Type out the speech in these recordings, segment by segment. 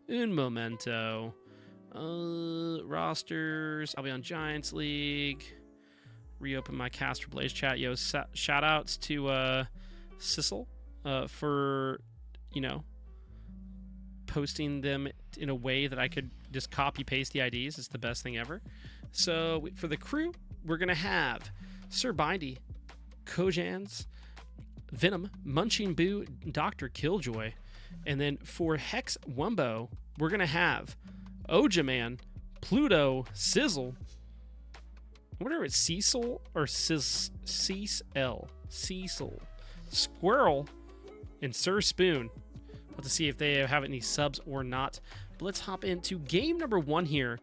Un momento. Rosters, Albion Giants League. Reopen my Caster Blaze chat. Yo, shout outs to Sissel for, posting them in a way that I could just copy paste the IDs. It's the best thing ever. So for the crew, we're going to have Sir Bindy, Kojans, Venom, Munching Boo, Dr. Killjoy. And then for Hex Wumbo, we're going to have Ojaman, Pluto, Sizzle. I wonder if it's Cecil or Cecil. Squirrel, and Sir Spoon. We'll have to see if they have any subs or not. But let's hop into game number 1 here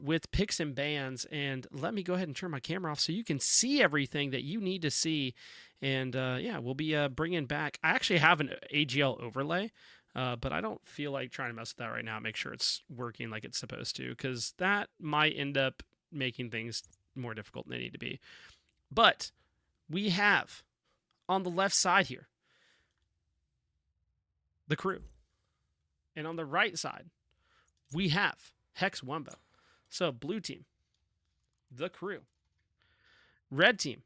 with picks and bans. And let me go ahead and turn my camera off so you can see everything that you need to see. And yeah, we'll be bringing back. I actually have an AGL overlay, but I don't feel like trying to mess with that right now. Make sure it's working like it's supposed to, because that might end up making things more difficult than they need to be. But we have on the left side here the crew, and on the right side we have Hex Wumbo. So blue team, the crew. Red team,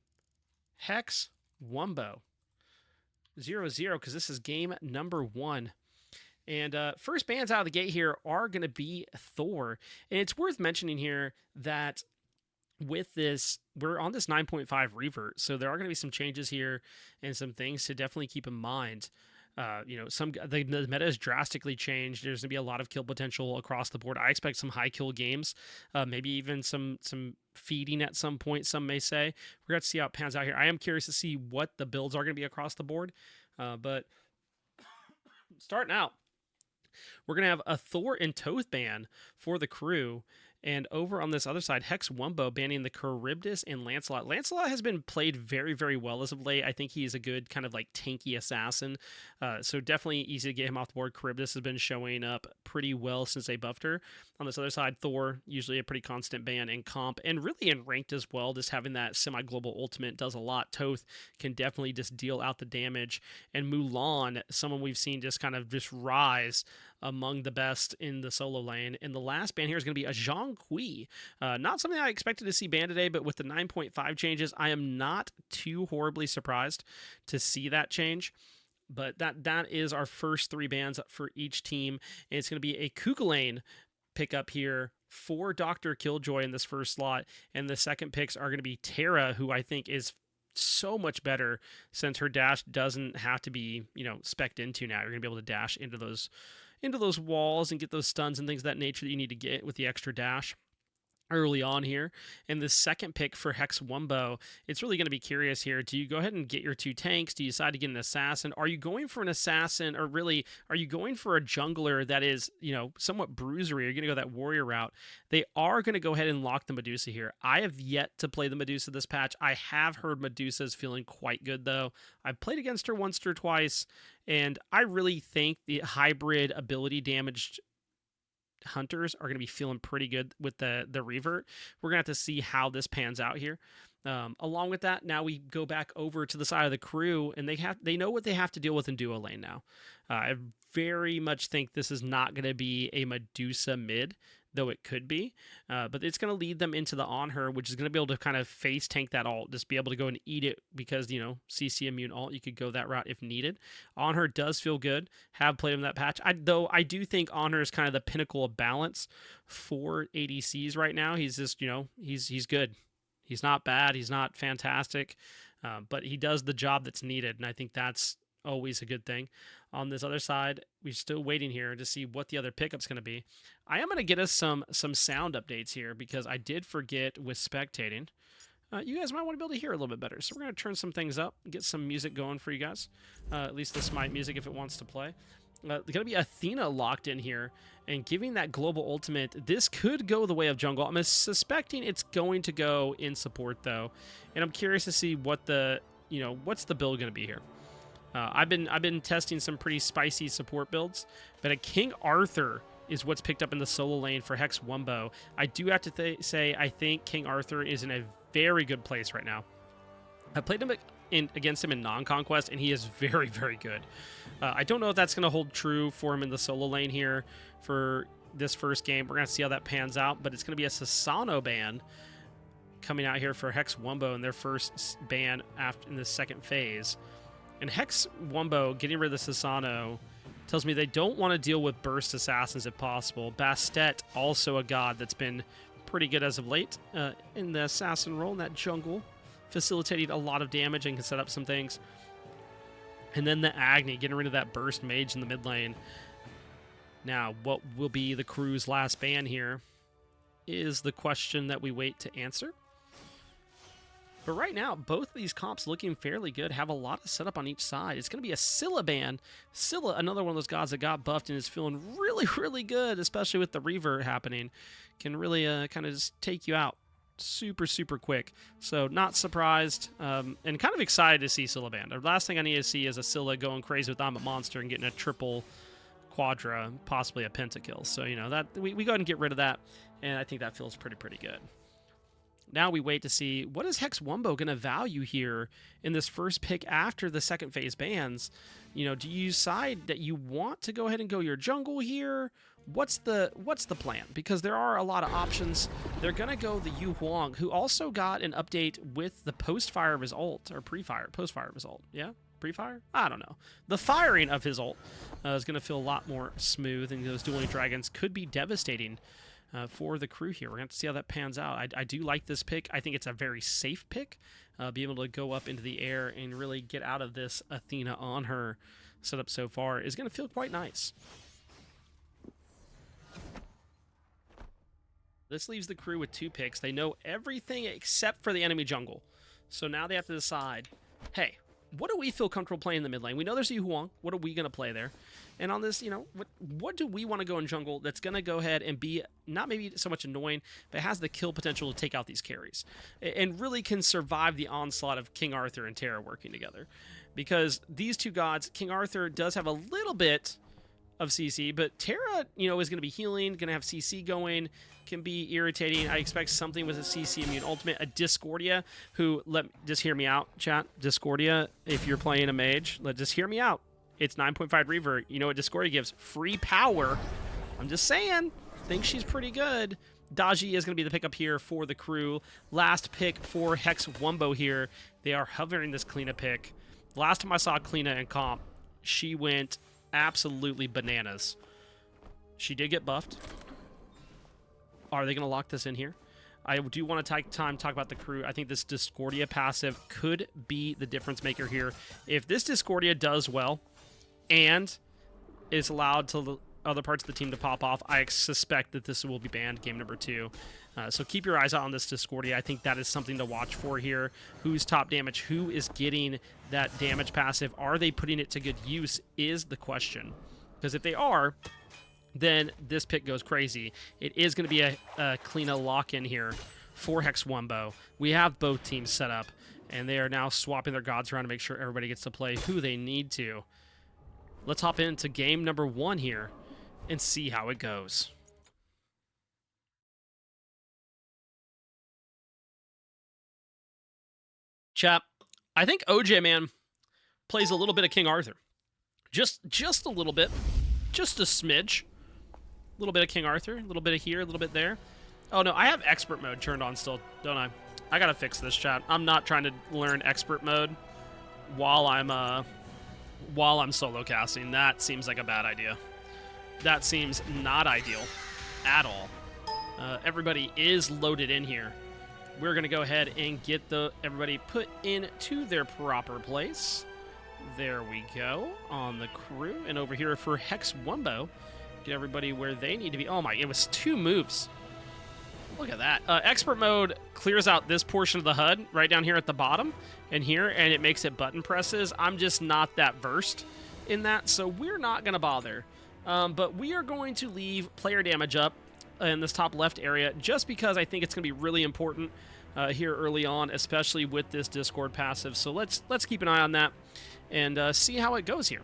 Hex Wumbo. 0-0, because this is game number 1. And first bans out of the gate here are going to be Thor. And it's worth mentioning here that with this, we're on this 9.5 revert, so there are going to be some changes here and some things to definitely keep in mind. The meta has drastically changed. There's going to be a lot of kill potential across the board. I expect some high kill games, maybe even some feeding at some point, some may say. We're going to see how it pans out here. I am curious to see what the builds are going to be across the board. But starting out, we're going to have a Thor and Toth ban for the crew. And over on this other side, Hex Wumbo banning the Charybdis and Lancelot. Lancelot has been played very, very well as of late. I think he's a good kind of like tanky assassin. So definitely easy to get him off the board. Charybdis has been showing up pretty well since they buffed her. On this other side, Thor, usually a pretty constant ban in comp and really in ranked as well. Just having that semi-global ultimate does a lot. Toth can definitely just deal out the damage. And Mulan, someone we've seen just kind of just rise among the best in the solo lane. And the last ban here is going to be a Zhang Kui. Not something I expected to see banned today, but with the 9.5 changes, I am not too horribly surprised to see that change. But that is our first 3 bans for each team. And it's going to be a Kukulane pickup here for Dr. Killjoy in this first slot. And the second picks are going to be Terra, who I think is so much better since her dash doesn't have to be, spec'd into now. You're going to be able to dash into those walls and get those stuns and things of that nature that you need to get with the extra dash early on here. And the second pick for Hex Wumbo, it's really going to be curious here. Do you go ahead and get your 2 tanks? Do you decide to get an assassin? Are you going for an assassin, or really are you going for a jungler that is, somewhat bruisery? You're going to go that warrior route. They are going to go ahead and lock the Medusa here. I have yet to play the Medusa this patch. I have heard Medusa is feeling quite good though. I've played against her once or twice, and I really think the hybrid ability damaged hunters are going to be feeling pretty good with the revert. We're going to have to see how this pans out here. Along with that, now we go back over to the side of the crew, and they know what they have to deal with in duo lane now. I very much think this is not going to be a Medusa mid, though it could be, but it's going to lead them into the On Her, which is going to be able to kind of face tank that ult, just be able to go and eat it because, CC immune ult, you could go that route if needed. On Her does feel good. Have played him that patch. Though I do think On Her is kind of the pinnacle of balance for ADCs right now. He's just, he's good. He's not bad. He's not fantastic, but he does the job that's needed, and I think that's always a good thing. On this other side, we're still waiting here to see what the other pickup's going to be. I am going to get us some sound updates here because I did forget with spectating. You guys might want to be able to hear a little bit better. So we're going to turn some things up, get some music going for you guys. At least this might music if it wants to play. Going to be Athena locked in here and giving that global ultimate. This could go the way of jungle. I'm suspecting it's going to go in support though. And I'm curious to see what what's the build going to be here. I've been testing some pretty spicy support builds, but a King Arthur is what's picked up in the solo lane for Hex Wumbo. I do have to say I think King Arthur is in a very good place right now. I played him against him in non-conquest, and he is very, very good. I don't know if that's going to hold true for him in the solo lane here for this first game. We're going to see how that pans out, but it's going to be a Sasano ban coming out here for Hex Wumbo in their first ban after in the second phase. And Hex Wumbo getting rid of the Sasano tells me they don't want to deal with burst assassins if possible. Bastet, also a god that's been pretty good as of late in the assassin role in that jungle, facilitating a lot of damage and can set up some things. And then the Agni, getting rid of that burst mage in the mid lane. Now, what will be the crew's last ban here is the question that we wait to answer. But right now, both of these comps looking fairly good, have a lot of setup on each side. It's going to be a Scylla ban. Scylla, another one of those gods that got buffed and is feeling really, really good, especially with the Reaver happening. Can really kind of just take you out super, super quick. So not surprised and kind of excited to see Scylla ban. The last thing I need to see is a Scylla going crazy with I'm a Monster and getting a triple quadra, possibly a pentakill. So, you know, that we go ahead and get rid of that, and I think that feels pretty good. Now we wait to see what is Hex Wumbo going to value here in this first pick after the second phase bans. You know, do you decide that you want to go ahead and go your jungle here? What's the plan? Because there are a lot of options. They're going to go the Yu Huang, who also got an update with the post-fire of his ult, or post-fire of his ult. Yeah? Pre-fire? I don't know. The firing of his ult is going to feel a lot more smooth, and those dueling dragons could be devastating for the crew here. We're going to have to see how that pans out. I do like this pick. I think it's a very safe pick. Be able to go up into the air and really get out of this Athena on her setup so far is going to feel quite nice. This leaves the crew with 2 picks. They know everything except for the enemy jungle. So now they have to decide, hey, what do we feel comfortable playing in the mid lane? We know there's a Yu Huang. What are we going to play there? And on this, you know, what do we want to go in jungle that's going to go ahead and be not maybe so much annoying, but has the kill potential to take out these carries and really can survive the onslaught of King Arthur and Terra working together? Because these two gods, King Arthur does have a little bit of CC, but Terra, you know, is going to be healing, going to have CC going, can be irritating. I expect something with a CC immune ultimate, a Discordia, who, just hear me out, chat. Discordia, if you're playing a mage, just hear me out. It's 9.5 Reaver. You know what Discordia gives? Free power. I'm just saying. Think she's pretty good. Daji is going to be the pickup here for the crew. Last pick for Hex Wumbo here. They are hovering this Kleena pick. Last time I saw Kleena in comp, she went absolutely bananas. She did get buffed. Are they going to lock this in here? I do want to take time to talk about the crew. I think this Discordia passive could be the difference maker here. If this Discordia does well and is allowed to other parts of the team to pop off, I suspect that this will be banned game number 2. So keep your eyes out on this Discordia. I think that is something to watch for here. Who's top damage? Who is getting that damage passive? Are they putting it to good use is the question. Because if they are, then this pick goes crazy. It is going to be a Kleena lock-in here for Hex Wumbo. We have both teams set up, and they are now swapping their gods around to make sure everybody gets to play who they need to. Let's hop into game number 1 here and see how it goes. Chap, I think OJ Man plays a little bit of King Arthur. Just a little bit. Just a smidge. A little bit of King Arthur, a little bit of here, a little bit there. Oh no, I have expert mode turned on still, don't I? I gotta fix this, chat. I'm not trying to learn expert mode while I'm solo casting. That seems like a bad idea. That seems not ideal at all. Everybody is loaded in here. We're gonna go ahead and get everybody put into their proper place. There we go on the crew, and over here for Hex Wumbo. Get everybody where they need to be. Oh my, it was 2 moves. Look at that. Expert mode clears out this portion of the HUD right down here at the bottom and here, and it makes it button presses. I'm just not that versed in that, so we're not going to bother. But we are going to leave player damage up in this top left area just because I think it's going to be really important here early on, especially with this Discord passive. So let's keep an eye on that and see how it goes here.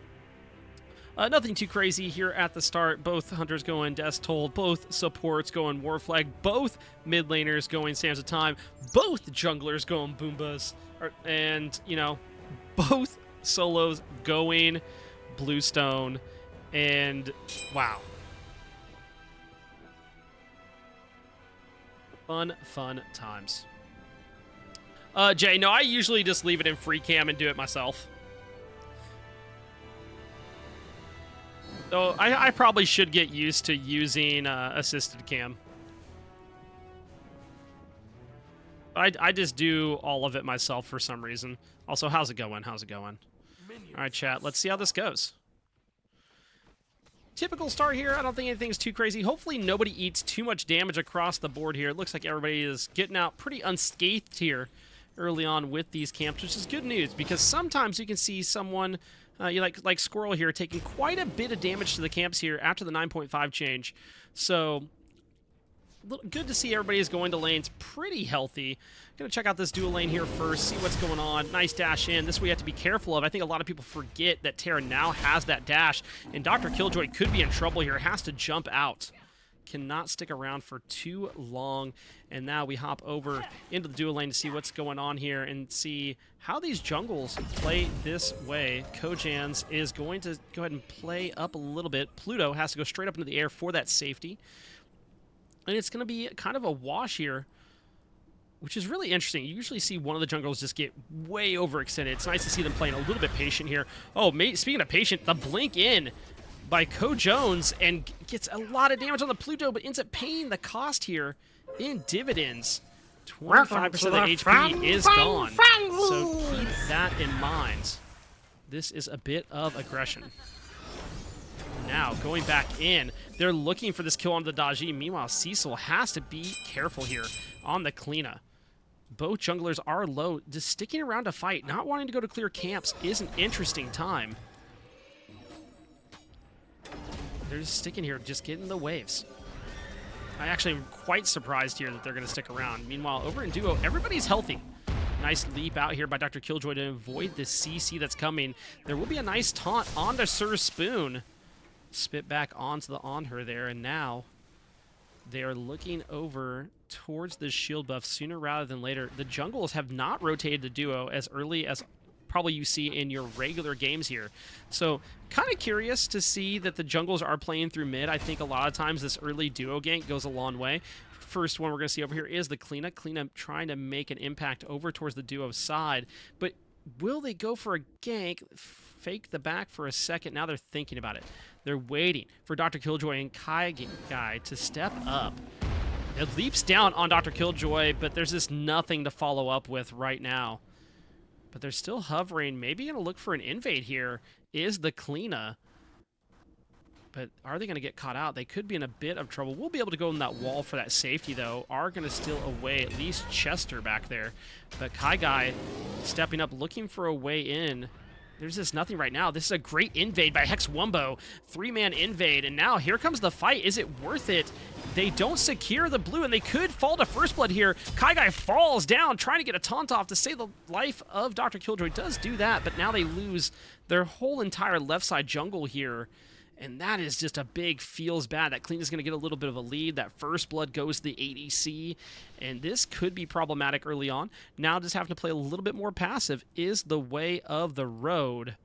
Nothing too crazy here at the start. Both hunters going Death Toll, both supports going War Flag, both mid laners going Sands of Time, both junglers going Boombas, and, you know, both solos going bluestone, and wow. Fun times. Jay, no, I usually just leave it in free cam and do it myself. So I probably should get used to using assisted cam. I just do all of it myself for some reason. Also, how's it going? How's it going? All right, chat. Let's see how this goes. Typical start here. I don't think anything's too crazy. Hopefully nobody eats too much damage across the board here. It looks like everybody is getting out pretty unscathed here early on with these camps, which is good news because sometimes you can see someone like Squirrel here taking quite a bit of damage to the camps here after the 9.5 change. So good to see everybody is going to lanes pretty healthy. Gonna check out this dual lane here first, see what's going on. Nice dash in. This we have to be careful of. I think a lot of people forget that Terra now has that dash, and Dr. Killjoy could be in trouble here. Has to jump out. Cannot stick around for too long. And now we hop over into the dual lane to see what's going on here and see how these jungles play this way. Kojans is going to go ahead and play up a little bit. Pluto has to go straight up into the air for that safety. And it's going to be kind of a wash here, which is really interesting. You usually see one of the jungles just get way overextended. It's nice to see them playing a little bit patient here. Oh, speaking of patient, the blink in by Co Jones and gets a lot of damage on the Pluto, but ends up paying the cost here in dividends. 25% of the HP is gone. So keep that in mind. This is a bit of aggression. Now, going back in, they're looking for this kill on the Daji. Meanwhile, Cecil has to be careful here on the Kleena. Both junglers are low. Just sticking around to fight, not wanting to go to clear camps is an interesting time. They're just sticking here, just getting the waves. I actually am quite surprised here that they're going to stick around. Meanwhile, over in duo, everybody's healthy. Nice leap out here by Dr. Killjoy to avoid the CC that's coming. There will be a nice taunt onto Sir Spoon. Spit back onto the on her there, and now they are looking over towards the shield buff sooner rather than later. The jungles have not rotated the duo as early as probably you see in your regular games here. So kind of curious to see that the jungles are playing through mid. I think a lot of times this early duo gank goes a long way. First one we're going to see over here is the Kleena. Kleena trying to make an impact over towards the duo side, but will they go for a gank, fake the back for a second? Now they're thinking about it. They're waiting for Dr. Killjoy and Kai Guy to step up. It leaps down on Dr. Killjoy, but there's just nothing to follow up with right now. But they're still hovering. Maybe going to look for an invade here is the Kleena. But are they going to get caught out? They could be in a bit of trouble. We'll be able to go in that wall for that safety, though. Are going to steal away at least Chester back there. But Kai Guy stepping up, looking for a way in. There's just nothing right now. This is a great invade by Hex Wumbo. 3-man invade, and now here comes the fight. Is it worth it? They don't secure the blue, and they could fall to first blood here. Kai Guy falls down, trying to get a taunt off to save the life of Dr. Killjoy. Does do that, but now they lose their whole entire left side jungle here. And that is just a big feels bad. That Kleena's going to get a little bit of a lead. That first blood goes to the ADC. And this could be problematic early on. Now just having to play a little bit more passive is the way of the road.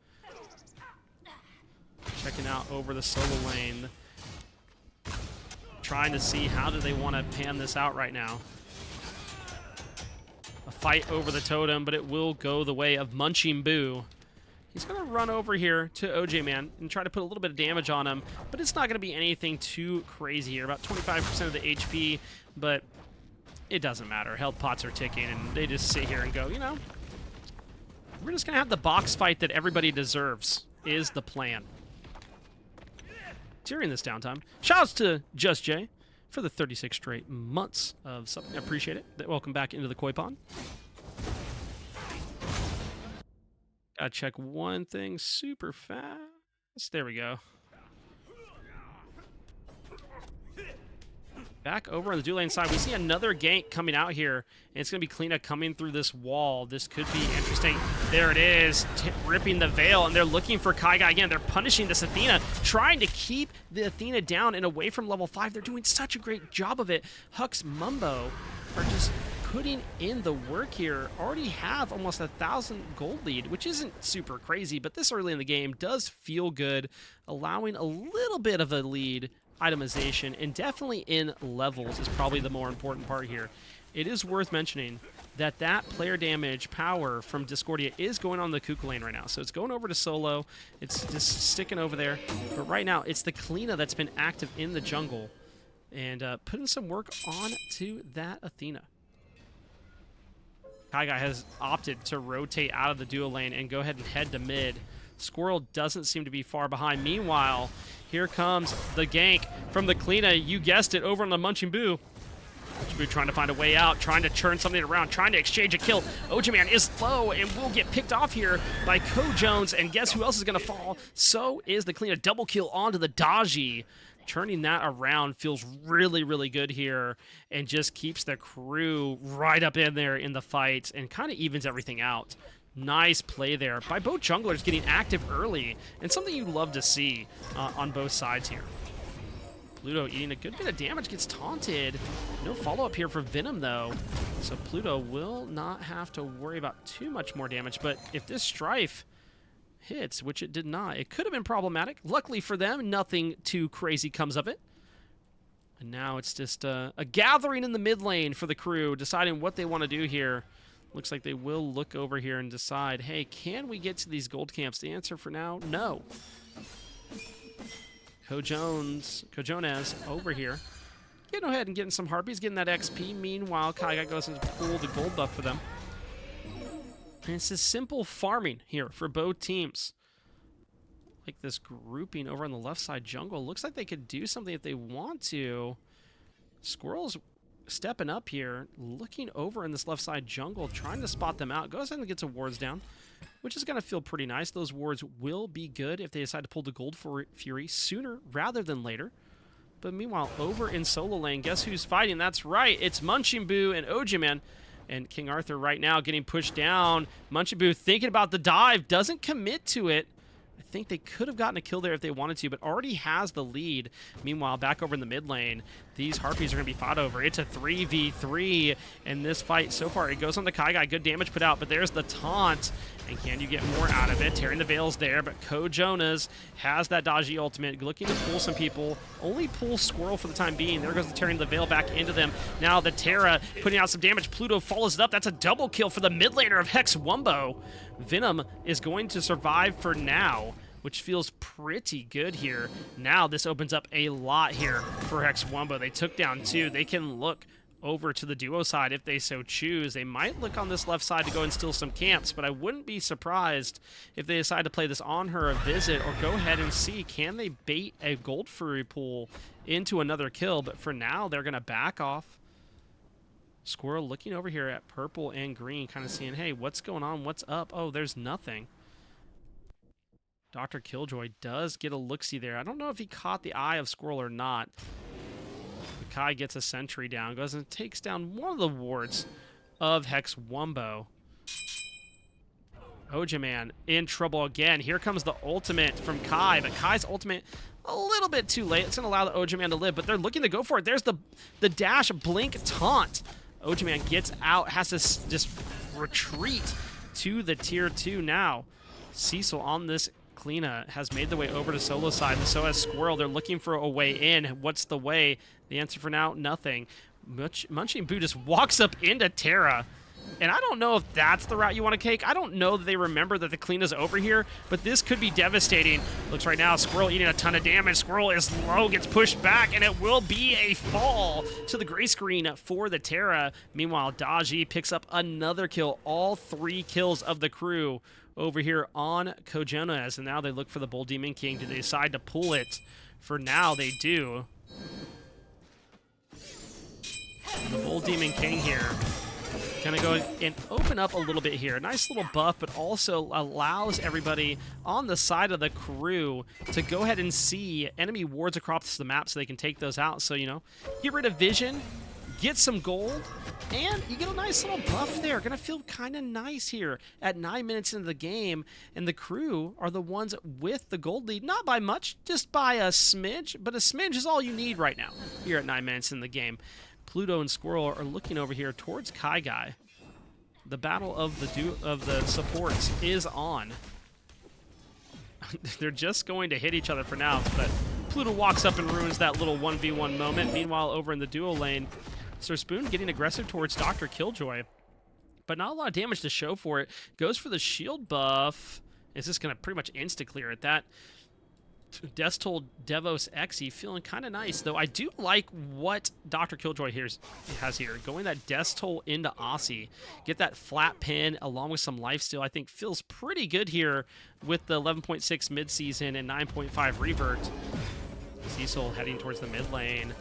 Checking out over the solo lane. Trying to see how do they want to pan this out right now. A fight over the totem, but it will go the way of Munching Boo. He's going to run over here to OJ Man and try to put a little bit of damage on him, but it's not going to be anything too crazy here. About 25% of the HP, but it doesn't matter. Health pots are ticking, and they just sit here and go, you know, we're just going to have the box fight that everybody deserves is the plan. During this downtime, shoutouts to Just Jay for the 36 straight months of something. I appreciate it. Welcome back into the koi pond. Gotta check one thing super fast. There we go. Back over on the dual lane side, we see another gank coming out here, and it's going to be Kleena coming through this wall. This could be interesting. There it is, ripping the veil, and they're looking for Kai Guy again. They're punishing this Athena, trying to keep the Athena down and away from level 5. They're doing such a great job of it. Hex Wumbo are just putting in the work here. Already have almost 1,000 gold lead, which isn't super crazy, but this early in the game does feel good, allowing a little bit of a lead itemization, and definitely in levels is probably the more important part here. It is worth mentioning that that player damage power from Discordia is going on the Kuka lane right now. So it's going over to solo. It's just sticking over there. But right now, it's the Kalina that's been active in the jungle and putting some work on to that Athena. Kaigai has opted to rotate out of the duo lane and go ahead and head to mid. Squirrel doesn't seem to be far behind. Meanwhile, here comes the gank from the Kalina. You guessed it, over on the Munching Boo. Trying to find a way out, trying to turn something around, trying to exchange a kill. Ojaman is low and will get picked off here by Co Jones, and guess who else is going to fall? So is the Kalina. Double kill onto the Daji. Turning that around feels really, really good here and just keeps the crew right up in there in the fight and kind of evens everything out. Nice play there by both junglers getting active early, and something you'd love to see on both sides here. Pluto eating a good bit of damage, gets taunted. No follow-up here for Venom, though. So Pluto will not have to worry about too much more damage. But if this Strife hits, which it did not, it could have been problematic. Luckily for them, nothing too crazy comes of it. And now it's just a gathering in the mid lane for the crew, deciding what they want to do here. Looks like they will look over here and decide, hey, can we get to these gold camps? The answer for now, no. Kojones over here. Getting ahead and getting some Harpies, getting that XP. Meanwhile, Kaigai goes and pull the gold buff for them. And it's just simple farming here for both teams. Like this grouping over on the left side jungle. Looks like they could do something if they want to. Squirrel's stepping up here, looking over in this left side jungle, trying to spot them out. Goes ahead and gets a wards down, which is going to feel pretty nice. Those wards will be good if they decide to pull the Gold Fury sooner rather than later. But meanwhile, over in solo lane, guess who's fighting? That's right, it's Munching Boo and Ojaman. And King Arthur right now getting pushed down. Munching Boo thinking about the dive, doesn't commit to it. I think they could have gotten a kill there if they wanted to, but already has the lead. Meanwhile, back over in the mid lane, these Harpies are going to be fought over. It's a 3v3 in this fight so far. It goes on the Kaigai, good damage put out, but there's the taunt. And can you get more out of it? Tearing the veils there, but Co Jonas has that dodgy ultimate, looking to pull some people. Only pull Squirrel for the time being. There goes the tearing the veil back into them. Now the Terra putting out some damage. Pluto follows it up. That's a double kill for the mid laner of Hex Wumbo. Venom is going to survive for now, which feels pretty good here. Now this opens up a lot here for Hex Wumbo. They took down two. They can look over to the duo side if they so choose. They might look on this left side to go and steal some camps, but I wouldn't be surprised if they decide to play this on her a visit or go ahead and see, can they bait a Gold Fury pool into another kill? But for now, they're going to back off. Squirrel looking over here at purple and green, kind of seeing, hey, what's going on? What's up? Oh, there's nothing. Dr. Killjoy does get a look-see there. I don't know if he caught the eye of Squirrel or not. Kai gets a sentry down, goes and takes down one of the wards of Hex Wumbo. Ojaman in trouble again. Here comes the ultimate from Kai, but Kai's ultimate a little bit too late. It's going to allow the Ojaman to live, but they're looking to go for it. There's the dash blink taunt. Ojaman gets out, has to just retreat to the tier 2 now. Cecil on this Kalina has made the way over to solo side, and so has Squirrel. They're looking for a way in. What's the way? The answer for now, nothing. Munching Boo just walks up into Terra, and I don't know if that's the route you want to take. I don't know that they remember that the Kalina's over here, but this could be devastating. Looks right now, Squirrel eating a ton of damage. Squirrel is low, gets pushed back, and it will be a fall to the gray screen for the Terra. Meanwhile, Daji picks up another kill. All 3 kills of the crew over here on Kojonas, and now they look for the Bull Demon King. Do they decide to pull it? For now, they do. The Bull Demon King here gonna go and open up a little bit here. Nice little buff, but also allows everybody on the side of the crew to go ahead and see enemy wards across the map so they can take those out. So, you know, get rid of vision, get some gold, and you get a nice little buff there. Gonna feel kind of nice here at 9 minutes into the game, and the crew are the ones with the gold lead. Not by much, just by a smidge, but a smidge is all you need right now here at 9 minutes in the game. Pluto and Squirrel are looking over here towards Kai Guy. The battle of the supports is on. They're just going to hit each other for now, but Pluto walks up and ruins that little 1v1 moment. Meanwhile, over in the duo lane, Sir Spoon getting aggressive towards Dr. Killjoy, but not a lot of damage to show for it. Goes for the shield buff. Is this going to pretty much insta-clear it? That Death's Toll Devos Xe feeling kind of nice, though. I do like what Dr. Killjoy has here. Going that Death's Toll into Aussie. Get that flat pin along with some lifesteal, I think feels pretty good here with the 11.6 mid-season and 9.5 revert. Cecil heading towards the mid lane.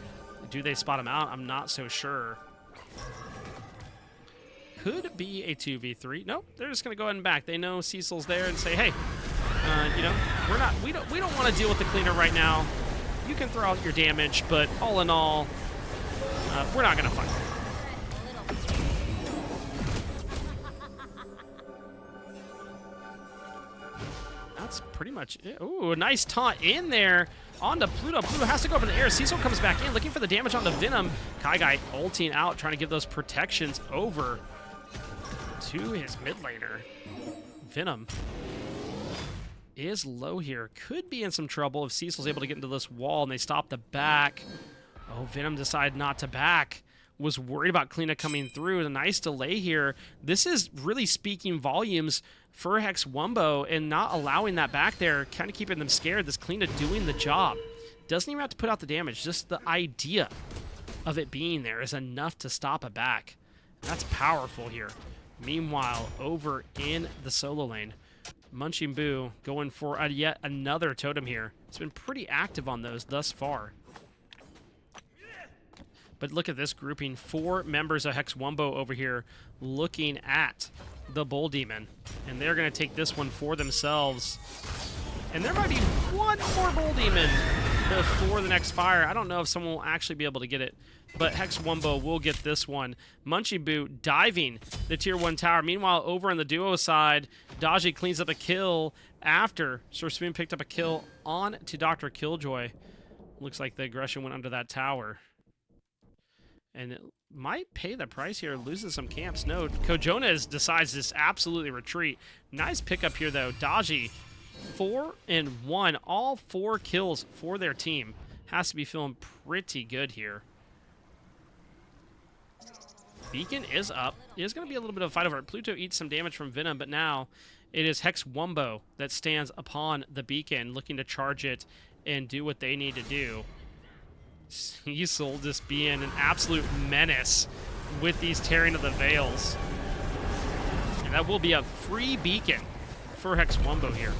Do they spot him out? I'm not so sure. Could be a 2v3. Nope, they're just going to go ahead and back. They know Cecil's there and say, hey, you know, we don't want to deal with the cleaner right now. You can throw out your damage, but all in all, we're not going to fight. That's pretty much it. Ooh, a nice taunt in there onto Pluto. Pluto has to go up in the air. Cecil comes back in, looking for the damage on the Venom. Kai Guy ulting out, trying to give those protections over to his mid laner. Venom is low here. Could be in some trouble if Cecil's able to get into this wall and they stop the back. Oh, Venom decided not to back. Was worried about Kleena coming through. A nice delay here. This is really speaking volumes for Hex Wumbo and not allowing that back there, kind of keeping them scared. This Kleena doing the job. Doesn't even have to put out the damage. Just the idea of it being there is enough to stop a back. That's powerful here. Meanwhile, over in the solo lane, Munching Boo going for yet another totem here. It's been pretty active on those thus far. But look at this grouping. 4 members of Hex Wumbo over here looking at the Bull Demon. And they're going to take this one for themselves. And there might be one more Bull Demon before the next fire. I don't know if someone will actually be able to get it. But Hex Wumbo will get this one. Munchie Boo diving the tier 1 tower. Meanwhile, over on the duo side, Daji cleans up a kill after Sir Spoon picked up a kill on to Dr. Killjoy. Looks like the aggression went under that tower. And it might pay the price here, loses some camps. No, Kojonas decides to absolutely retreat. Nice pickup here, though. Daji, 4-1. All 4 kills for their team. Has to be feeling pretty good here. Beacon is up. It is going to be a little bit of a fight over it. Pluto eats some damage from Venom, but now it is Hex Wumbo that stands upon the Beacon, looking to charge it and do what they need to do. Cecil just being an absolute menace with these tearing of the veils. And that will be a free Beacon for Hex Wumbo here.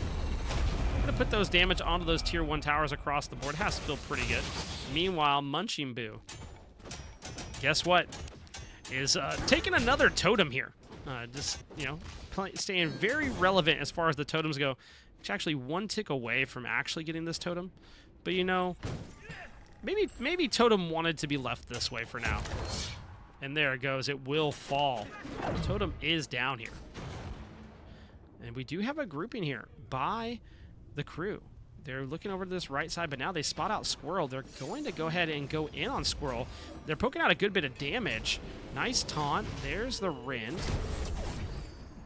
I'm going to put those damage onto those tier 1 towers across the board. Has to feel pretty good. Meanwhile, Munching Boo, guess what? Is taking another totem here. Just, you know, staying very relevant as far as the totems go. It's actually 1 tick away from actually getting this totem. But, you know, maybe totem wanted to be left this way for now. And there it goes. It will fall. The totem is down here. And we do have a grouping here by the crew. They're looking over to this right side, but now they spot out Squirrel. They're going to go ahead and go in on Squirrel. They're poking out a good bit of damage. Nice taunt. There's the Rend.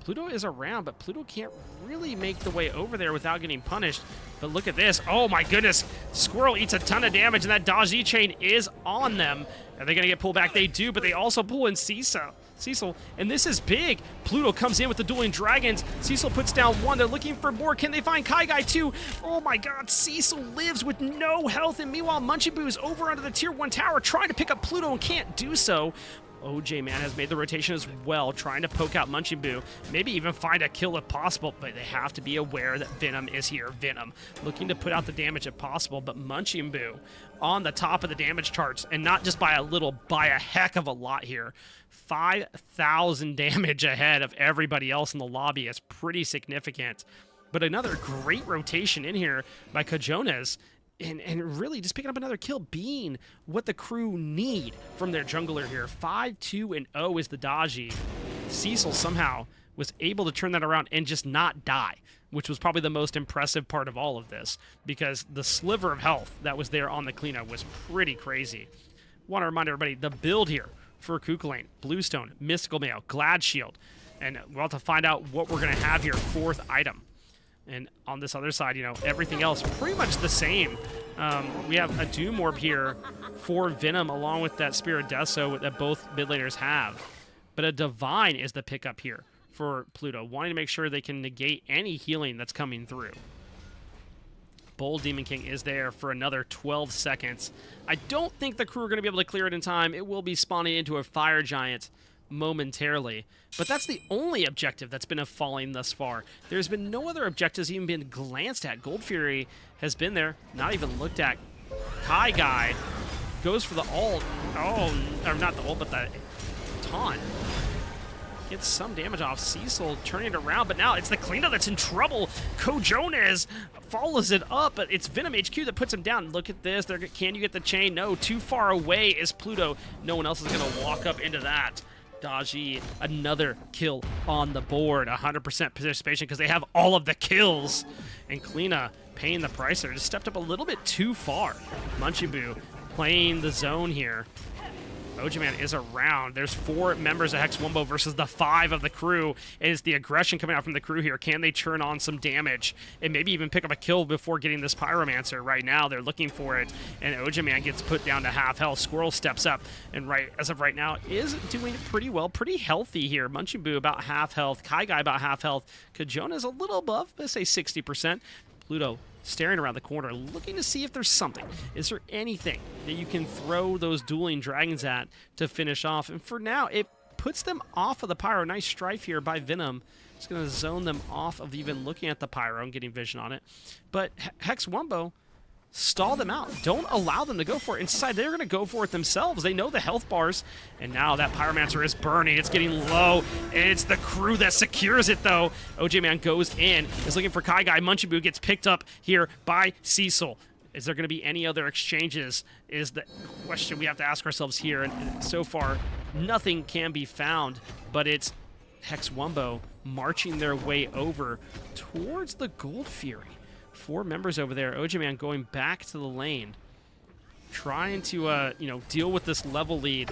Pluto is around, but Pluto can't really make the way over there without getting punished. But look at this. Oh, my goodness. Squirrel eats a ton of damage, and that Daji chain is on them. Are they going to get pulled back? They do, but they also pull in Cecil, and this is big. Pluto comes in with the dueling dragons. Cecil puts down 1. They're looking for more. Can they find Kai Guy 2? Oh my god, Cecil lives with no health, and meanwhile, Munchie Boo's over under the tier 1 tower trying to pick up Pluto and can't do so. OJ Man has made the rotation as well, trying to poke out Munchie Boo, maybe even find a kill if possible, but they have to be aware that Venom is here. Venom looking to put out the damage if possible, but Munchie Boo on the top of the damage charts, and not just by a little, by a heck of a lot here. 5,000 damage ahead of everybody else in the lobby is pretty significant. But another great rotation in here by Kojonas, and really just picking up another kill, being what the crew need from their jungler here. 5-2-0 is the Daji. Cecil somehow was able to turn that around and just not die, which was probably the most impressive part of all of this, because the sliver of health that was there on the Kleena was pretty crazy. want to remind everybody, the build here for Kukulane, Bluestone, Mystical Mail, Glad Shield, and we'll have to find out what we're going to have here, 4th item. And on this other side, you know, everything else pretty much the same. We have a Doom Orb here for Venom along with that Spirit Deso that both mid laners have. But a Divine is the pickup here for Pluto, wanting to make sure they can negate any healing that's coming through. Bold Demon King is there for another 12 seconds. I don't think the crew are going to be able to clear it in time. It will be spawning into a Fire Giant momentarily. But that's the only objective that's been falling thus far. There's been no other objectives even been glanced at. Gold Fury has been there, not even looked at. Kai Guy goes for the ult. Oh, or not the ult, but the taunt. Gets some damage off. Cecil turning it around, but now it's the Kleina that's in trouble. Kojones follows it up, but it's Venom HQ that puts him down. Look at this. Can you get the chain? No, too far away is Pluto. No one else is going to walk up into that. Daji, another kill on the board. 100% participation because they have all of the kills. And Kleina paying the price there. Just stepped up a little bit too far. Munchibu playing the zone here. Ojaman is around. There's 4 members of Hex Wumbo versus the 5 of the crew. And it's the aggression coming out from the crew here. Can they turn on some damage and maybe even pick up a kill before getting this Pyromancer? Right now, they're looking for it. And Ojaman gets put down to half health. Squirrel steps up and as of right now is doing pretty well. Pretty healthy here. Munchibu about half health. Kai Guy about half health. Kajona's a little above, let's say 60%. Pluto staring around the corner, looking to see if there's something. Is there anything that you can throw those dueling dragons at to finish off? And for now, it puts them off of the Pyro. Nice strife here by Venom. It's going to zone them off of even looking at the Pyro and getting vision on it. But Hex Wumbo stall them out. Don't allow them to go for it. Instead, they're going to go for it themselves. They know the health bars. And now that Pyromancer is burning. It's getting low. And it's the crew that secures it, though. OJ Man goes in. Is looking for Kai Guy. Munchibu gets picked up here by Cecil. Is there going to be any other exchanges is the question we have to ask ourselves here. And so far, nothing can be found. But it's Hex Wumbo marching their way over towards the Gold Fury. 4 members over there. Ojaman going back to the lane, trying to deal with this level lead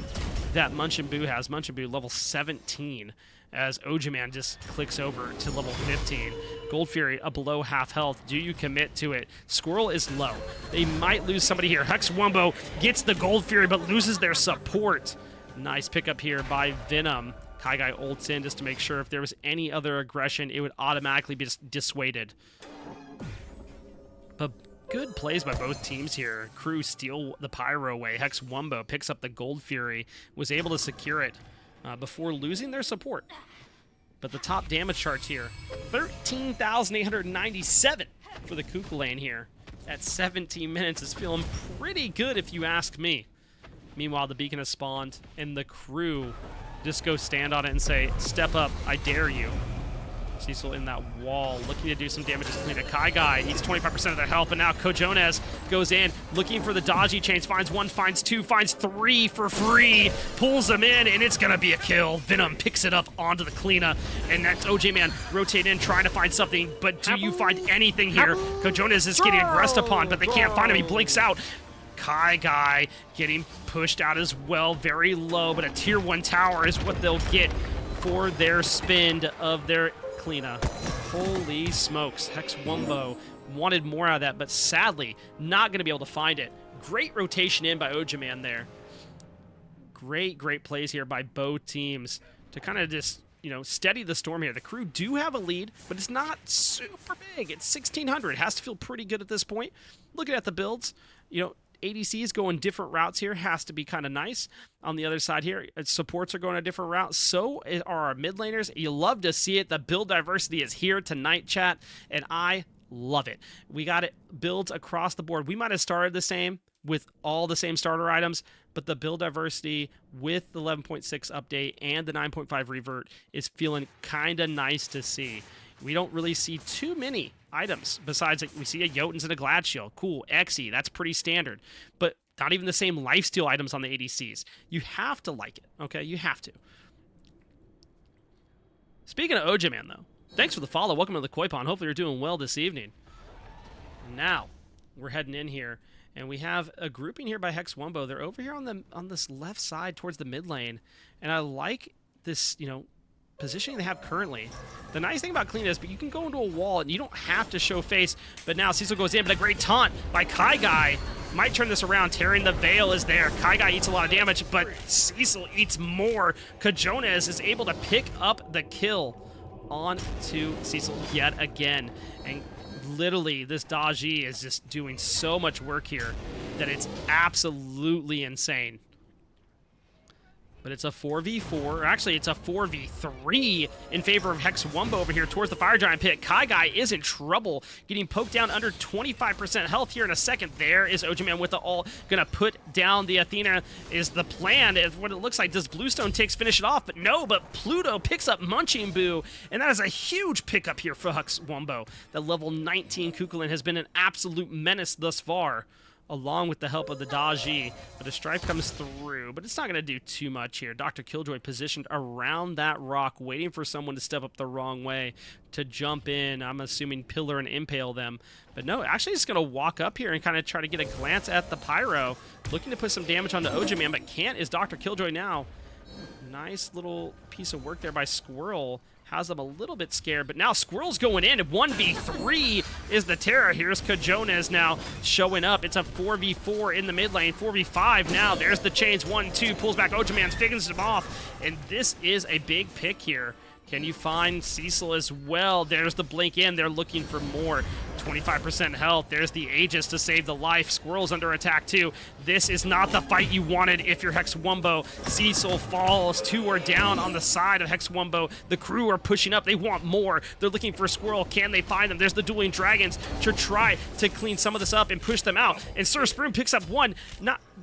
that Munchibu has. Munchibu level 17 as Ojaman just clicks over to level 15. Gold Fury below half health. Do you commit to it? Squirrel is low. They might lose somebody here. Hex Wumbo gets the Gold Fury but loses their support. Nice pickup here by Venom. Kai Guy ults in just to make sure if there was any other aggression, it would automatically be dissuaded. But good plays by both teams here. Crew steal the Pyro away. Hex Wumbo picks up the Gold Fury, was able to secure it before losing their support. But the top damage charts here, 13,897 for the Kukulane here. At 17 minutes is feeling pretty good if you ask me. Meanwhile, the beacon has spawned, and the crew just go stand on it and say, step up, I dare you. Cecil in that wall, looking to do some damage to Kleina. Kai Guy eats 25% of their health, but now Kojones goes in, looking for the dodgy chains, finds 1, finds 2, finds 3 for free, pulls them in, and it's gonna be a kill. Venom picks it up onto the Kleina, and that's OJ Man rotate in, trying to find something, but do you find anything here? Kojones is getting aggressed upon, but they can't find him, he blinks out. Kai Guy getting pushed out as well, very low, but a tier 1 tower is what they'll get for their spend of their Kleina. Holy smokes. Hex Wumbo wanted more out of that, but sadly, not going to be able to find it. Great rotation in by Ojaman there. Great plays here by both teams to kind of just, steady the storm here. The crew do have a lead, but it's not super big. It's 1,600. Has to feel pretty good at this point. Looking at the builds, ADCs going different routes here has to be kind of nice. On the other side here, supports are going a different route. So are our mid laners. You love to see it. The build diversity is here tonight, chat, and I love it. We got it builds across the board. We might have started the same with all the same starter items, but the build diversity with the 11.6 update and the 9.5 revert is feeling kind of nice to see. We don't really see too many items besides we see a Jotuns and a Glad Shield. Cool, Xe, that's pretty standard. But not even the same lifesteal items on the ADCs. You have to like it, okay? You have to. Speaking of Ojaman, though, thanks for the follow. Welcome to the Koi Pond. Hopefully you're doing well this evening. Now, we're heading in here, And we have a grouping here by Hex Wumbo. They're over here on this left side towards the mid lane. And I like this, you know, positioning they have currently. The nice thing about clean is, but you can go into a wall and you don't have to show face. But now Cecil goes in, but a great taunt by Kai Guy might turn this around. Tearing the Veil is there. Kai Guy eats a lot of damage, but Cecil eats more. Cajones is able to pick up the kill onto Cecil yet again. And literally, this Daji is just doing so much work here that it's absolutely insane. But it's a 4v4, or actually it's a 4v3 in favor of Hex Wumbo over here towards the Fire Giant pit. Kai Guy is in trouble, getting poked down under 25% health here in a second. There is OJ-Man with the ult, gonna put down the Athena is the plan. Is what it looks like. Does Bluestone Ticks finish it off? But no, but Pluto picks up Munching Boo, and that is a huge pickup here for Hex Wumbo. The level 19 Kukulin has been an absolute menace thus far, along with the help of the Daji. But a Strife comes through, but it's not going to do too much here. Dr. Killjoy positioned around that rock, waiting for someone to step up the wrong way to jump in. I'm assuming Pillar and impale them. But no, actually just going to walk up here and kind of try to get a glance at the Pyro, looking to put some damage onto OJ-Man, but can't is Dr. Killjoy now. Nice little piece of work there by Squirrel. Has them a little bit scared, but now Squirrel's going in. 1v3 is the Terra. Here's Cajones now showing up. It's a 4v4 in the mid lane. 4v5 now. There's the chains. 1-2. Pulls back OJ-Man, figures him off. And this is a big pick here. Can you find Cecil as well? There's the blink in. They're looking for more. 25% health. There's the Aegis to save the life. Squirrel's under attack too. This is not the fight you wanted if you're Hex Wumbo. Cecil falls. 2 are down on the side of Hex Wumbo. The crew are pushing up. They want more. They're looking for Squirrel. Can they find them? There's the dueling dragons to try to clean some of this up and push them out. And Sir Spoon picks up 1,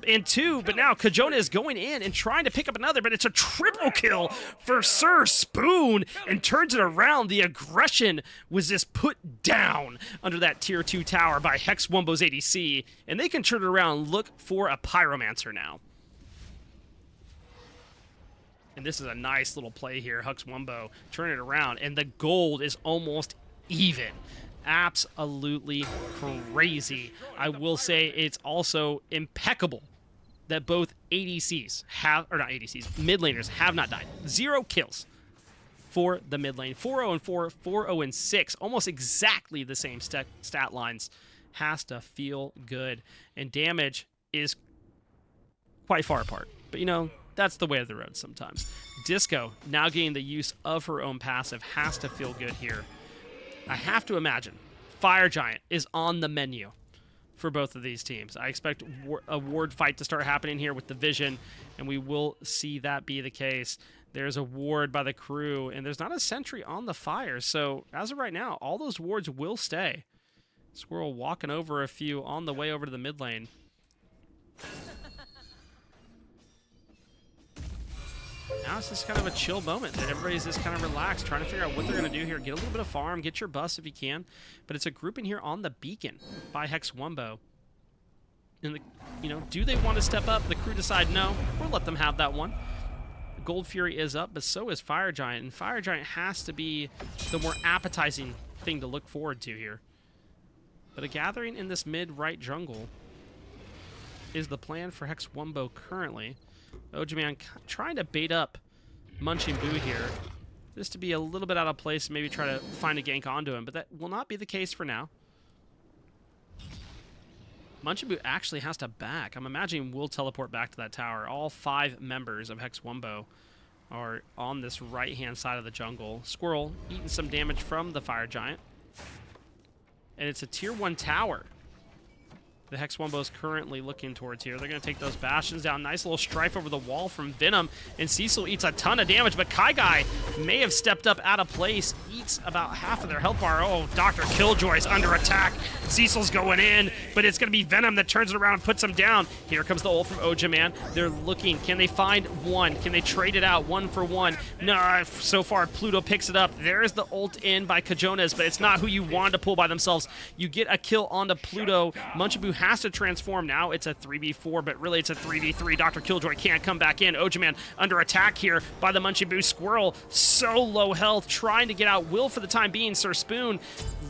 and 2, but now Kajona is going in and trying to pick up another, but it's a triple kill for Sir Spoon and turns it around. The aggression was just put down under that tier 2 tower by Hex Wumbo's ADC, and they can turn it around and look for a Pyromancer now. And this is a nice little play here. Hex Wumbo turn it around, and the gold is almost even. Absolutely crazy. I will say it's also impeccable that both ADCs have, or not ADCs, mid laners have not died. 0 kills for the mid lane. 4-0-4, 4-0-6, almost exactly the same stat lines. Has to feel good. And damage is quite far apart. But you know, that's the way of the road sometimes. Disco, now getting the use of her own passive, has to feel good here. I have to imagine Fire Giant is on the menu for both of these teams. I expect a ward fight to start happening here with the Vision, and we will see that be the case. There's a ward by the crew, and there's not a sentry on the Fire, so as of right now, all those wards will stay. Squirrel walking over a few on the way over to the mid lane. Now it's just kind of a chill moment that everybody's just kind of relaxed, trying to figure out what they're going to do here. Get a little bit of farm, get your buffs if you can. But it's a grouping here on the beacon by Hex Wumbo. And, do they want to step up? The crew decide no. We'll let them have that one. Gold Fury is up, but so is Fire Giant. And Fire Giant has to be the more appetizing thing to look forward to here. But a gathering in this mid-right jungle is the plan for Hex Wumbo currently. OJ-Man trying to bait up Munching Boo here, just to be a little bit out of place and maybe try to find a gank onto him, but that will not be the case for now. Munching Boo actually has to back. I'm imagining we'll teleport back to that tower. All 5 members of Hex Wumbo are on this right-hand side of the jungle. Squirrel eating some damage from the Fire Giant. And it's a tier 1 tower the Hex Wumbo is currently looking towards here. They're going to take those bastions down. Nice little strife over the wall from Venom. And Cecil eats a ton of damage, but Kai Guy may have stepped up out of place. Eats about half of their health bar. Oh, Dr. Killjoy's under attack. Cecil's going in, but it's going to be Venom that turns it around and puts him down. Here comes the ult from OJ-Man. They're looking. Can they find one? Can they trade it out 1 for 1? No, so far Pluto picks it up. There's the ult in by Cajones, but it's not who you wanted to pull by themselves. You get a kill onto Pluto. Munching Boo has to transform now. It's a 3v4, but really it's a 3v3. Dr. Killjoy can't come back in. OJ-Man under attack here by the Munching Boo. Squirrel so low health, trying to get out. Will for the time being. Sir Spoon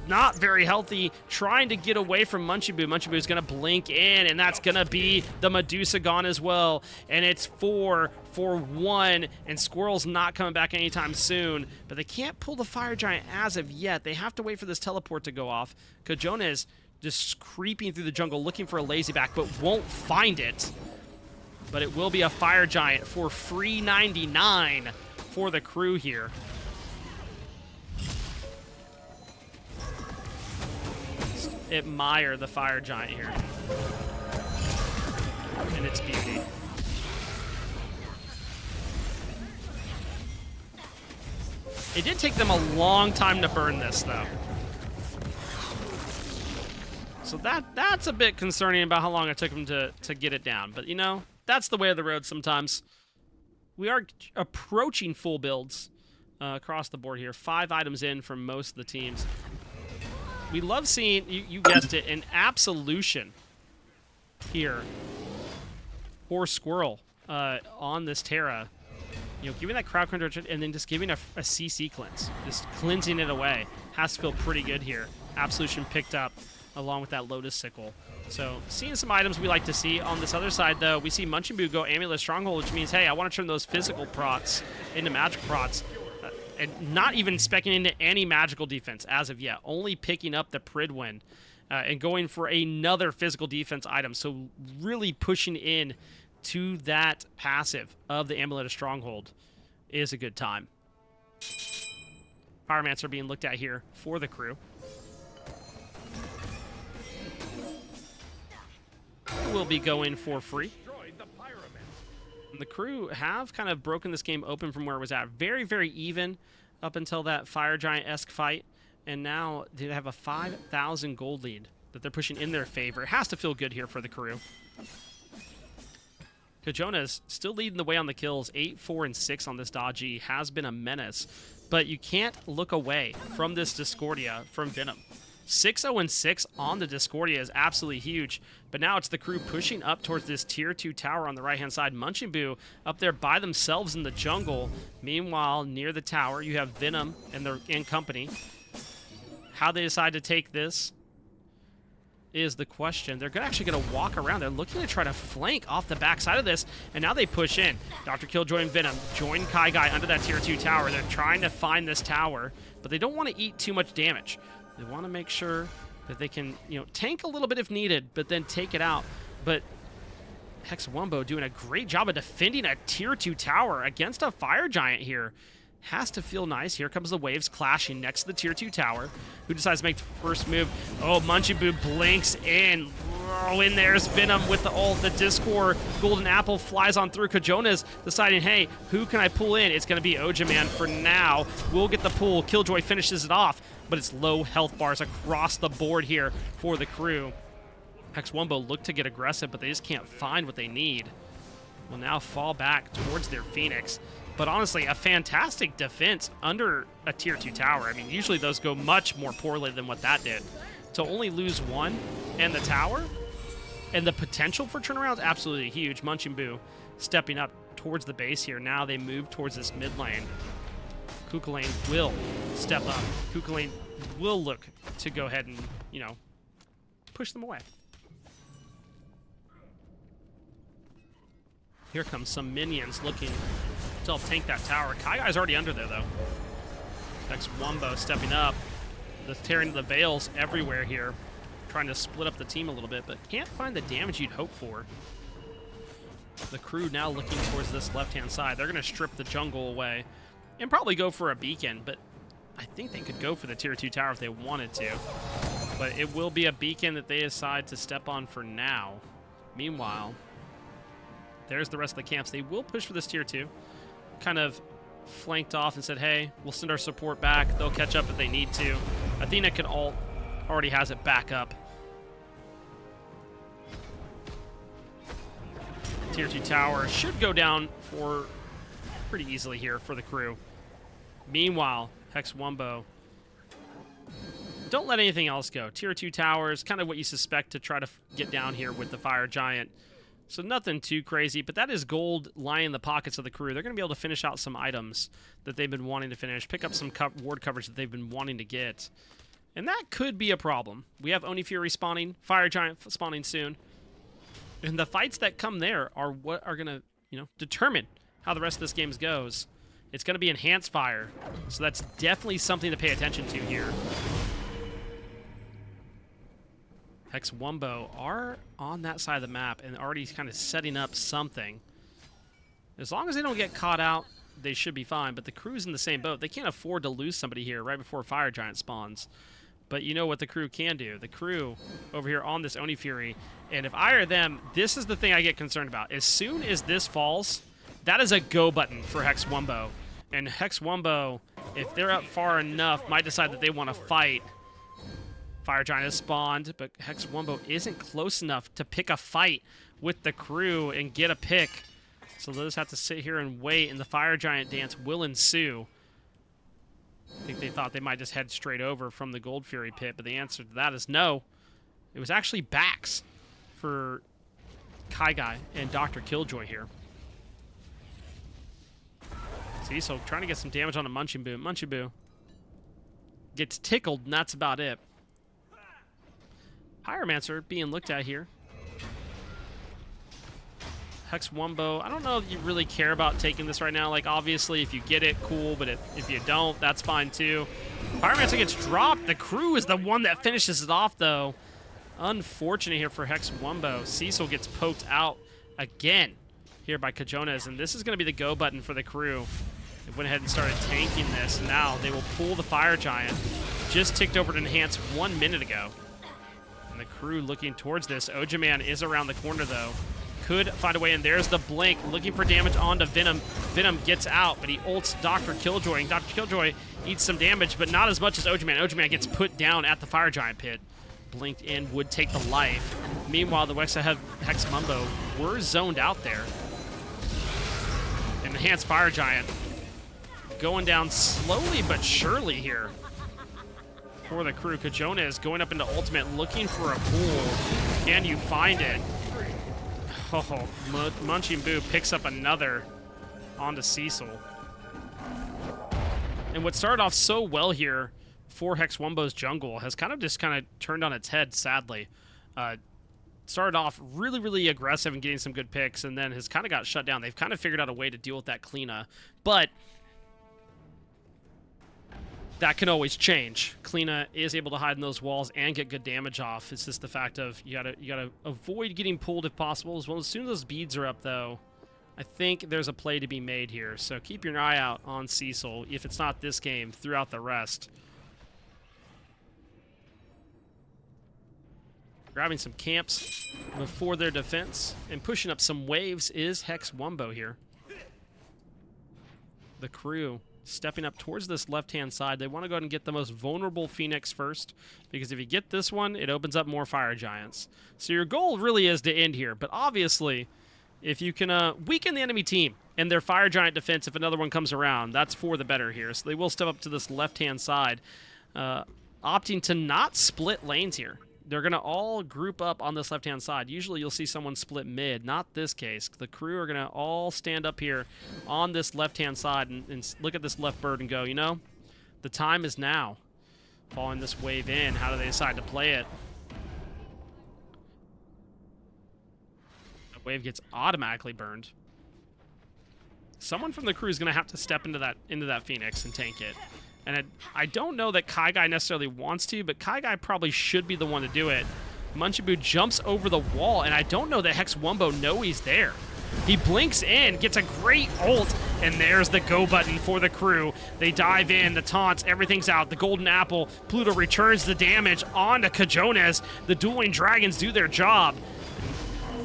not very healthy, trying to get away from Munchie Boo. Munchie Boo is going to blink in, and that's going to be the Medusa gone as well. And it's 4 for 1, and Squirrel's not coming back anytime soon. But they can't pull the Fire Giant as of yet. They have to wait for this teleport to go off. Kajona is just creeping through the jungle looking for a lazy back, but won't find it. But it will be a Fire Giant for free 99 for the crew here. Let's admire the Fire Giant here and its beauty. It did take them a long time to burn this, though. So that's a bit concerning about how long it took them to get it down. But, you know, that's the way of the road sometimes. We are approaching full builds across the board here. 5 items in from most of the teams. We love seeing, you guessed it, an absolution here for Squirrel on this Terra. You know, giving that crowd control and then just giving a CC cleanse. Just cleansing it away. Has to feel pretty good here. Absolution picked up along with that Lotus Sickle. So, seeing some items we like to see. On this other side, though, we see Munchie Boo go Amulet Stronghold, which means, hey, I want to turn those physical procs into magical procs. And not even speccing into any magical defense as of yet. Only picking up the Pridwin and going for another physical defense item. So, really pushing in to that passive of the Amulet of Stronghold is a good time. Pyromancer being looked at here for the crew. Will be going for free. And the crew have kind of broken this game open from where it was at. Very, very even up until that Fire Giant-esque fight. And now they have a 5,000 gold lead that they're pushing in their favor. It has to feel good here for the crew. Kajona's still leading the way on the kills. 8, 4, and 6 on this Dodgy. Has been a menace. But you can't look away from this Discordia from Venom. 6-0-6 on the Discordia is absolutely huge, but now it's the crew pushing up towards this Tier 2 tower on the right-hand side. Munchie Boo up there by themselves in the jungle. Meanwhile, near the tower, you have Venom and company. How they decide to take this is the question. They're actually going to walk around. They're looking to try to flank off the backside of this, and now they push in. Dr. Killjoy and Venom join Kai Guy under that Tier 2 tower. They're trying to find this tower, but they don't want to eat too much damage. They want to make sure that they can, you know, tank a little bit if needed, but then take it out. But Hex Wumbo doing a great job of defending a Tier 2 tower against a Fire Giant here. Has to feel nice. Here comes the waves clashing next to the Tier 2 tower. Who decides to make the first move? Oh, Munchie Boo blinks in. Oh, in there's Venom with the ult. The Discord Golden Apple flies on through. Kajona's deciding, hey, who can I pull in? It's going to be Oja Man for now. We'll get the pull. Killjoy finishes it off, but it's low health bars across the board here for the crew. Hex Wumbo look to get aggressive, but they just can't find what they need. Will now fall back towards their Phoenix. But honestly, a fantastic defense under a Tier 2 tower. I mean, usually those go much more poorly than what that did. To only lose one and the tower, and the potential for turnaround is absolutely huge. Munchie Boo stepping up towards the base here. Now they move towards this mid lane. Kukulane will step up. Kukulane will look to go ahead and, you know, push them away. Here comes some minions looking to help tank that tower. Kai Guy's already under there, though. Hex Wumbo stepping up. The tearing the veils everywhere here. Trying to split up the team a little bit, but can't find the damage you'd hope for. The crew now looking towards this left-hand side. They're going to strip the jungle away and probably go for a beacon, but I think they could go for the Tier 2 tower if they wanted to. But it will be a beacon that they decide to step on for now. Meanwhile, there's the rest of the camps. They will push for this Tier 2. Kind of flanked off and said, hey, we'll send our support back. They'll catch up if they need to. Athena can ult. Already has it back up. Tier 2 tower should go down for pretty easily here for the crew. Meanwhile, Hex Wumbo, don't let anything else go. Tier 2 towers, kind of what you suspect to try to get down here with the Fire Giant. So nothing too crazy, but that is gold lying in the pockets of the crew. They're going to be able to finish out some items that they've been wanting to finish, pick up some ward coverage that they've been wanting to get. And that could be a problem. We have Oni Fury spawning, Fire Giant spawning soon. And the fights that come there are what are going to, determine how the rest of this game goes. It's going to be enhanced fire. So that's definitely something to pay attention to here. Hex Wumbo are on that side of the map and already kind of setting up something. As long as they don't get caught out, they should be fine. But the crew's in the same boat. They can't afford to lose somebody here right before Fire Giant spawns. But you know what the crew can do. The crew over here on this Oni Fury. And if I are them, this is the thing I get concerned about. As soon as this falls, that is a go button for Hex Wumbo. And Hex Wumbo, if they're up far enough, might decide that they want to fight. Fire Giant has spawned, but Hex Wumbo isn't close enough to pick a fight with the crew and get a pick. So they'll just have to sit here and wait, and the Fire Giant dance will ensue. I think they thought they might just head straight over from the Gold Fury pit, but the answer to that is no. It was actually backs for Kai Guy and Dr. Killjoy here. See, so trying to get some damage on a Munching Boo. Munching Boo gets tickled, and that's about it. Pyromancer being looked at here. Hex Wumbo, I don't know if you really care about taking this right now. Like, obviously, if you get it, cool, but if you don't, that's fine too. Pyromancer gets dropped. The crew is the one that finishes it off, though. Unfortunate here for Hex Wumbo. Cecil gets poked out again here by Cajones, and this is going to be the go button for the crew. They went ahead and started tanking this, and now they will pull the Fire Giant. Just ticked over to enhance 1 minute ago. And the crew looking towards this. Ojaman is around the corner, though. Could find a way in. There's the blink, looking for damage onto Venom. Venom gets out, but he ults Dr. Killjoy. And Dr. Killjoy eats some damage, but not as much as Ojaman. Ojaman gets put down at the Fire Giant pit. Blinked in, would take the life. Meanwhile, the Hex Wumbo were zoned out there. And Enhanced Fire Giant going down slowly but surely here for the crew. Cajones going up into ultimate, looking for a pool. Can you find it? Oh, Munching Boo picks up another onto Cecil. And what started off so well here for Hex Wumbo's jungle has kind of turned on its head, sadly. Started off really, really aggressive and getting some good picks, and then has kind of got shut down. They've kind of figured out a way to deal with that Kleena, but that can always change. Kleena is able to hide in those walls and get good damage off. It's just the fact of you gotta avoid getting pulled if possible. As well, as soon as those beads are up, though, I think there's a play to be made here. So keep your eye out on Cecil. If it's not this game, throughout the rest. Grabbing some camps before their defense and pushing up some waves is Hex Wumbo here. The crew stepping up towards this left-hand side. They want to go ahead and get the most vulnerable Phoenix first, because if you get this one, it opens up more Fire Giants. So your goal really is to end here, but obviously, if you can weaken the enemy team and their Fire Giant defense if another one comes around, that's for the better here. So they will step up to this left-hand side, opting to not split lanes here. They're going to all group up on this left-hand side. Usually you'll see someone split mid. Not this case. The crew are going to all stand up here on this left-hand side and look at this left bird and go, you know, the time is now. Following this wave in, how do they decide to play it? The wave gets automatically burned. Someone from the crew is going to have to step into that Phoenix and tank it. And I don't know that Kai Guy necessarily wants to, but Kai Guy probably should be the one to do it. Munching Boo jumps over the wall, and I don't know that Hex Wumbo know he's there. He blinks in, gets a great ult, and there's the go button for the crew. They dive in, the taunts, everything's out. The golden apple, Pluto returns the damage onto Cajones. The dueling dragons do their job.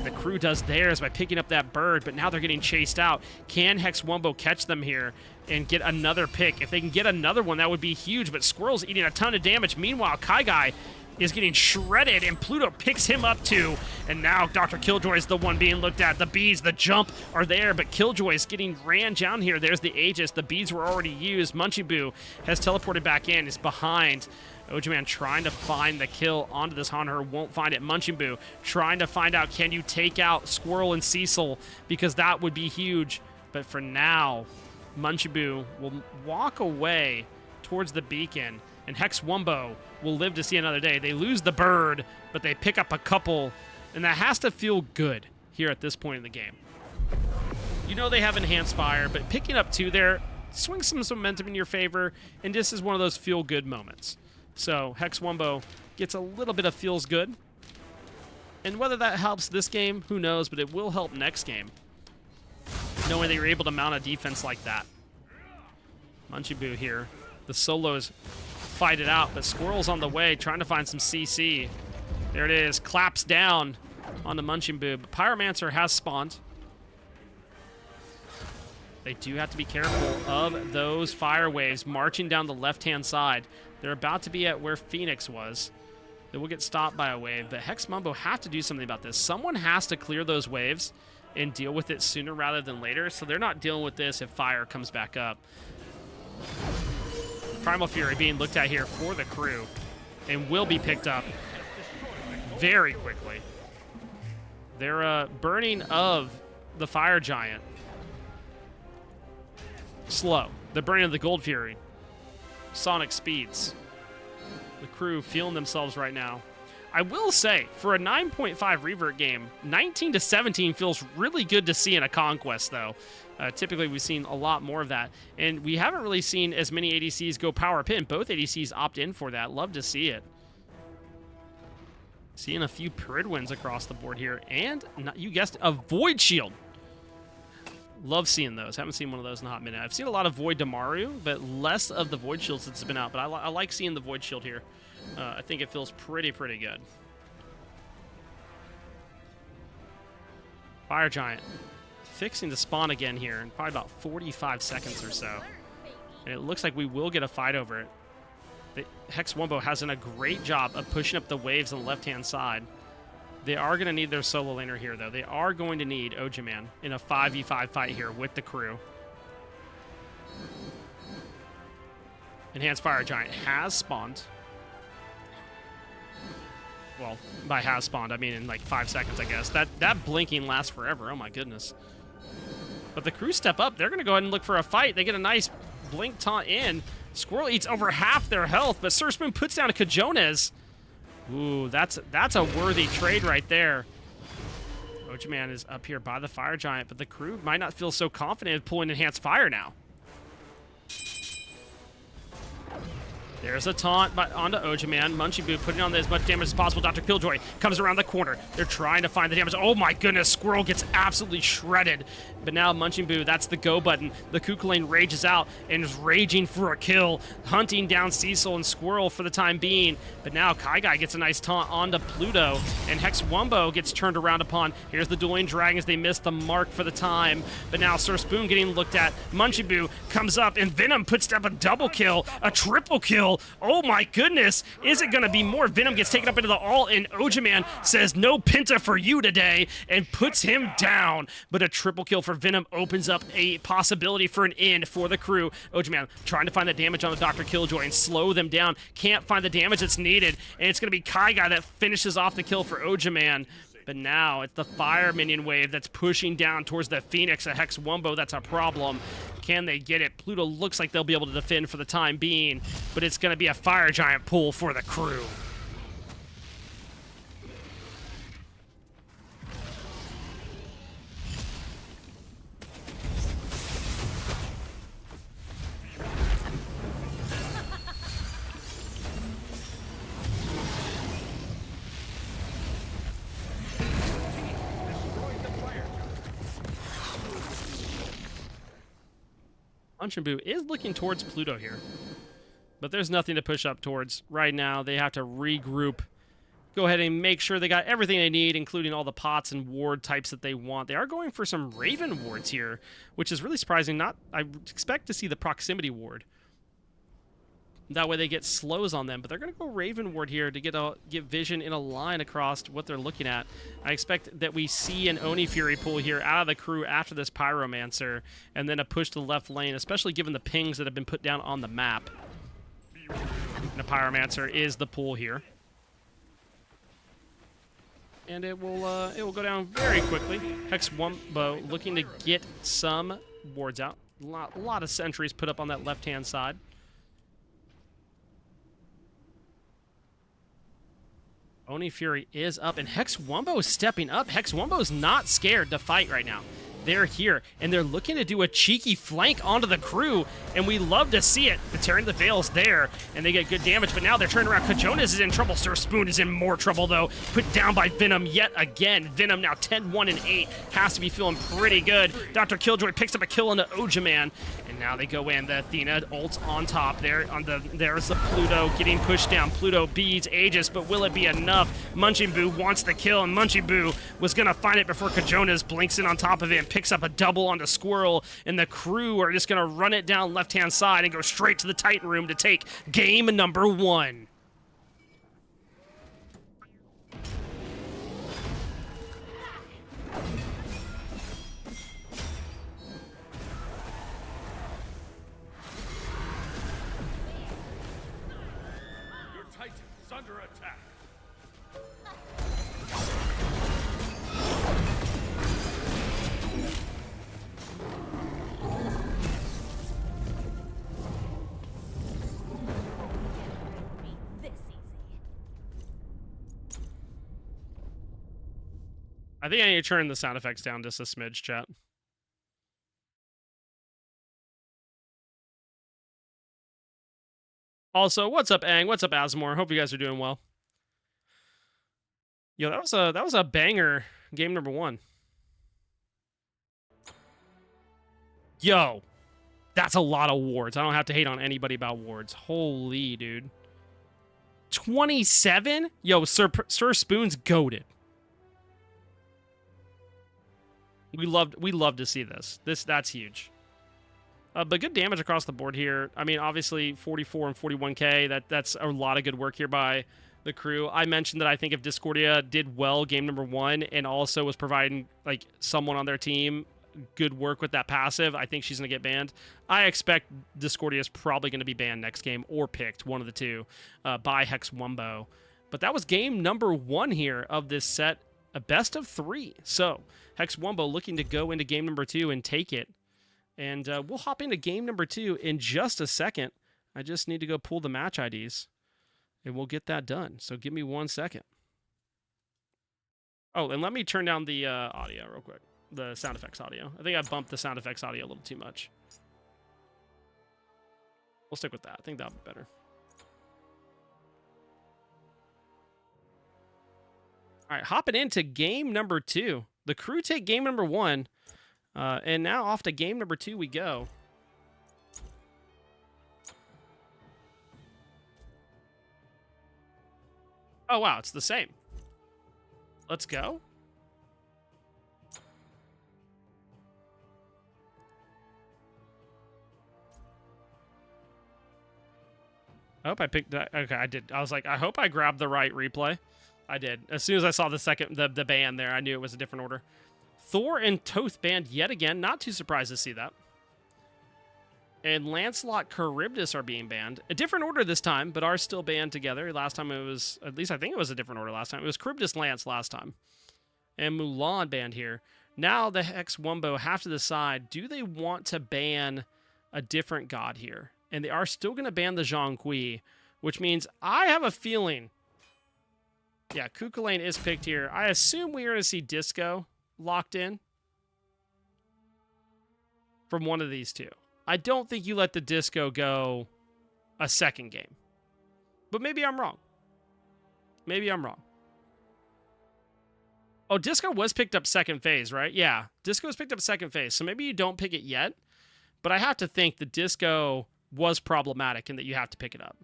The crew does theirs by picking up that bird, but now they're getting chased out. Can Hex Wumbo catch them here and get another pick? If they can get another one, that would be huge, but Squirrel's eating a ton of damage. Meanwhile, Kai Guy is getting shredded, and Pluto picks him up too. And now Dr. Killjoy is the one being looked at. The bees, the jump are there, but Killjoy is getting ran down here. There's the Aegis. The bees were already used. Munching Boo has teleported back in. Is behind. Ojaman trying to find the kill onto this Hunter, won't find it. Munching Boo trying to find out, can you take out Squirrel and Cecil, because that would be huge. But for now, Munching Boo will walk away towards the beacon And Hex Wumbo will live to see another day. They lose the bird, but they pick up a couple, and that has to feel good here at this point in the game. You know they have enhanced fire, but picking up 2 there swings some momentum in your favor, and this is one of those feel-good moments. So Hex Wumbo gets a little bit of feels good. And whether that helps this game, who knows, but it will help next game, knowing that you're able to mount a defense like that. Munchie here. The solos fight it out, but Squirrel's on the way, trying to find some CC. There it is. Claps down on the Munchie Boo. But Pyromancer has spawned. They do have to be careful of those fire waves marching down the left-hand side. They're about to be at where Phoenix was. They will get stopped by a wave, but Hex Wumbo have to do something about this. Someone has to clear those waves and deal with it sooner rather than later, so they're not dealing with this if fire comes back up. Primal Fury being looked at here for the crew and will be picked up very quickly. They're burning of the Fire Giant. Slow. The burning of the Gold Fury. Sonic speeds. The crew feeling themselves right now. I will say, for a 9.5 revert game, 19 to 17 feels really good to see in a Conquest, though. Typically, we've seen a lot more of that. And we haven't really seen as many ADCs go power pin. Both ADCs opt in for that. Love to see it. Seeing a few Pridwins across the board here. And, you guessed it, a Void Shield. Love seeing those. Haven't seen one of those in a hot minute. I've seen a lot of Void Damaru, but less of the Void Shield since it's been out. But I like seeing the Void Shield here. I think it feels pretty good. Fire Giant fixing to spawn again here in probably about 45 seconds or so. And it looks like we will get a fight over it. Hex Wumbo has done a great job of pushing up the waves on the left-hand side. They are going to need their solo laner here, though. They are going to need Ojaman in a 5v5 fight here with the crew. Enhanced Fire Giant has spawned. Well, by has spawned, I mean in like 5 seconds, I guess. That blinking lasts forever. Oh, my goodness. But the crew step up. They're going to go ahead and look for a fight. They get a nice blink taunt in. Squirrel eats over half their health, but Sir Spoon puts down a Kajones. Ooh, that's a worthy trade right there. Ojaman is up here by the Fire Giant, but the crew might not feel so confident in pulling Enhanced Fire now. There's a taunt onto Ojaman. Munchie Boo putting on as much damage as possible. Dr. Killjoy comes around the corner. They're trying to find the damage. Oh my goodness, Squirrel gets absolutely shredded. But now Munchie Boo, that's the go button. The Kukulane rages out and is raging for a kill, hunting down Cecil and Squirrel for the time being. But now Kai Guy gets a nice taunt onto Pluto, and Hex Wumbo gets turned around upon. Here's the Dueling Dragons. They missed the mark for the time. But now Sir Spoon getting looked at. Munchie Boo comes up, and Venom puts up a double kill, a triple kill. Oh my goodness, is it going to be more? Venom gets taken up into the ult, and Ojaman says, no Penta for you today, and puts him down. But a triple kill for Venom opens up a possibility for an end for the crew. Ojaman trying to find the damage on the Dr. Killjoy and slow them down. Can't find the damage that's needed, and it's going to be Kai Guy that finishes off the kill for Ojaman. But now it's the Fire Minion wave that's pushing down towards the Phoenix, a Hex Wumbo. That's a problem. Can they get it? Pluto looks like they'll be able to defend for the time being, but it's going to be a Fire Giant pull for the crew. Unchenbu is looking towards Pluto here, but there's nothing to push up towards right now. They have to regroup, go ahead and make sure they got everything they need, including all the pots and ward types that they want. They are going for some Raven wards here, which is really surprising. I expect to see the proximity ward. That way they get slows on them, but they're going to go Raven ward here to get vision in a line across what they're looking at. I expect that we see an Oni Fury pull here out of the crew after this Pyromancer, and then a push to the left lane, especially given the pings that have been put down on the map. And a Pyromancer is the pull here. And it will go down very quickly. Hex Wumbo looking to get some wards out. A lot of sentries put up on that left-hand side. Oni Fury is up, and Hex Wumbo is stepping up. Hex Wumbo is not scared to fight right now. They're here, and they're looking to do a cheeky flank onto the crew, and we love to see it. The Tearing the Veil's there, and they get good damage, but now they're turning around. Kajonas is in trouble. Sir Spoon is in more trouble, though. Put down by Venom yet again. Venom now 10-1 and 8. Has to be feeling pretty good. Dr. Killjoy picks up a kill on the Ojaman, and now they go in. The Athena ults on top there. There's the Pluto getting pushed down. Pluto beats Aegis, but will it be enough? Munching Boo wants the kill, and Munching Boo was going to find it before Kajonas blinks in on top of it and picks up a double onto Squirrel, and the crew are just going to run it down left-hand side and go straight to the Titan room to take game number 1. Your Titan is under attack. I think I need to turn the sound effects down just a smidge, chat. Also, what's up, Aang? What's up, Asmore? Hope you guys are doing well. Yo, that was a banger game number 1. Yo, that's a lot of wards. I don't have to hate on anybody about wards. Holy, dude. 27? Yo, Sir Spoon's goated. We love to see this. That's huge. But good damage across the board here. I mean, obviously 44 and 41k. That's a lot of good work here by the crew. I mentioned that I think if Discordia did well game number 1 and also was providing like someone on their team good work with that passive, I think she's going to get banned. I expect Discordia is probably going to be banned next game or picked, one of the two, by Hex Wumbo. But that was game number 1 here of this set, a best of 3. So Hex Wumbo looking to go into game number 2 and take it. And we'll hop into game number 2 in just a second. I just need to go pull the match IDs, and we'll get that done. So give me 1 second. Oh, and let me turn down the audio real quick. The sound effects audio. I think I bumped the sound effects audio a little too much. We'll stick with that. I think that'll be better. All right, hopping into game number 2. The crew take game number 1. And now off to game number 2 we go. Oh, wow, it's the same. Let's go. I hope I picked that. Okay, I did. I was like, I hope I grabbed the right replay. I did. As soon as I saw the band there, I knew it was a different order. Thor and Toth banned yet again. Not too surprised to see that. And Lancelot Charybdis are being banned. A different order this time, but are still banned together. Last time it was, at least I think it was a different order last time. It was Charybdis Lance last time. And Mulan banned here. Now the Hex Wumbo have to decide, do they want to ban a different god here? And they are still going to ban the Zhang Kui, which means I have a feeling. Yeah, Kukulane is picked here. I assume we are going to see Disco locked in from one of these two. I don't think you let the Disco go a second game. But maybe I'm wrong. Maybe I'm wrong. Oh, Disco was picked up second phase, right? Yeah, Disco was picked up second phase. So maybe you don't pick it yet. But I have to think the Disco was problematic and that you have to pick it up.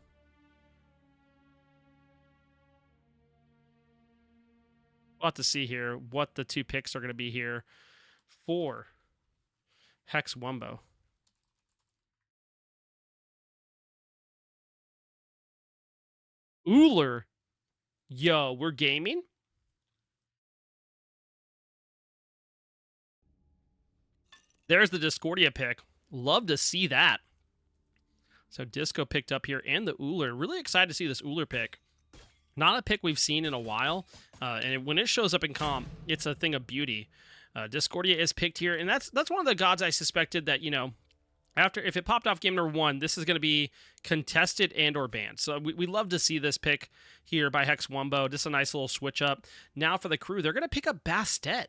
We'll have to see here what the two picks are going to be here for Hex Wumbo. Uller. Yo, we're gaming? There's the Discordia pick. Love to see that. So Disco picked up here and the Uller. Really excited to see this Uller pick. Not a pick we've seen in a while. When it shows up in comp, it's a thing of beauty. Discordia is picked here. And that's one of the gods I suspected that, you know, If it popped off game number 1, this is going to be contested and or banned. So we love to see this pick here by Hex Wumbo. Just a nice little switch up. Now for the crew, they're going to pick up Bastet,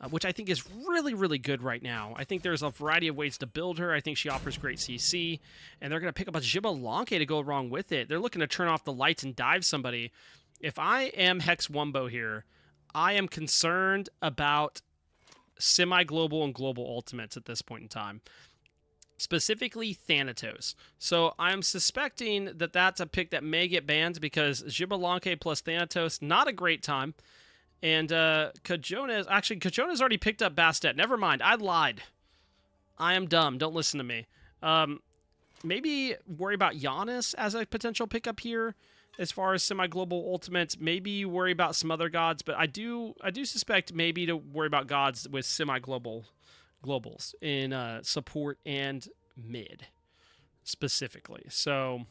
which I think is really, really good right now. I think there's a variety of ways to build her. I think she offers great CC. And they're going to pick up a Xbalanque to go along with it. They're looking to turn off the lights and dive somebody. If I am Hex Wumbo here, I am concerned about semi-global and global ultimates at this point in time. Specifically Thanatos. So I'm suspecting that that's a pick that may get banned because Xbalanque plus Thanatos, not a great time. And Kajona's already picked up Bastet. Never mind, I lied. I am dumb, don't listen to me. Maybe worry about Giannis as a potential pickup here as far as semi-global ultimates. Maybe worry about some other gods, but I do suspect maybe to worry about gods with semi-global globals in support and mid specifically. So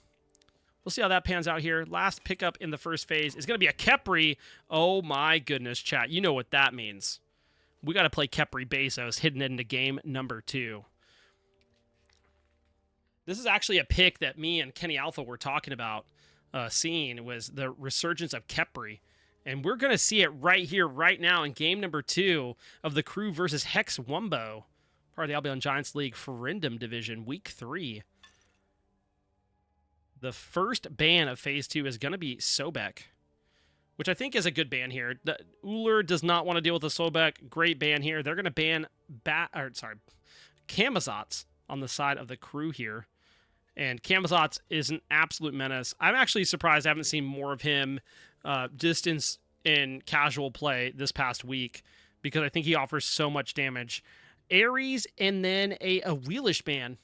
we'll see how that pans out here. Last pickup in the first phase is going to be a Khepri. Oh my goodness, chat. You know what that means. We got to play Khepri Bezos hidden into game number 2. This is actually a pick that me and Kenny Alpha were talking about seeing, was the resurgence of Khepri. And we're going to see it right here, right now, in game number 2 of the crew versus Hex Wumbo, part of the Albion Giants League Ferendum Division, week 3. The first ban of phase 2 is going to be Sobek, which I think is a good ban here. Uller does not want to deal with the Sobek. Great ban here. They're going to ban Camazotz on the side of the crew here. And Camazotz is an absolute menace. I'm actually surprised I haven't seen more of him just in casual play this past week, because I think he offers so much damage. Ares and then a Wheelish ban.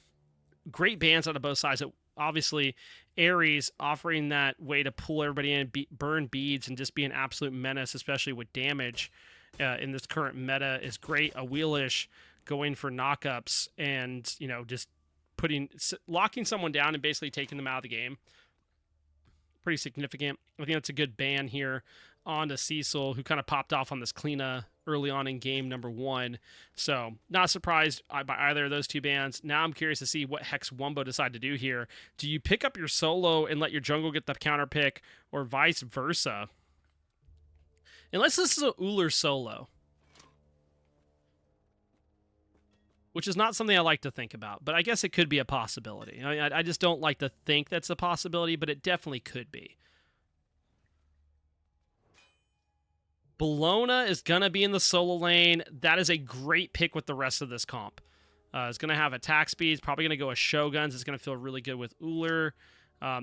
Great bans out of both sides. Obviously, Ares offering that way to pull everybody in, burn beads, and just be an absolute menace, especially with damage in this current meta, is great. A Wheelish going for knockups and, you know, just locking someone down and basically taking them out of the game. Pretty significant. I think that's a good ban here on to Cecil, who kind of popped off on this Kleena early on in game number 1. So not surprised by either of those two bans. Now I'm curious to see what Hex Wumbo decide to do here. Do you pick up your solo and let your jungle get the counter pick, or vice versa? Unless this is a Uller solo, which is not something I like to think about, but I guess it could be a possibility. I just don't like to think that's a possibility, but it definitely could be. Bologna is going to be in the solo lane. That is a great pick with the rest of this comp. It's going to have attack speeds, probably going to go with Shoguns. It's going to feel really good with Uller.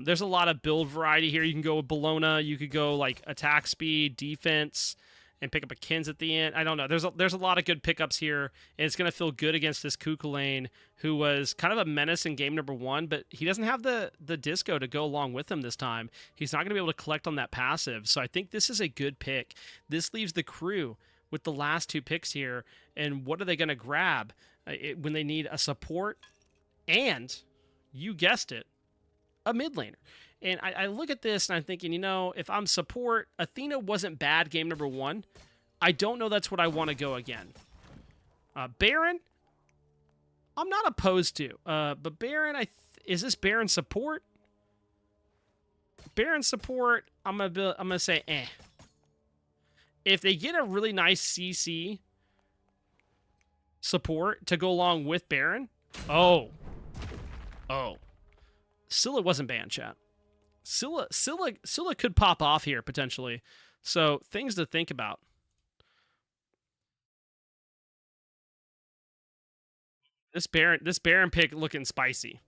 There's a lot of build variety here. You can go with Bologna. You could go like attack speed, defense, and pick up a Kins at the end. I don't know. There's a lot of good pickups here, and it's going to feel good against this Kukulane, who was kind of a menace in game number 1, but he doesn't have the disco to go along with him this time. He's not going to be able to collect on that passive, so I think this is a good pick. This leaves the crew with the last 2 picks here, and what are they going to grab when they need a support and, you guessed it, a mid laner? And I look at this and I'm thinking, you know, if I'm support, Athena wasn't bad game number 1. I don't know that's what I want to go again. Baron, I'm not opposed to. But Baron, is this Baron support? Baron support, I'm gonna say eh. If they get a really nice CC support to go along with Baron, oh, Scylla wasn't banned, chat. Scylla could pop off here potentially. So things to think about. This Baron pick looking spicy.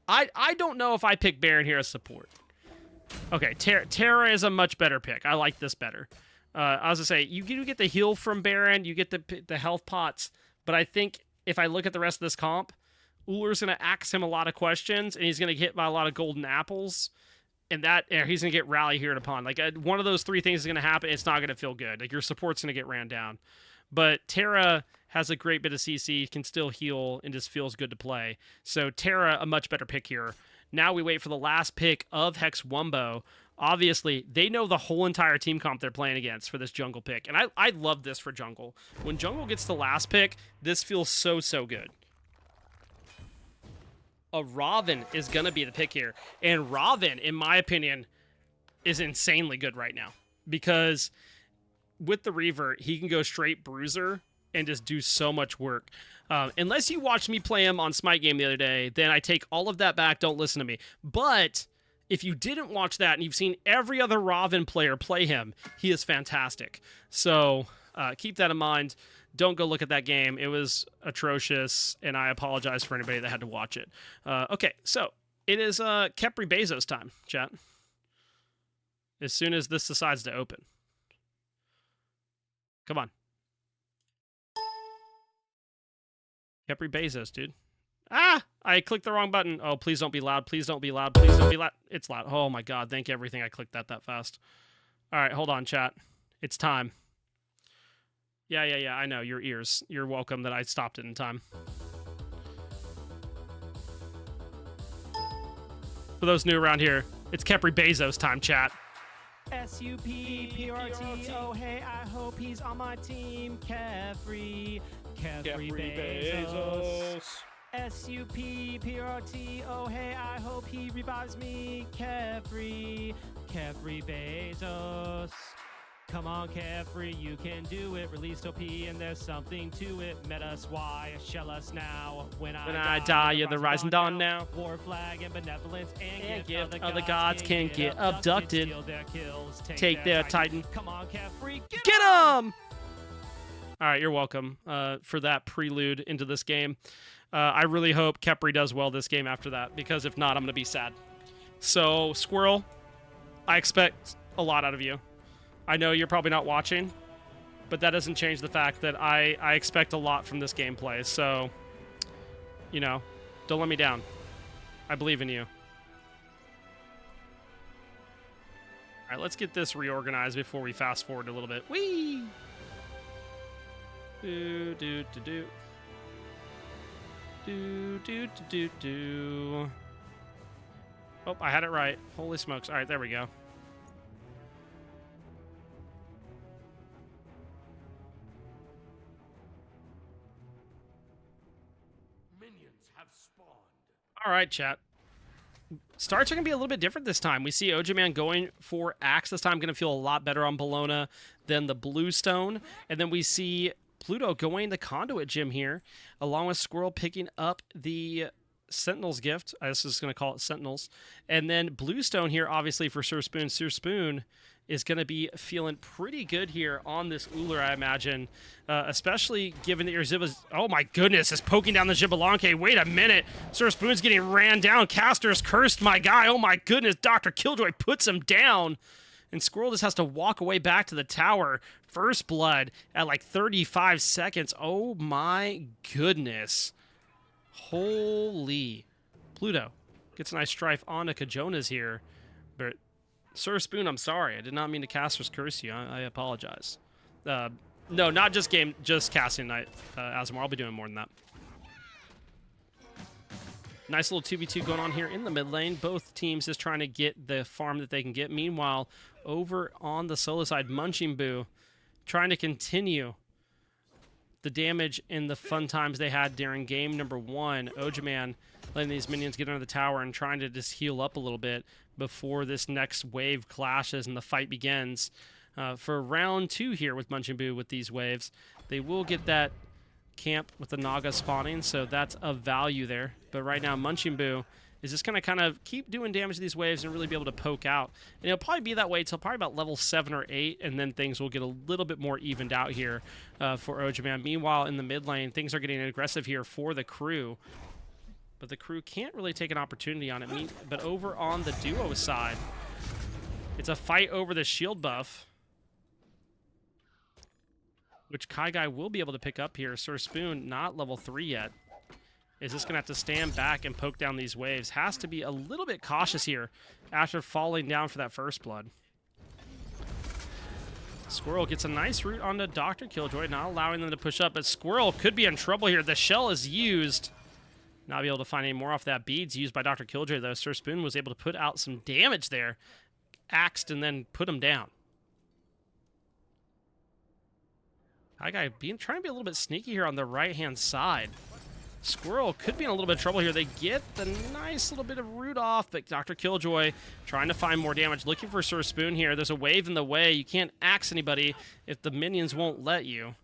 I don't know if I pick Baron here as support. Okay, Terra is a much better pick. I like this better. I was gonna say, you get the heal from Baron, you get the health pots, but I think if I look at the rest of this comp, Uller's gonna ask him a lot of questions, and he's gonna get hit by a lot of golden apples. And he's going to get rally here upon. Like, one of those 3 things is going to happen. It's not going to feel good. Like, your support's going to get ran down. But Terra has a great bit of CC, can still heal, and just feels good to play. So Terra, a much better pick here. Now we wait for the last pick of Hex Wumbo. Obviously, they know the whole entire team comp they're playing against for this jungle pick. And I love this for jungle. When jungle gets the last pick, this feels so, so good. a Robin is going to be the pick here. And Robin, in my opinion, is insanely good right now. Because with the Revert, he can go straight Bruiser and just do so much work. Unless you watched me play him on Smite Game the other day, then I take all of that back. Don't listen to me. But if you didn't watch that and you've seen every other Robin player play him, he is fantastic. So keep that in mind. Don't go look at that game. It was atrocious, and I apologize for anybody that had to watch it. Okay, so it is Kepri Bezos time, chat. As soon as this decides to open. Come on. Kepri Bezos, dude. Ah! I clicked the wrong button. Oh, please don't be loud. Please don't be loud. Please don't be loud. It's loud. Oh my god, thank everything I clicked that fast. Alright, hold on, chat. It's time. Yeah, I know. Your ears. You're welcome that I stopped it in time. For those new around here, it's Kepri Bezos time, chat. S-U-P-P-R-T, oh hey, I hope he's on my team. Kepri Bezos. S-U-P-P-R-T, oh hey, I hope he revives me. Kepri Bezos. Come on, Kepri, you can do it. Release OP and there's something to it. Met us, why? Shell us now. When I die, you're the rising dawn now. War flag and benevolence and gift of the gods can get abducted. Steal their kills, Take their Titan. Come on, Kepri, get him! Alright, you're welcome for that prelude into this game. I really hope Kepri does well this game after that, because if not, I'm going to be sad. So, Squirrel, I expect a lot out of you. I know you're probably not watching, but that doesn't change the fact that I expect a lot from this gameplay. So, you know, don't let me down. I believe in you. All right, let's get this reorganized before we fast forward a little bit. Whee! Do, do, do, do. Do, do, do, do, do. Oh, I had it right. Holy smokes. All right, there we go. All right, chat. Starts are going to be a little bit different this time. We see OJ going for Axe this time. Going to feel a lot better on Bologna than the Bluestone. And then we see Pluto going the Conduit Gym here, along with Squirrel picking up the Sentinel's Gift. I was just going to call it Sentinels. And then Bluestone here, obviously, for Sir Spoon. Sir Spoon is going to be feeling pretty good here on this Uller, I imagine. Especially given that your Zibba's... Oh my goodness, is poking down the Xbalanque. Wait a minute. Sir Spoon's getting ran down. Caster's cursed my guy. Oh my goodness, Dr. Killjoy puts him down. And Squirrel just has to walk away back to the tower. First blood at like 35 seconds. Oh my goodness. Holy. Pluto gets a nice strife onto Kajonas here. But Sir Spoon, I'm sorry. I did not mean to Caster's curse you. I apologize. No, not just game, just casting night, Asmar. I'll be doing more than that. Nice little 2v2 going on here in the mid lane. Both teams just trying to get the farm that they can get. Meanwhile, over on the solo side, Munching Boo trying to continue the damage in the fun times they had during game number 1. Ojaman letting these minions get under the tower and trying to just heal up a little bit before this next wave clashes and the fight begins. For round 2 here with Munching Boo with these waves, they will get that camp with the Naga spawning, so that's of value there. But right now, Munching Boo is just going to kind of keep doing damage to these waves and really be able to poke out. And it'll probably be that way until probably about level 7 or 8, and then things will get a little bit more evened out here for Ojaman. Meanwhile, in the mid lane, things are getting aggressive here for the crew. But the crew can't really take an opportunity on it. But over on the duo side, it's a fight over the shield buff, which Kai Guy will be able to pick up here. Sir Spoon, not level 3 yet, is just going to have to stand back and poke down these waves. Has to be a little bit cautious here after falling down for that first blood. Squirrel gets a nice root onto Dr. Killjoy, not allowing them to push up, but Squirrel could be in trouble here. The shell is used. Not be able to find any more off that. Beads used by Dr. Killjoy, though. Sir Spoon was able to put out some damage there. Axed and then put him down. Kai Guy trying to be a little bit sneaky here on the right-hand side. Squirrel could be in a little bit of trouble here. They get the nice little bit of root off, but Dr. Killjoy trying to find more damage, looking for Sir Spoon here. There's a wave in the way. You can't axe anybody if the minions won't let you.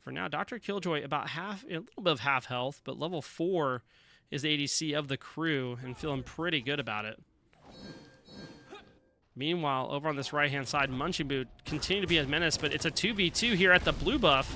For now, Dr. Killjoy about half, a little bit of half health, but level 4 is the ADC of the crew and feeling pretty good about it. Meanwhile, over on this right-hand side, Munching Boo continue to be a menace, but it's a 2v2 here at the blue buff.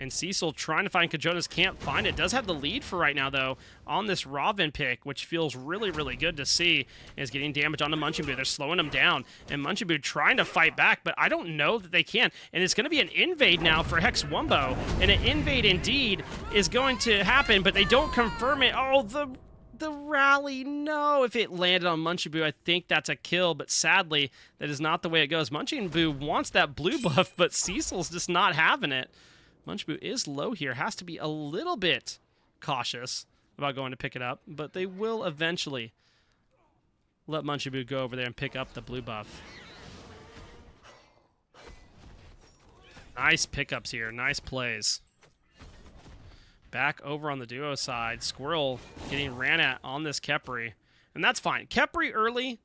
And Cecil trying to find Kajonas, can't find it. Does have the lead for right now, though, on this Robin pick, which feels really, really good to see. Is getting damage on the Munching Boo. They're slowing him down. And Munching Boo trying to fight back, but I don't know that they can. And it's going to be an invade now for Hex Wumbo. And an invade, indeed, is going to happen, but they don't confirm it. Oh, the rally, no. If it landed on Munching Boo, I think that's a kill, but sadly, that is not the way it goes. Munching Boo wants that blue buff, but Cecil's just not having it. Munching Boo is low here, has to be a little bit cautious about going to pick it up, but they will eventually let Munching Boo go over there and pick up the blue buff. Nice pickups here, nice plays. Back over on the duo side, Squirrel getting ran at on this Khepri, and that's fine. Khepri early,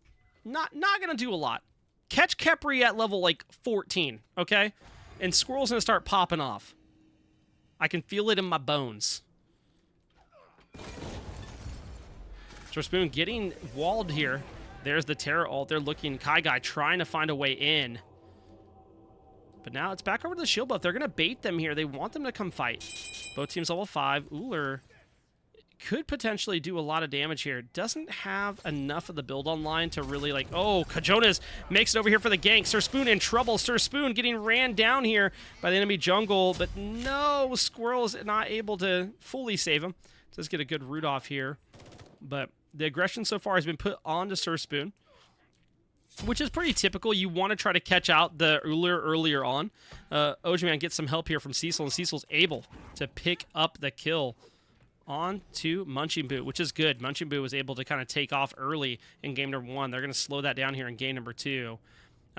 not gonna do a lot. Catch Khepri at level like 14, okay? And Squirrel's gonna start popping off. I can feel it in my bones. Sir Spoon getting walled here. There's the Terror ult. They're looking. Kai Guy trying to find a way in. But now it's back over to the shield buff. They're going to bait them here. They want them to come fight. Both teams level 5. Uller could potentially do a lot of damage here. Doesn't have enough of the build online to really like... Oh, Kajonas makes it over here for the gank. Sir Spoon in trouble. Sir Spoon getting ran down here by the enemy jungle. But no, Squirrel is not able to fully save him. Does get a good root off here. But the aggression so far has been put onto Sir Spoon, which is pretty typical. You want to try to catch out the Uller earlier on. Ojiman gets some help here from Cecil, and Cecil's able to pick up the kill onto Munching Boo, which is good. Munching Boo was able to kind of take off early in game number 1. They're going to slow that down here in game number 2.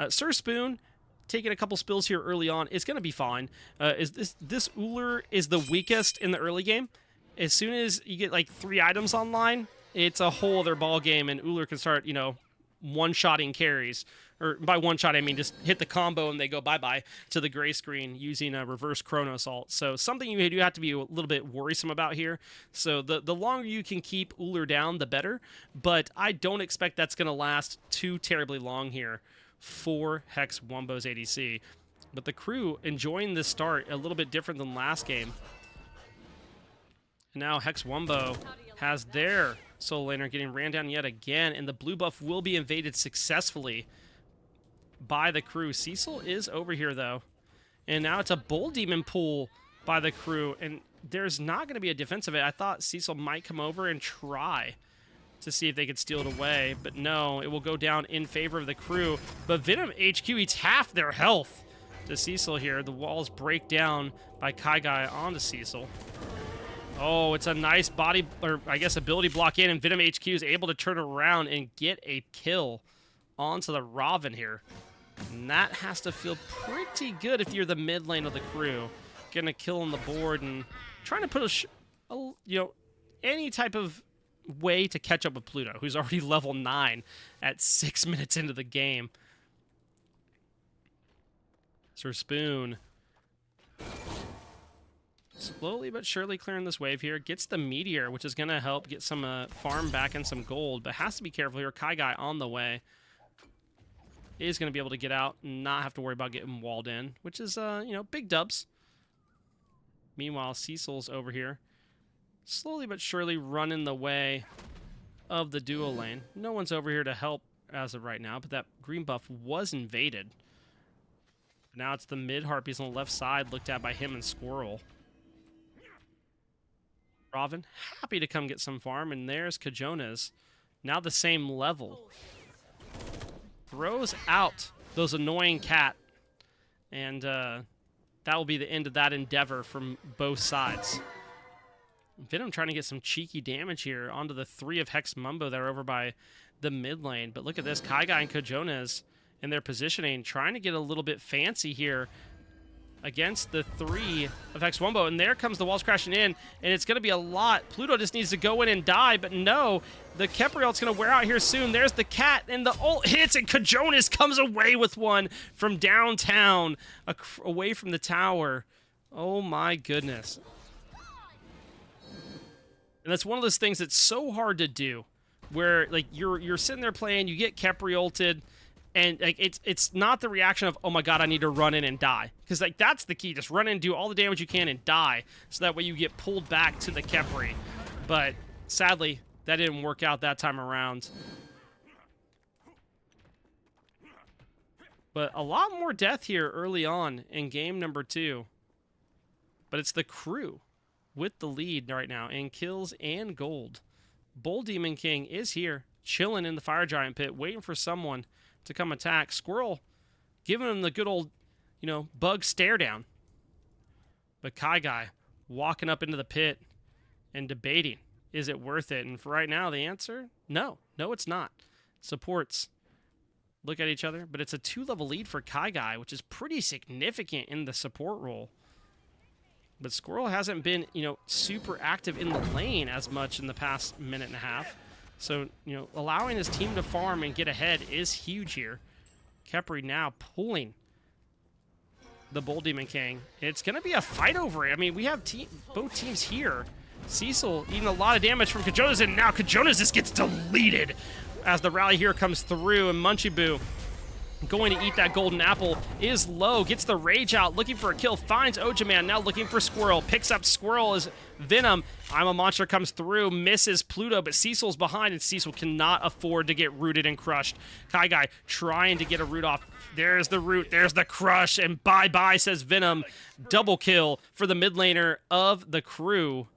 Sir Spoon taking a couple spills here early on. It's going to be fine. This Uller is the weakest in the early game. As soon as you get like 3 items online, it's a whole other ball game, and Uller can start, you know, one-shotting carries. Or by one shot, I mean just hit the combo and they go bye-bye to the gray screen using a reverse Chronos ult. So something you do have to be a little bit worrisome about here. So the longer you can keep Uller down, the better. But I don't expect that's going to last too terribly long here for Hex Wumbo's ADC. But the crew enjoying this start a little bit different than last game. Now Hex Wumbo has their solo laner getting ran down yet again, and the blue buff will be invaded successfully by the crew. Cecil is over here, though. And now it's a Bull Demon pull by the crew, and there's not going to be a defense of it. I thought Cecil might come over and try to see if they could steal it away, but no, it will go down in favor of the crew. But Venom HQ eats half their health to Cecil here. The walls break down by Kai Guy onto Cecil. Oh, it's a nice body, or I guess ability block in, and Venom HQ is able to turn around and get a kill onto the Robin here. And that has to feel pretty good if you're the mid lane of the crew. Getting a kill on the board and trying to put any type of way to catch up with Pluto, who's already level 9 at 6 minutes into the game. Sir Spoon slowly but surely clearing this wave here. Gets the Meteor, which is going to help get some farm back and some gold, but has to be careful here. Kai Guy on the way is going to be able to get out and not have to worry about getting walled in, which is, big dubs. Meanwhile, Cecil's over here, slowly but surely running the way of the duo lane. No one's over here to help as of right now, but that green buff was invaded. Now it's the mid Harpies on the left side, looked at by him and Squirrel. Robin, happy to come get some farm, and there's Kajonas, now the same level. Throws out those annoying cat, and that will be the end of that endeavor from both sides. Venom trying to get some cheeky damage here onto the 3 of Hex Wumbo that are over by the mid lane. But look at this, Kai Guy and Kajonas in their positioning, trying to get a little bit fancy here. against the 3 of Hex Wumbo. And there comes the walls crashing in, and it's going to be a lot. Pluto just needs to go in and die, but no. The Khepri ult's going to wear out here soon. There's the cat, and the ult hits, and Kjonas comes away with one from downtown, away from the tower. Oh my goodness. And that's one of those things that's so hard to do, where like you're sitting there playing, you get Khepri ulted, and like it's not the reaction of, oh my god, I need to run in and die, because like that's the key. Just run in, do all the damage you can, and die, so that way you get pulled back to the Khepri. But sadly, that didn't work out that time around. But a lot more death here early on in game number 2. But it's the crew with the lead right now in kills and gold. Bull Demon King is here, chilling in the Fire Giant pit, waiting for someone to come attack. Squirrel giving him the good old, bug stare down. But Kai Guy walking up into the pit and debating, is it worth it? And for right now, the answer, no. No, it's not. Supports look at each other, but it's a 2-level lead for Kai Guy, which is pretty significant in the support role. But Squirrel hasn't been, super active in the lane as much in the past minute and a half. So, allowing his team to farm and get ahead is huge here. Khepri now pulling the Bull Demon King. It's going to be a fight over it. I mean, we have both teams here. Cecil eating a lot of damage from Kjonas, and now Kjonas just gets deleted as the rally here comes through, and Munchie going to eat that golden apple is low, gets the rage out, looking for a kill, finds Ojaman, now looking for Squirrel, picks up Squirrel as Venom. I'm a Monster comes through, misses Pluto, but Cecil's behind, and Cecil cannot afford to get rooted and crushed. Kai Guy trying to get a root off. There's the root, there's the crush, and bye-bye, says Venom. Double kill for the mid laner of the crew.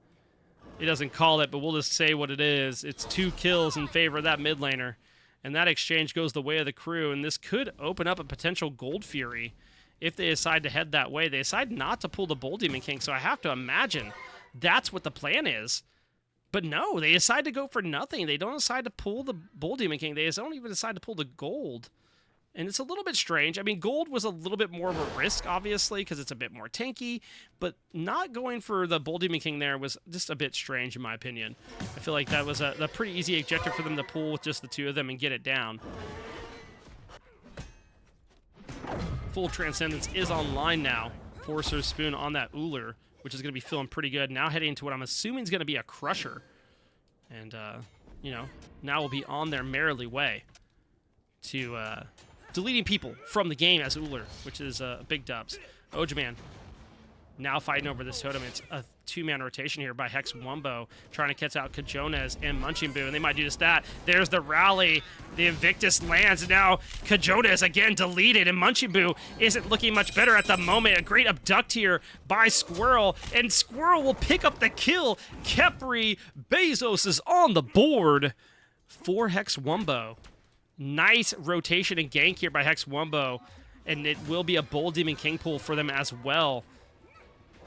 He doesn't call it, but we'll just say what it is. It's 2 kills in favor of that mid laner. And that exchange goes the way of the crew, and this could open up a potential Gold Fury if they decide to head that way. They decide not to pull the Bull Demon King, so I have to imagine that's what the plan is. But no, they decide to go for nothing. They don't decide to pull the Bull Demon King. They don't even decide to pull the gold. And it's a little bit strange. I mean, gold was a little bit more of a risk, obviously, because it's a bit more tanky. But not going for the Bull Demon King there was just a bit strange, in my opinion. I feel like that was a pretty easy objective for them to pull with just the 2 of them and get it down. Full Transcendence is online now. Forcer's Spoon on that Uller, which is going to be feeling pretty good. Now heading into what I'm assuming is going to be a Crusher. And, now we'll be on their merrily way to deleting people from the game as Uller, which is big dubs. Ojaman now fighting over this totem. It's a 2-man rotation here by Hex Wumbo, trying to catch out Kjonas and Munchie Boo, and they might do just that. There's the rally. The Invictus lands, and now Kjonas again deleted, and Munchie Boo isn't looking much better at the moment. A great abduct here by Squirrel, and Squirrel will pick up the kill. Khepri Bezos is on the board for Hex Wumbo. Nice rotation and gank here by Hex Wumbo, and it will be a Bull Demon King pull for them as well.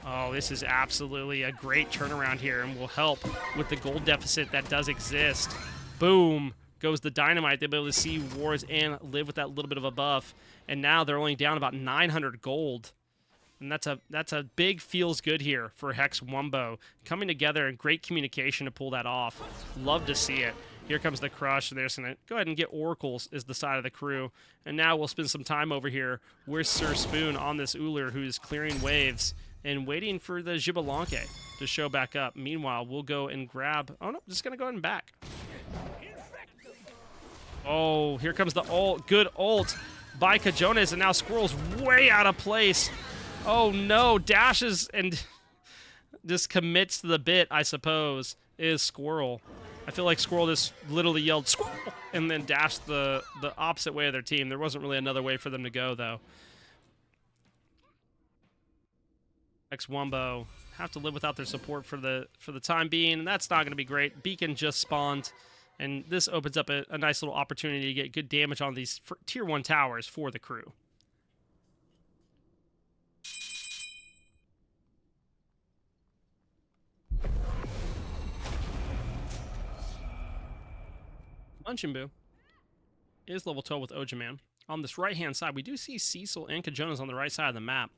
Oh, this is absolutely a great turnaround here and will help with the gold deficit that does exist. Boom goes the dynamite. They'll be able to see wars and live with that little bit of a buff, and now they're only down about 900 gold. And that's a big feels good here for Hex Wumbo. Coming together and great communication to pull that off. Love to see it. Here comes the crush. They're just going to go ahead and get Oracles as the side of the crew. And now we'll spend some time over here with Sir Spoon on this Uller, who's clearing waves and waiting for the Jibalanke to show back up. Meanwhile, we'll go and grab... Oh, no, just going to go ahead and back. Oh, here comes the ult. Good ult by Kjonas, and now Squirrel's way out of place. Oh, no. Dashes and just commits to the bit, I suppose, is Squirrel. I feel like Squirrel just literally yelled, "Squirrel!" and then dashed the opposite way of their team. There wasn't really another way for them to go, though. Hex Wumbo have to live without their support for the time being, and that's not going to be great. Beacon just spawned, and this opens up a nice little opportunity to get good damage on these Tier 1 towers for the crew. Munchie Boo is level 12 with Ojaman. On this right-hand side, we do see Cecil and Kjonas on the right side of the map.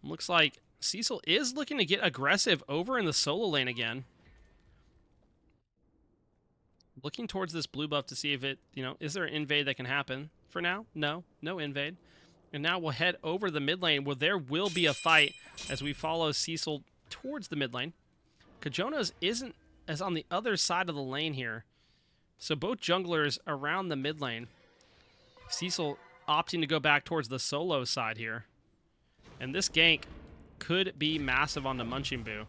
Looks like Cecil is looking to get aggressive over in the solo lane again. Looking towards this blue buff to see if it, is there an invade that can happen? For now, no invade. And now we'll head over the mid lane where there will be a fight as we follow Cecil towards the mid lane. Kajonas is on the other side of the lane here. So both junglers around the mid lane. Cecil opting to go back towards the solo side here. And this gank could be massive on the Munching Boo.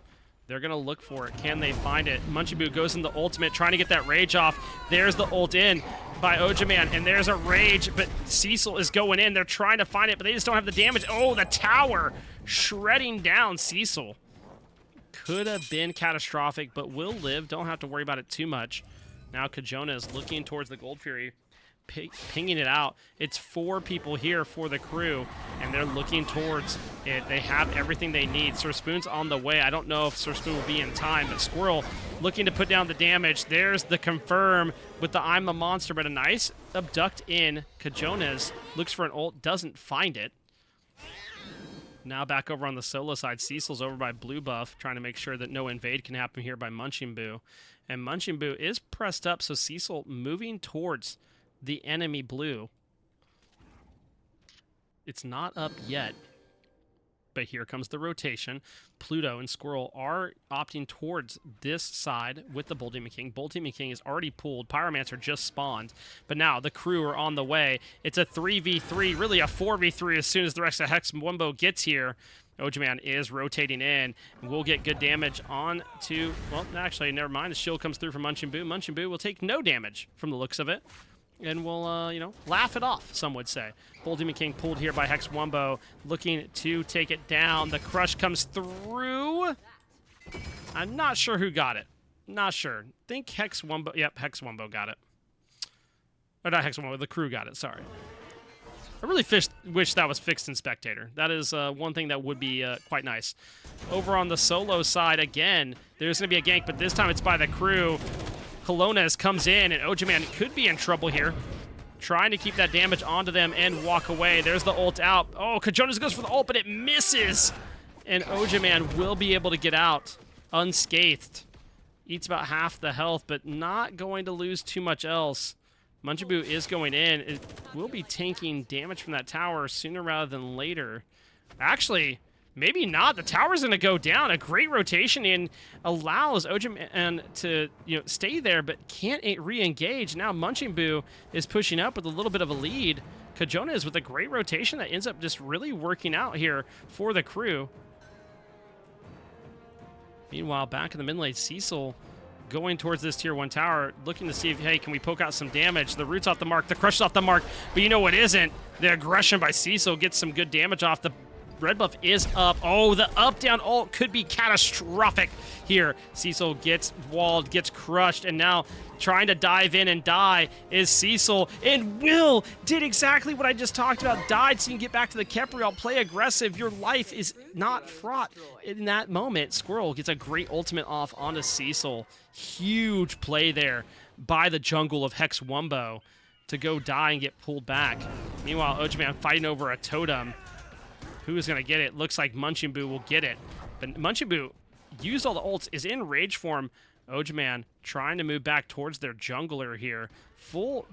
They're going to look for it. Can they find it? Munching Boo goes in the ultimate, trying to get that rage off. There's the ult in by Ojaman, and there's a rage, but Cecil is going in. They're trying to find it, but they just don't have the damage. Oh, the tower shredding down Cecil. Could have been catastrophic, but will live. Don't have to worry about it too much. Now Kajona is looking towards the Gold Fury, pinging it out. It's 4 people here for the crew, and they're looking towards it. They have everything they need. Sir Spoon's on the way. I don't know if Sir Spoon will be in time, but Squirrel looking to put down the damage. There's the confirm with the I'm a monster, but a nice abduct in. Kajonas looks for an ult, doesn't find it. Now back over on the solo side, Cecil's over by blue buff, trying to make sure that no invade can happen here by Munching Boo. And Munching Boo is pressed up, so Cecil moving towards the enemy blue. It's not up yet, but here comes the rotation. Pluto and Squirrel are opting towards this side with the Bull Demon King. Bull Demon King is already pulled. Pyromancer just spawned, but now the crew are on the way. It's a 3v3, really a 4v3 as soon as the rest of Hex Wumbo gets here. Ojaman is rotating in. We'll get good damage on to, well, actually, never mind. The shield comes through from Munching Boo. Munching Boo will take no damage from the looks of it. And we'll, laugh it off, some would say. Bull Demon King pulled here by Hex Wumbo, looking to take it down. The crush comes through. I'm not sure who got it. Not sure. Think Hex Wumbo. Yep, Hex Wumbo got it. Or not Hex Wumbo, the crew got it, sorry. I really wish that was fixed in Spectator. That is one thing that would be quite nice. Over on the solo side, again, there's going to be a gank, but this time it's by the crew. Colonez comes in, and Ojaman could be in trouble here. Trying to keep that damage onto them and walk away. There's the ult out. Oh, Kajonas goes for the ult, but it misses. And Ojaman will be able to get out unscathed. Eats about half the health, but not going to lose too much else. Munching Boo is going in. It will be tanking damage from that tower sooner rather than later. Actually, maybe not. The tower's going to go down. A great rotation in allows Ojaman to stay there, but can't re-engage. Now Munching Boo is pushing up with a little bit of a lead. Kajona is with a great rotation that ends up just really working out here for the crew. Meanwhile, back in the mid lane, Cecil going towards this tier 1 tower, looking to see if, hey, can we poke out some damage? The root's off the mark, the crush is off the mark, but you know what isn't? The aggression by Cecil gets some good damage off. The red buff is up. Oh, the up-down ult could be catastrophic here. Cecil gets walled, gets crushed, and now trying to dive in and die is Cecil. And Will did exactly what I just talked about. Died so you can get back to the Kepriel. Play aggressive. Your life is not fraught in that moment. Squirrel gets a great ultimate off onto Cecil. Huge play there by the jungle of Hex Wumbo to go die and get pulled back. Meanwhile, Ojaman fighting over a totem. Who's going to get it? Looks like Munching Boo will get it. But Munching Boo used all the ults, is in rage form. Ojaman trying to move back towards their jungler here.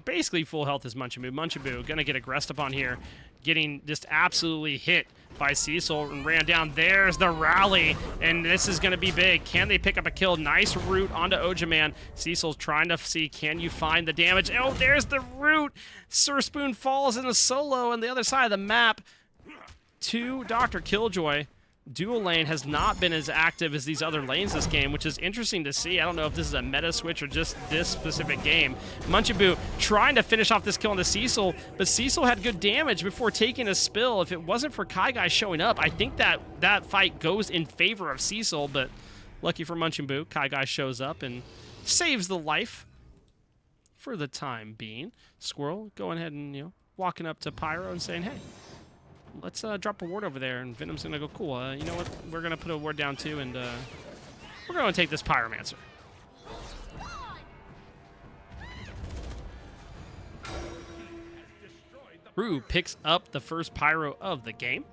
Basically full health is Munching Boo. Munching Boo going to get aggressed upon here. Getting just absolutely hit by Cecil and ran down. There's the rally, and this is going to be big. Can they pick up a kill? Nice root onto Ojaman. Cecil's trying to see, can you find the damage? Oh, there's the root. Sir Spoon falls in the solo on the other side of the map to Dr. Killjoy. Dual lane has not been as active as these other lanes this game, which is interesting to see. I don't know if this is a meta switch or just this specific game. Munching Boo trying to finish off this kill into Cecil, but Cecil had good damage before taking a spill. If it wasn't for Kai Guy showing up, I think that fight goes in favor of Cecil, but lucky for Munching Boo, Kai Guy shows up and saves the life for the time being. Squirrel going ahead and, walking up to Pyro and saying, hey, let's drop a ward over there, and Venom's going to go, cool, you know what, we're going to put a ward down too, and we're going to take this Pyromancer. Rue picks up the first Pyro of the game.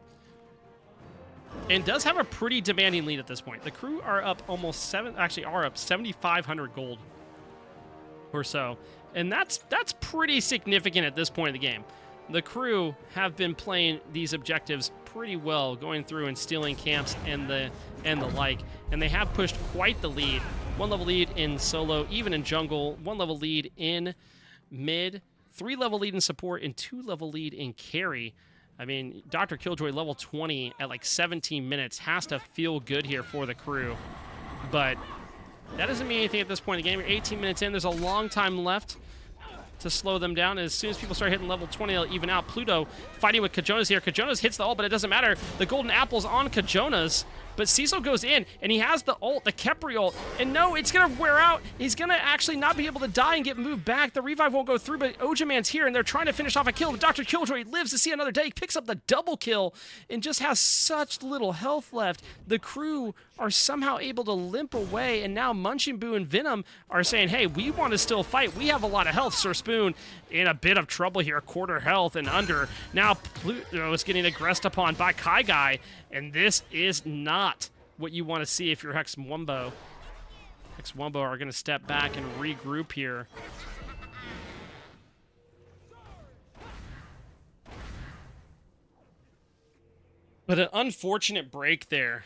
and does have a pretty demanding lead at this point. The crew are up almost are up 7,500 gold or so, and that's pretty significant at this point of the game. The crew have been playing these objectives pretty well, going through and stealing camps and the like, and they have pushed quite the lead. 1 level lead in solo, even in jungle, 1 level lead in mid, 3 level lead in support, and 2 level lead in carry. I mean, Dr. Killjoy level 20 at like 17 minutes has to feel good here for the crew, but that doesn't mean anything at this point in the game. You're 18 minutes in. There's a long time left to slow them down. And as soon as people start hitting level 20, they'll even out. Pluto fighting with Kajonas here. Kajonas hits the ult, but it doesn't matter. The golden apple's on Kajonas, but Cecil goes in, and he has the ult, the Khepri ult, and no, it's going to wear out. He's going to actually not be able to die and get moved back. The revive won't go through, but Ojaman's here, and they're trying to finish off a kill. But Dr. Killjoy lives to see another day. He picks up the double kill and just has such little health left. The crew are somehow able to limp away, and now Munching Boo and Venom are saying, hey, we want to still fight. We have a lot of health. Sir Spoon in a bit of trouble here, quarter health and under. Now Pluto is getting aggressed upon by Kai Guy, and this is not what you want to see if you're Hex Wumbo. Hex Wumbo are going to step back and regroup here. But an unfortunate break there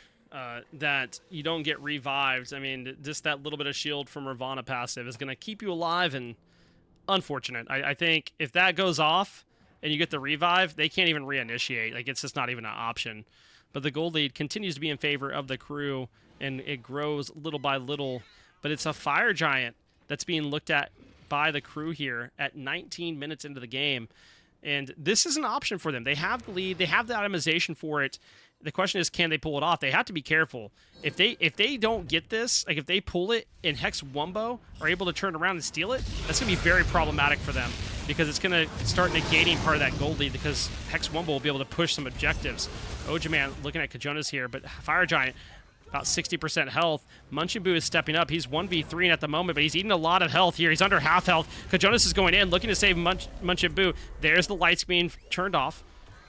that you don't get revived. I mean, just that little bit of shield from Ravana passive is going to keep you alive, and unfortunate. I think if that goes off and you get the revive, they can't even reinitiate. Like, it's just not even an option. But the gold lead continues to be in favor of the crew, and it grows little by little. But it's a Fire Giant that's being looked at by the crew here at 19 minutes into the game. And this is an option for them. They have the lead. They have the itemization for it. The question is, can they pull it off? They have to be careful. If they don't get this, like if they pull it and Hex Wumbo are able to turn around and steal it, that's going to be very problematic for them, because it's going to start negating part of that gold lead, because Hex Wumbo will be able to push some objectives. Ojaman looking at Kajonas here, but Fire Giant about 60% health. Munching Boo is stepping up. He's 1v3 at the moment, but he's eating a lot of health here. He's under half health. Kajonas is going in, looking to save Munching Boo. There's the lights being turned off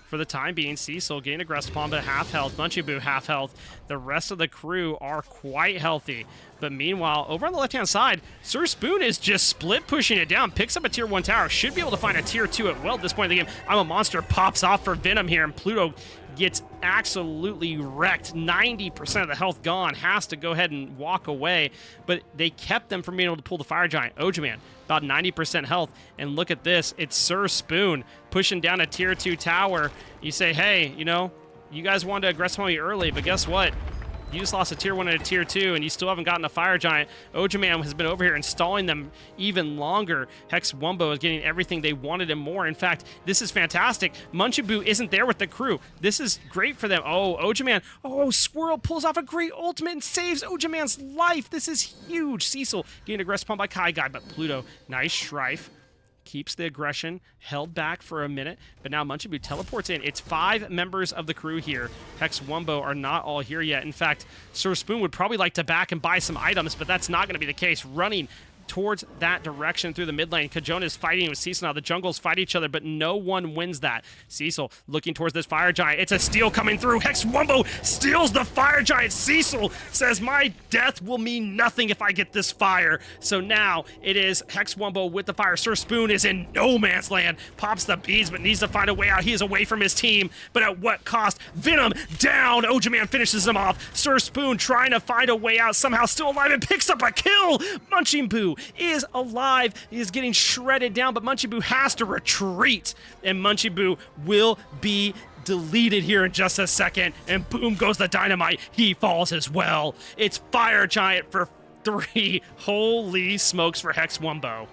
for the time being. Cecil getting aggressed upon, but half health. Munching Boo half health. The rest of the crew are quite healthy. But meanwhile, over on the left-hand side, Sir Spoon is just split pushing it down. Picks up a tier 1 tower. Should be able to find a tier 2 at well at this point in the game. I'm a Monster pops off for Venom here, and Pluto gets absolutely wrecked. 90% of the health gone. Has to go ahead and walk away. But they kept them from being able to pull the Fire Giant. Ojaman, about 90% health. And look at this. It's Sir Spoon pushing down a tier 2 tower. You say, hey, you know, you guys wanted to aggress on me early, but guess what? You just lost a tier 1 and a tier 2, and you still haven't gotten a Fire Giant. Ojaman has been over here installing them even longer. Hex Wumbo is getting everything they wanted and more. In fact, this is fantastic. Munching Boo isn't there with the crew. This is great for them. Oh, Ojaman. Oh, Swirl pulls off a great ultimate and saves Ojaman's life. This is huge. Cecil getting aggressed upon by Kai Guy, but Pluto, nice Strife. Keeps the aggression held back for a minute, but now Munching Boo teleports in. It's 5 members of the crew here. Hex Wumbo are not all here yet. In fact, Sir Spoon would probably like to back and buy some items, but that's not going to be the case. Running towards that direction through the mid lane. Kajona is fighting with Cecil now. The jungles fight each other, but no one wins that. Cecil looking towards this Fire Giant. It's a steal coming through. Hex Wumbo steals the Fire Giant. Cecil says, my death will mean nothing if I get this fire. So now it is Hex Wumbo with the fire. Sir Spoon is in no man's land. Pops the bees, but needs to find a way out. He is away from his team, but at what cost? Venom down. Ojaman finishes him off. Sir Spoon trying to find a way out, somehow still alive, and picks up a kill. Munching Boo is alive. He is getting shredded down, but Munching Boo has to retreat, and Munching Boo will be deleted here in just a second, and boom goes the dynamite. He falls as well. It's Fire Giant for 3. Holy smokes for Hex Wumbo.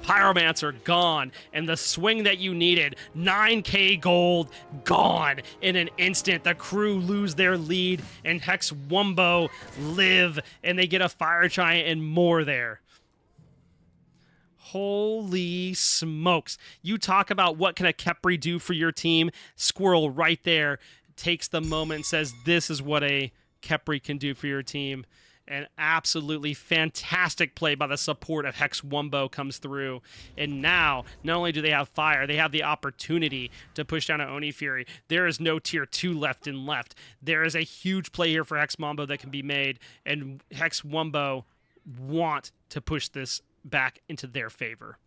Pyromancer gone, and the swing that you needed, 9k gold gone in an instant. The crew lose their lead, and Hex Wumbo live, and they get a Fire Giant and more there. Holy smokes. You talk about what can a Khepri do for your team. Squirrel right there takes the moment and says, this is what a Khepri can do for your team. An absolutely fantastic play by the support of Hex Wumbo comes through. And now, not only do they have fire, they have the opportunity to push down an Oni Fury. There is no tier 2 left in left. There is a huge play here for Hex Wumbo that can be made, and Hex Wumbo want to push this back into their favor.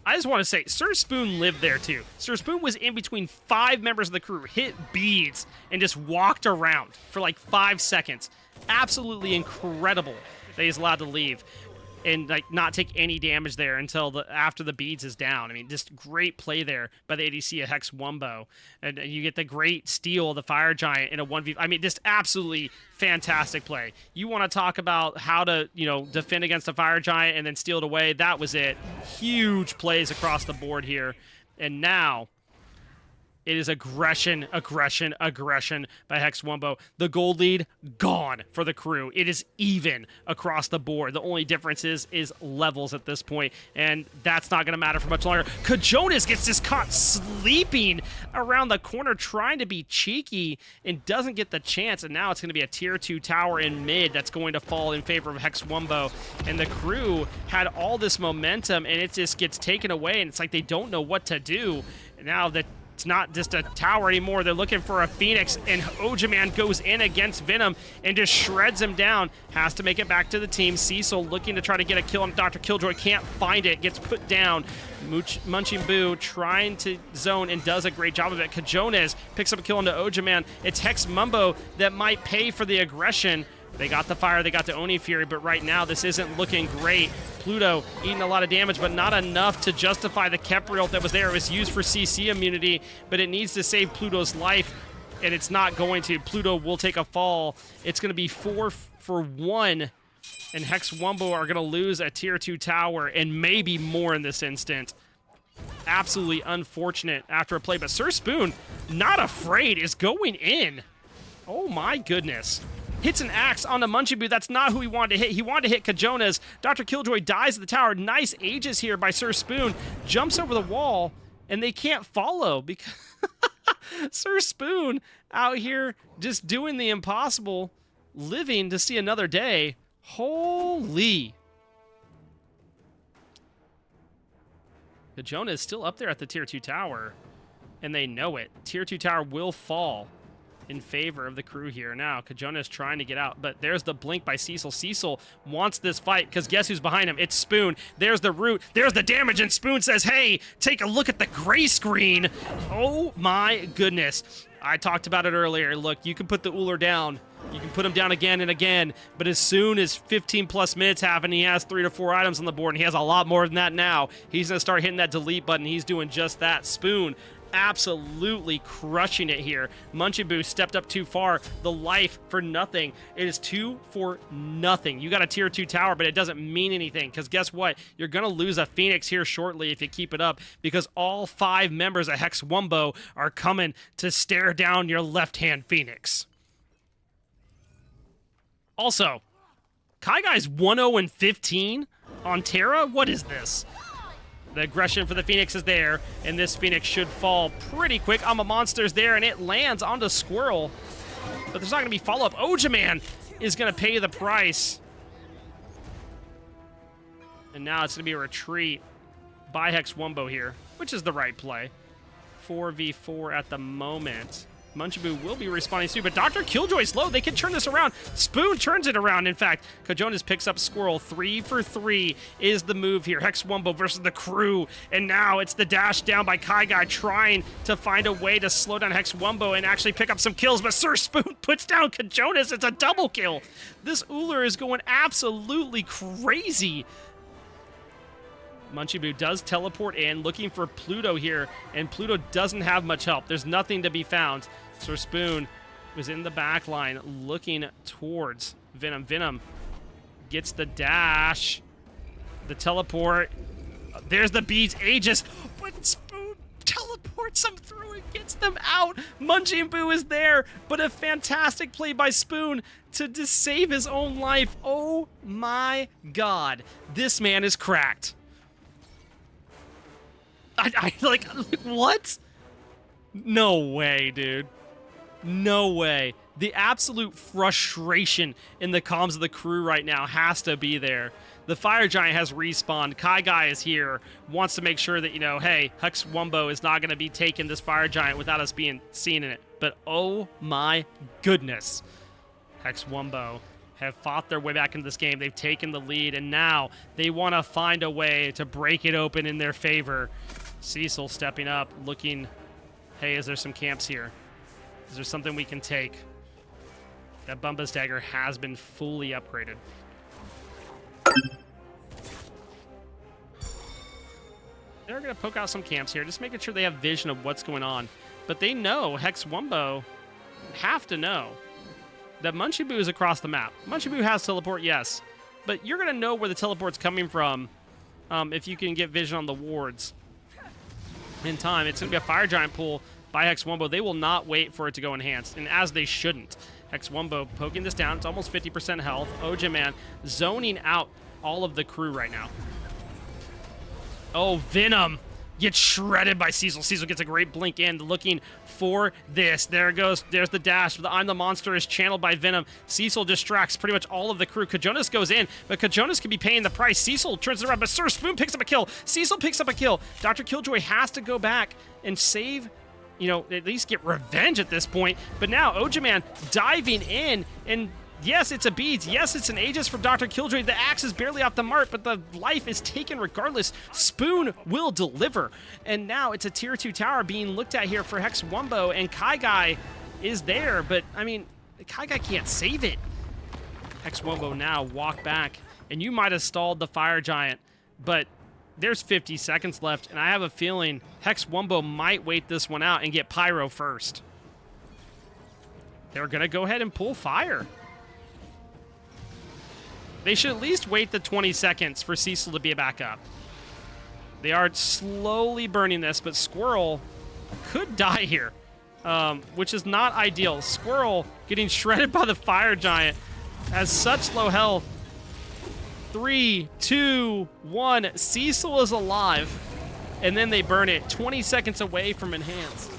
I just want to say, Sir Spoon lived there too. Sir Spoon was in between 5 members of the crew, hit beads, and just walked around for like 5 seconds. Absolutely incredible that he's allowed to leave and like not take any damage there until after the beads is down. I mean, just great play there by the ADC of Hex Wumbo. And you get the great steal of the Fire Giant in a 1v. I mean, just absolutely fantastic play. You want to talk about how to, defend against a Fire Giant and then steal it away. That was it. Huge plays across the board here. And now it is aggression, aggression, aggression by Hex Wumbo. The gold lead, gone for the crew. It is even across the board. The only difference is levels at this point, and that's not going to matter for much longer. Kajonas gets just caught sleeping around the corner, trying to be cheeky, and doesn't get the chance, and now it's going to be a tier 2 tower in mid that's going to fall in favor of Hex Wumbo, and the crew had all this momentum, and it just gets taken away, and it's like they don't know what to do. Now that it's not just a tower anymore. They're looking for a Phoenix, and Ojaman goes in against Venom and just shreds him down. Has to make it back to the team. Cecil looking to try to get a kill on Dr. Killjoy. Can't find it. Gets put down. Munching Boo trying to zone and does a great job of it. Kajones picks up a kill onto Ojaman. It's Hex Wumbo that might pay for the aggression. They got the fire, they got the Oni Fury, but right now this isn't looking great. Pluto eating a lot of damage, but not enough to justify the Kepriel that was there. It was used for CC immunity, but it needs to save Pluto's life, and it's not going to. Pluto will take a fall. It's going to be 4 for 1, and Hex Wumbo are going to lose a tier 2 tower, and maybe more in this instant. Absolutely unfortunate after a play, but Sir Spoon, not afraid, is going in. Oh my goodness. Hits an axe on the Munchie. That's not who he wanted to hit. He wanted to hit Kajonas. Dr. Killjoy dies at the tower. Nice ages here by Sir Spoon. Jumps over the wall, and they can't follow because Sir Spoon out here just doing the impossible, living to see another day. Holy. Kajonas is still up there at the tier 2 tower, and they know it. Tier 2 tower will fall in favor of the crew here. Now, Kajona is trying to get out, but there's the blink by Cecil. Cecil wants this fight because guess who's behind him? It's Spoon. There's the root. There's the damage, and Spoon says, hey, take a look at the gray screen. Oh my goodness. I talked about it earlier. Look, you can put the Uller down. You can put him down again and again, but as soon as 15 plus minutes happen, he has 3 to 4 items on the board, and he has a lot more than that now. He's going to start hitting that delete button. He's doing just that. Spoon absolutely crushing it here. Munchie stepped up too far. The life for nothing. It is 2 for nothing. You got a tier 2 tower, but it doesn't mean anything because guess what? You're going to lose a Phoenix here shortly if you keep it up because all 5 members of Hex Wumbo are coming to stare down your left-hand Phoenix. Also, Kai Guy's 1-0-15 on Terra? What is this? The aggression for the Phoenix is there, and this Phoenix should fall pretty quick. I'm a Monster's there, and it lands onto Squirrel. But there's not going to be follow-up. Ojaman is going to pay the price. And now it's going to be a retreat by Hex Wumbo here, which is the right play. 4v4 at the moment. Munchie will be responding soon, but Dr. Killjoy's low. They can turn this around. Spoon turns it around, in fact. Kajonas picks up Squirrel. 3 for 3 is the move here. Hex Wumbo versus the crew, and now it's the dash down by Kai Guy trying to find a way to slow down Hex Wumbo and actually pick up some kills, but Sir Spoon puts down Kajonas. It's a double kill. This Uller is going absolutely crazy. Munchie does teleport in, looking for Pluto here, and Pluto doesn't have much help. There's nothing to be found. Sir Spoon was in the back line, looking towards Venom. Venom gets the dash, the teleport. There's the beats, Aegis, but Spoon teleports them through and gets them out. Munchie is there, but a fantastic play by Spoon to just save his own life. Oh my God, this man is cracked. I like, what? No way, dude. No way. The absolute frustration in the comms of the crew right now has to be there. The Fire Giant has respawned. Kai Guy is here. Wants to make sure that, you know, hey, Hex Wumbo is not going to be taking this Fire Giant without us being seen in it. But oh my goodness. Hex Wumbo have fought their way back into this game. They've taken the lead, and now they want to find a way to break it open in their favor. Cecil stepping up, looking, hey, is there some camps here? Is there something we can take? That Bumba's Dagger has been fully upgraded. They're going to poke out some camps here, just making sure they have vision of what's going on. But they know, Hex Wumbo have to know that Munchie Boo is across the map. Munchie Boo has teleport, yes. But you're going to know where the teleport's coming from if you can get vision on the wards in time. It's going to be a Fire Giant pool by Hex Wumbo. They will not wait for it to go enhanced, and as they shouldn't. Hex Wumbo poking this down. It's almost 50% health. Oja Man zoning out all of the crew right now. Oh, Venom gets shredded by Cecil. Cecil gets a great blink in, looking for this. There it goes. There's the dash. The I'm the Monster is channeled by Venom. Cecil distracts pretty much all of the crew. Kajonas goes in, but Kajonas could be paying the price. Cecil turns it around, but Sir Spoon picks up a kill. Cecil picks up a kill. Dr. Killjoy has to go back and save, you know, at least get revenge at this point. But now Oja Man diving in, and yes, it's a beads. Yes, it's an Aegis from Dr. Killjoy. The axe is barely off the mark, but the life is taken regardless. Spoon will deliver. And now it's a tier 2 tower being looked at here for Hex Wumbo, and Kai Guy is there, but I mean, Kai Guy can't save it. Hex Wumbo now walk back, and you might have stalled the Fire Giant, but there's 50 seconds left, and I have a feeling Hex Wumbo might wait this one out and get Pyro first. They're going to go ahead and pull fire. They should at least wait the 20 seconds for Cecil to be back up. They are slowly burning this, but Squirrel could die here, which is not ideal. Squirrel getting shredded by the Fire Giant has such low health. 3, 2, 1. Cecil is alive, and then they burn it 20 seconds away from enhanced.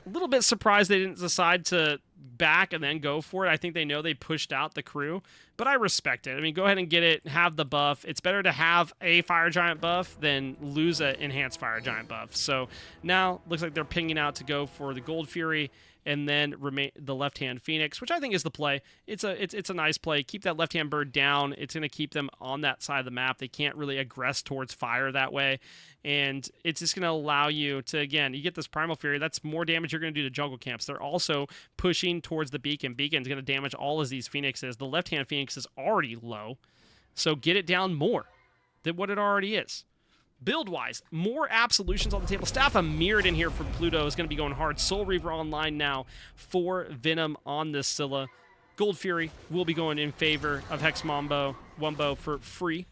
A little bit surprised they didn't decide to back and then go for it. I think they know they pushed out the crew, but I respect it. I mean, go ahead and get it, have the buff. It's better to have a Fire Giant buff than lose an enhanced Fire Giant buff. So now looks like they're pinging out to go for the Gold Fury and then the left-hand Phoenix, which I think is the play. It's a nice play. Keep that left-hand bird down. It's going to keep them on that side of the map. They can't really aggress towards fire that way, and it's just going to allow you to, again, you get this Primal Fury. That's more damage you're going to do to jungle camps. They're also pushing towards the Beacon. Beacon's going to damage all of these Phoenixes. The left-hand Phoenix is already low, so get it down more than what it already is. Build-wise, more Absolutions on the table. Staff of Mirrored in here for Pluto is going to be going hard. Soul Reaver online now for Venom on this Scylla. Gold Fury will be going in favor of Hex Wumbo for free.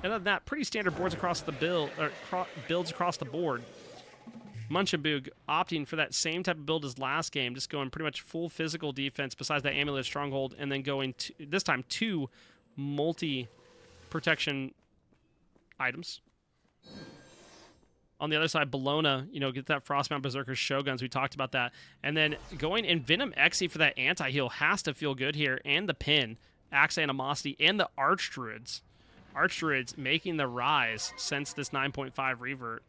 And other than that, pretty standard boards across the builds across the board. Munchaboog opting for that same type of build as last game, just going pretty much full physical defense besides that Amulet Stronghold, and then going to, this time, 2 multi-protection items. On the other side, Bologna, you know, get that Frostbound Berserker Shoguns. We talked about that. And then going in Venom Xe for that anti-heal has to feel good here. And the pin, Axe Animosity, and the Arch Druids. Arch Druids making the rise since this 9.5 revert.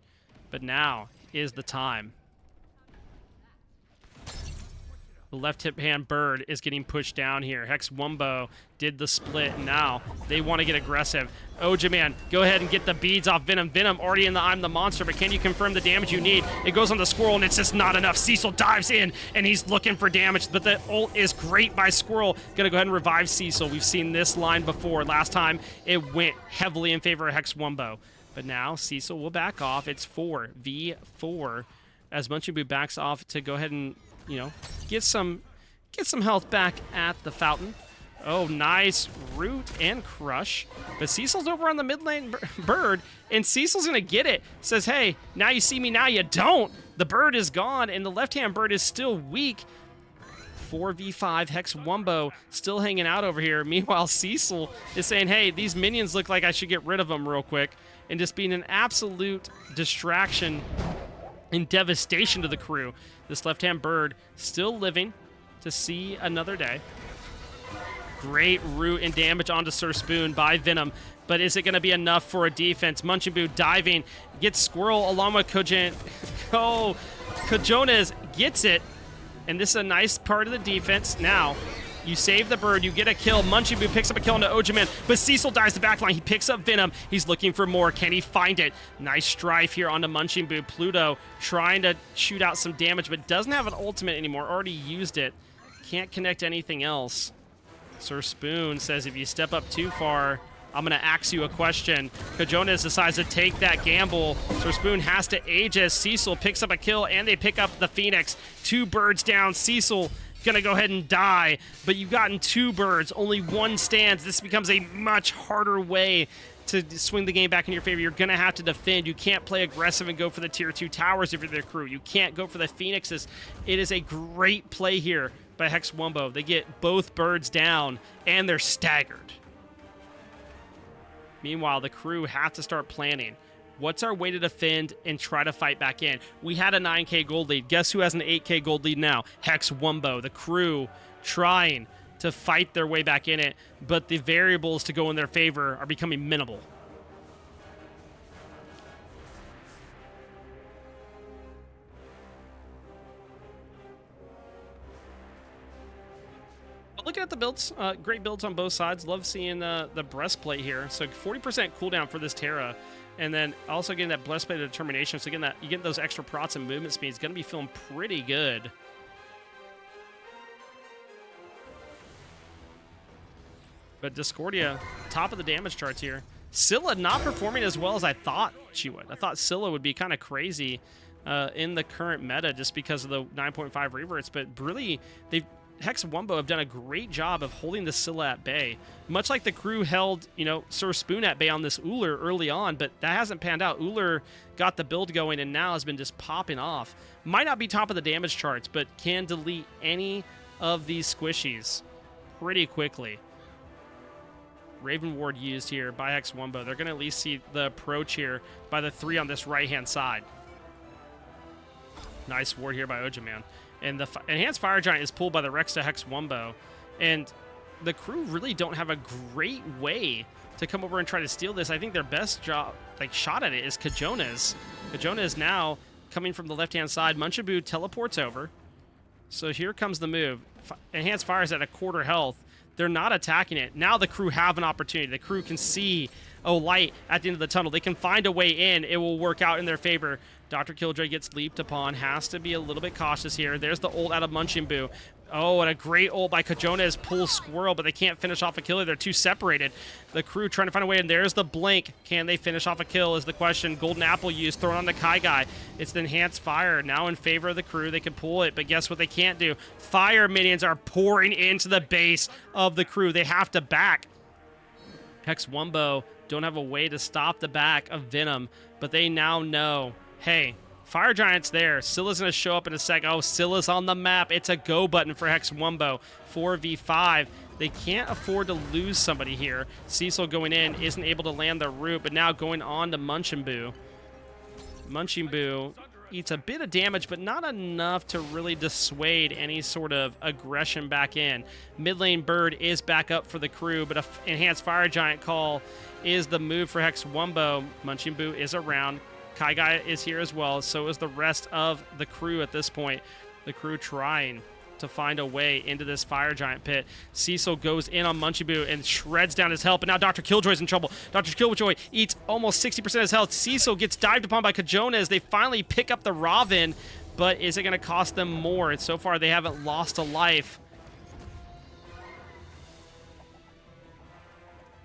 But now is the time. The left-hand bird is getting pushed down here. Hex Wumbo did the split. Now they want to get aggressive. Oja Man, go ahead and get the beads off Venom. Venom already in the I'm the Monster, but can you confirm the damage you need? It goes on the Squirrel, and it's just not enough. Cecil dives in, and he's looking for damage, but the ult is great by Squirrel. Gonna go ahead and revive Cecil. We've seen this line before. Last time, it went heavily in favor of Hex Wumbo. But now Cecil will back off. It's 4v4 as Munchaboog backs off to go ahead and, you know, get some health back at the fountain. Oh, nice root and crush. But Cecil's over on the mid lane bird, and Cecil's gonna get it. Says, hey, now you see me, now you don't. The bird is gone, and the left-hand bird is still weak. 4v5, Hex Wumbo still hanging out over here. Meanwhile, Cecil is saying, hey, these minions look like I should get rid of them real quick, and just being an absolute distraction in devastation to the crew. This left-hand bird still living to see another day. Great root and damage onto Sir Spoon by Venom, but is it going to be enough for a defense? Munchin Boo diving, gets Squirrel along with Kojan. Oh, Kojones gets it, and this is a nice part of the defense. Now, you save the bird, you get a kill. Munchin Boo picks up a kill into Ojaman, but Cecil dies the backline. He picks up Venom. He's looking for more. Can he find it? Nice strife here onto Munchin Boo. Pluto trying to shoot out some damage, but doesn't have an ultimate anymore. Already used it. Can't connect anything else. Sir Spoon says, if you step up too far, I'm going to ask you a question. Kojones decides to take that gamble. Sir Spoon has to Aegis. Cecil picks up a kill, and they pick up the Phoenix. 2 birds down. Cecil going to go ahead and die, but you've gotten 2 birds. Only 1 stands. This becomes a much harder way to swing the game back in your favor. You're going to have to defend. You can't play aggressive and go for the tier 2 towers if you're their crew. You can't go for the Phoenixes. It is a great play here by Hex Wumbo. They get both birds down, and they're staggered. Meanwhile, the crew have to start planning. What's our way to defend and try to fight back in? We had a 9k gold lead. Guess who has an 8k gold lead now? Hex Wumbo. The crew trying to fight their way back in it, but the variables to go in their favor are becoming minimal. Looking at the builds, great builds on both sides. Love seeing the breastplate here. So 40% cooldown for this Terra, and then also getting that breastplate of determination. So again, you get those extra prots and movement speeds. Going to be feeling pretty good. But Discordia, top of the damage charts here. Scylla not performing as well as I thought she would. I thought Scylla would be kind of crazy in the current meta just because of the 9.5 reverts, but really Hex Wumbo have done a great job of holding the Scylla at bay. Much like the crew held, Sir Spoon at bay on this Uller early on, but that hasn't panned out. Uller got the build going and now has been just popping off. Might not be top of the damage charts, but can delete any of these squishies pretty quickly. Raven Ward used here by Hex Wumbo. They're going to at least see the approach here by the 3 on this right-hand side. Nice ward here by Ojaman. And the Enhanced Fire Giant is pulled by the Rex to Hex Wumbo. And the crew really don't have a great way to come over and try to steal this. I think their best shot at it is Kojones. Kojones now coming from the left-hand side. Munchin Boo teleports over. So here comes the move. Enhanced Fire is at a 1/4 health. They're not attacking it. Now the crew have an opportunity. The crew can see a light at the end of the tunnel. They can find a way in. It will work out in their favor. Dr. Killjoy gets leaped upon. Has to be a little bit cautious here. There's the ult out of Munchin Boo. Oh, and a great ult by Kojones. Pulls Squirrel, but they can't finish off a kill. They're too separated. The crew trying to find a way in. There's the blink. Can they finish off a kill is the question. Golden Apple used, thrown on the Kai Guy. It's the Enhanced Fire. Now in favor of the crew. They can pull it, but guess what they can't do? Fire minions are pouring into the base of the crew. They have to back. Hex Wumbo don't have a way to stop the back of Venom, but they now know, hey, Fire Giant's there. Scylla's going to show up in a sec. Oh, Scylla's on the map. It's a go button for Hex Wumbo. 4v5. They can't afford to lose somebody here. Cecil going in, isn't able to land the root, but now going on to Munchin Boo. Munchin Boo eats a bit of damage, but not enough to really dissuade any sort of aggression back in. Mid lane Bird is back up for the crew, but an Enhanced Fire Giant call is the move for Hex Wumbo. Munchin Boo is around. Kai Guy is here as well, so is the rest of the crew at this point. The crew trying to find a way into this Fire Giant pit. Cecil goes in on Munchin Boo and shreds down his health, but now Dr. Killjoy's in trouble. Dr. Killjoy eats almost 60% of his health. Cecil gets dived upon by Kojones. They finally pick up the Raven, but is it going to cost them more? And so far, they haven't lost a life.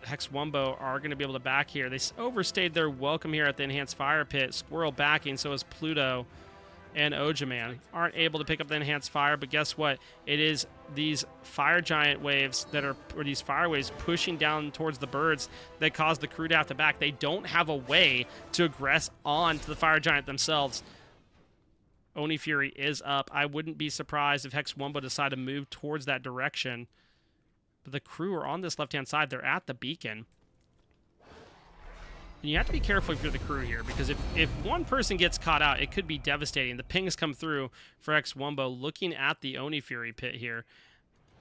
Hex Wumbo are going to be able to back here. They overstayed their welcome here at the Enhanced Fire Pit. Squirrel backing, so is Pluto and Ojaman. Aren't able to pick up the Enhanced Fire, but guess what? It is these Fire Giant waves that are, or these fire waves pushing down towards the birds that cause the crew to have to back. They don't have a way to aggress on to the Fire Giant themselves. Oni Fury is up. I wouldn't be surprised if Hex Wumbo decide to move towards that direction. But the crew are on this left-hand side. They're at the beacon. And you have to be careful if you're the crew here, because if one person gets caught out, it could be devastating. The pings come through for Hex Wumbo, looking at the Oni Fury pit here.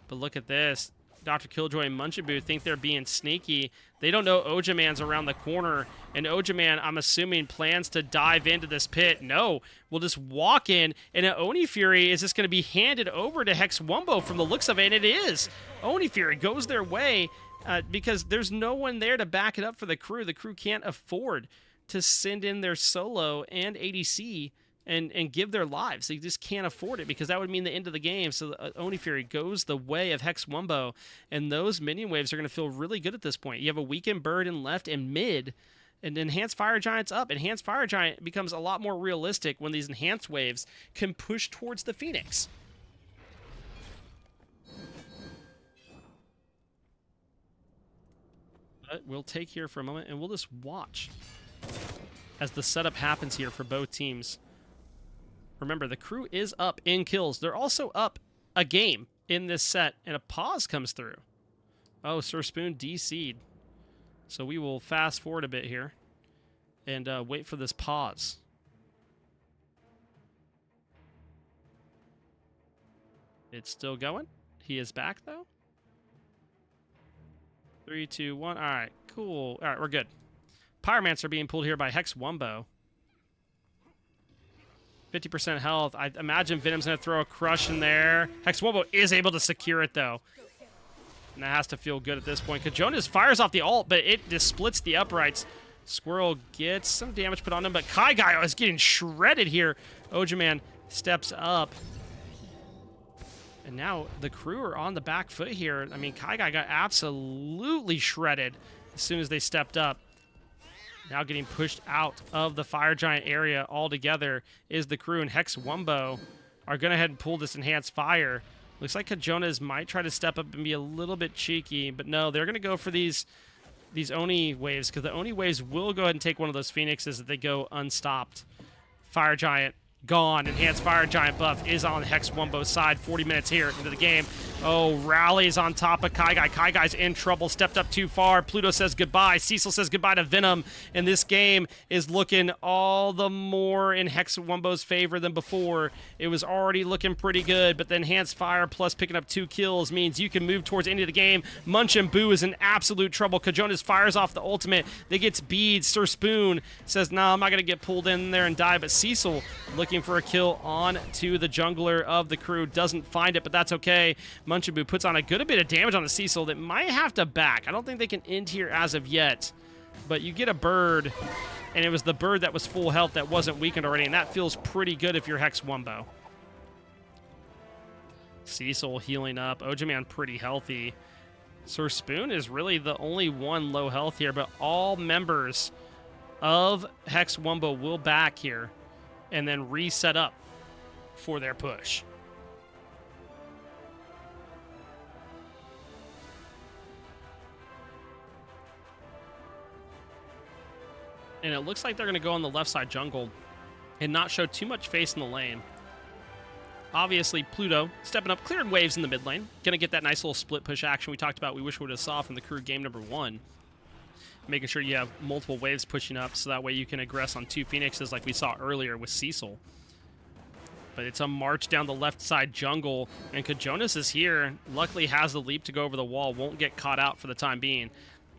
But look at this. Dr. Killjoy and Munchabu think they're being sneaky. They don't know Ojaman's around the corner, and Ojaman, I'm assuming, plans to dive into this pit. No, we'll just walk in, and an Oni Fury is just going to be handed over to Hex Wumbo from the looks of it, and it is. Oni Fury goes their way because there's no one there to back it up for the crew. The crew can't afford to send in their solo and ADC and give their lives. They just can't afford it, because that would mean the end of the game. So Oni Fury goes the way of Hex Wumbo, and those minion waves are going to feel really good at this point. You have a weakened bird in left and mid, and Enhanced Fire Giant's up. Enhanced Fire Giant becomes a lot more realistic when these enhanced waves can push towards the Phoenix. But we'll take here for a moment, and we'll just watch as the setup happens here for both teams. Remember, the crew is up in kills. They're also up a game in this set, and a pause comes through. Oh, Sir Spoon DC'd. So we will fast forward a bit here and wait for this pause. It's still going. He is back, though. 3, 2, 1. All right, cool. All right, we're good. Pyromancer being pulled here by Hex Wumbo. 50% health. I imagine Venom's going to throw a crush in there. Hex Wumbo is able to secure it, though. And that has to feel good at this point. Kajonas fires off the ult, but it just splits the uprights. Squirrel gets some damage put on him, but Kai Guy is getting shredded here. Ojaman steps up. And now the crew are on the back foot here. I mean, Kai Guy got absolutely shredded as soon as they stepped up. Now getting pushed out of the Fire Giant area altogether is the crew, and Hex Wumbo are going to head and pull this Enhanced Fire. Looks like Kajonas might try to step up and be a little bit cheeky, but no, they're going to go for these Oni waves, because the Oni waves will go ahead and take one of those Phoenixes if they go unstopped. Fire Giant gone. Enhanced Fire Giant buff is on Hex Wumbo's side. 40 minutes here into the game. Oh, rallies on top of Kai Guy. Kai Guy's in trouble. Stepped up too far. Pluto says goodbye. Cecil says goodbye to Venom. And this game is looking all the more in Hex Wumbo's favor than before. It was already looking pretty good, but the Enhanced Fire plus picking up 2 kills means you can move towards the end of the game. Munch and Boo is in absolute trouble. Kajonas fires off the ultimate. They gets beads. Sir Spoon says, nah, I'm not going to get pulled in there and die, but Cecil looking for a kill on to the jungler of the crew. Doesn't find it, but that's okay. Munchabu puts on a good bit of damage on the Cecil that might have to back. I don't think they can end here as of yet, but you get a bird, and it was the bird that was full health that wasn't weakened already, and that feels pretty good if you're Hex Wumbo. Cecil healing up. Ojaman pretty healthy. Sir Spoon is really the only one low health here, but all members of Hex Wumbo will back here and then reset up for their push. And it looks like they're going to go on the left side jungle and not show too much face in the lane. Obviously, Pluto stepping up, clearing waves in the mid lane. Going to get that nice little split push action we talked about we wish we would have saw from the crew game number 1. Making sure you have multiple waves pushing up so that way you can aggress on 2 Phoenixes like we saw earlier with Cecil. But it's a march down the left side jungle, and Kajonas is here. Luckily has the leap to go over the wall, won't get caught out for the time being.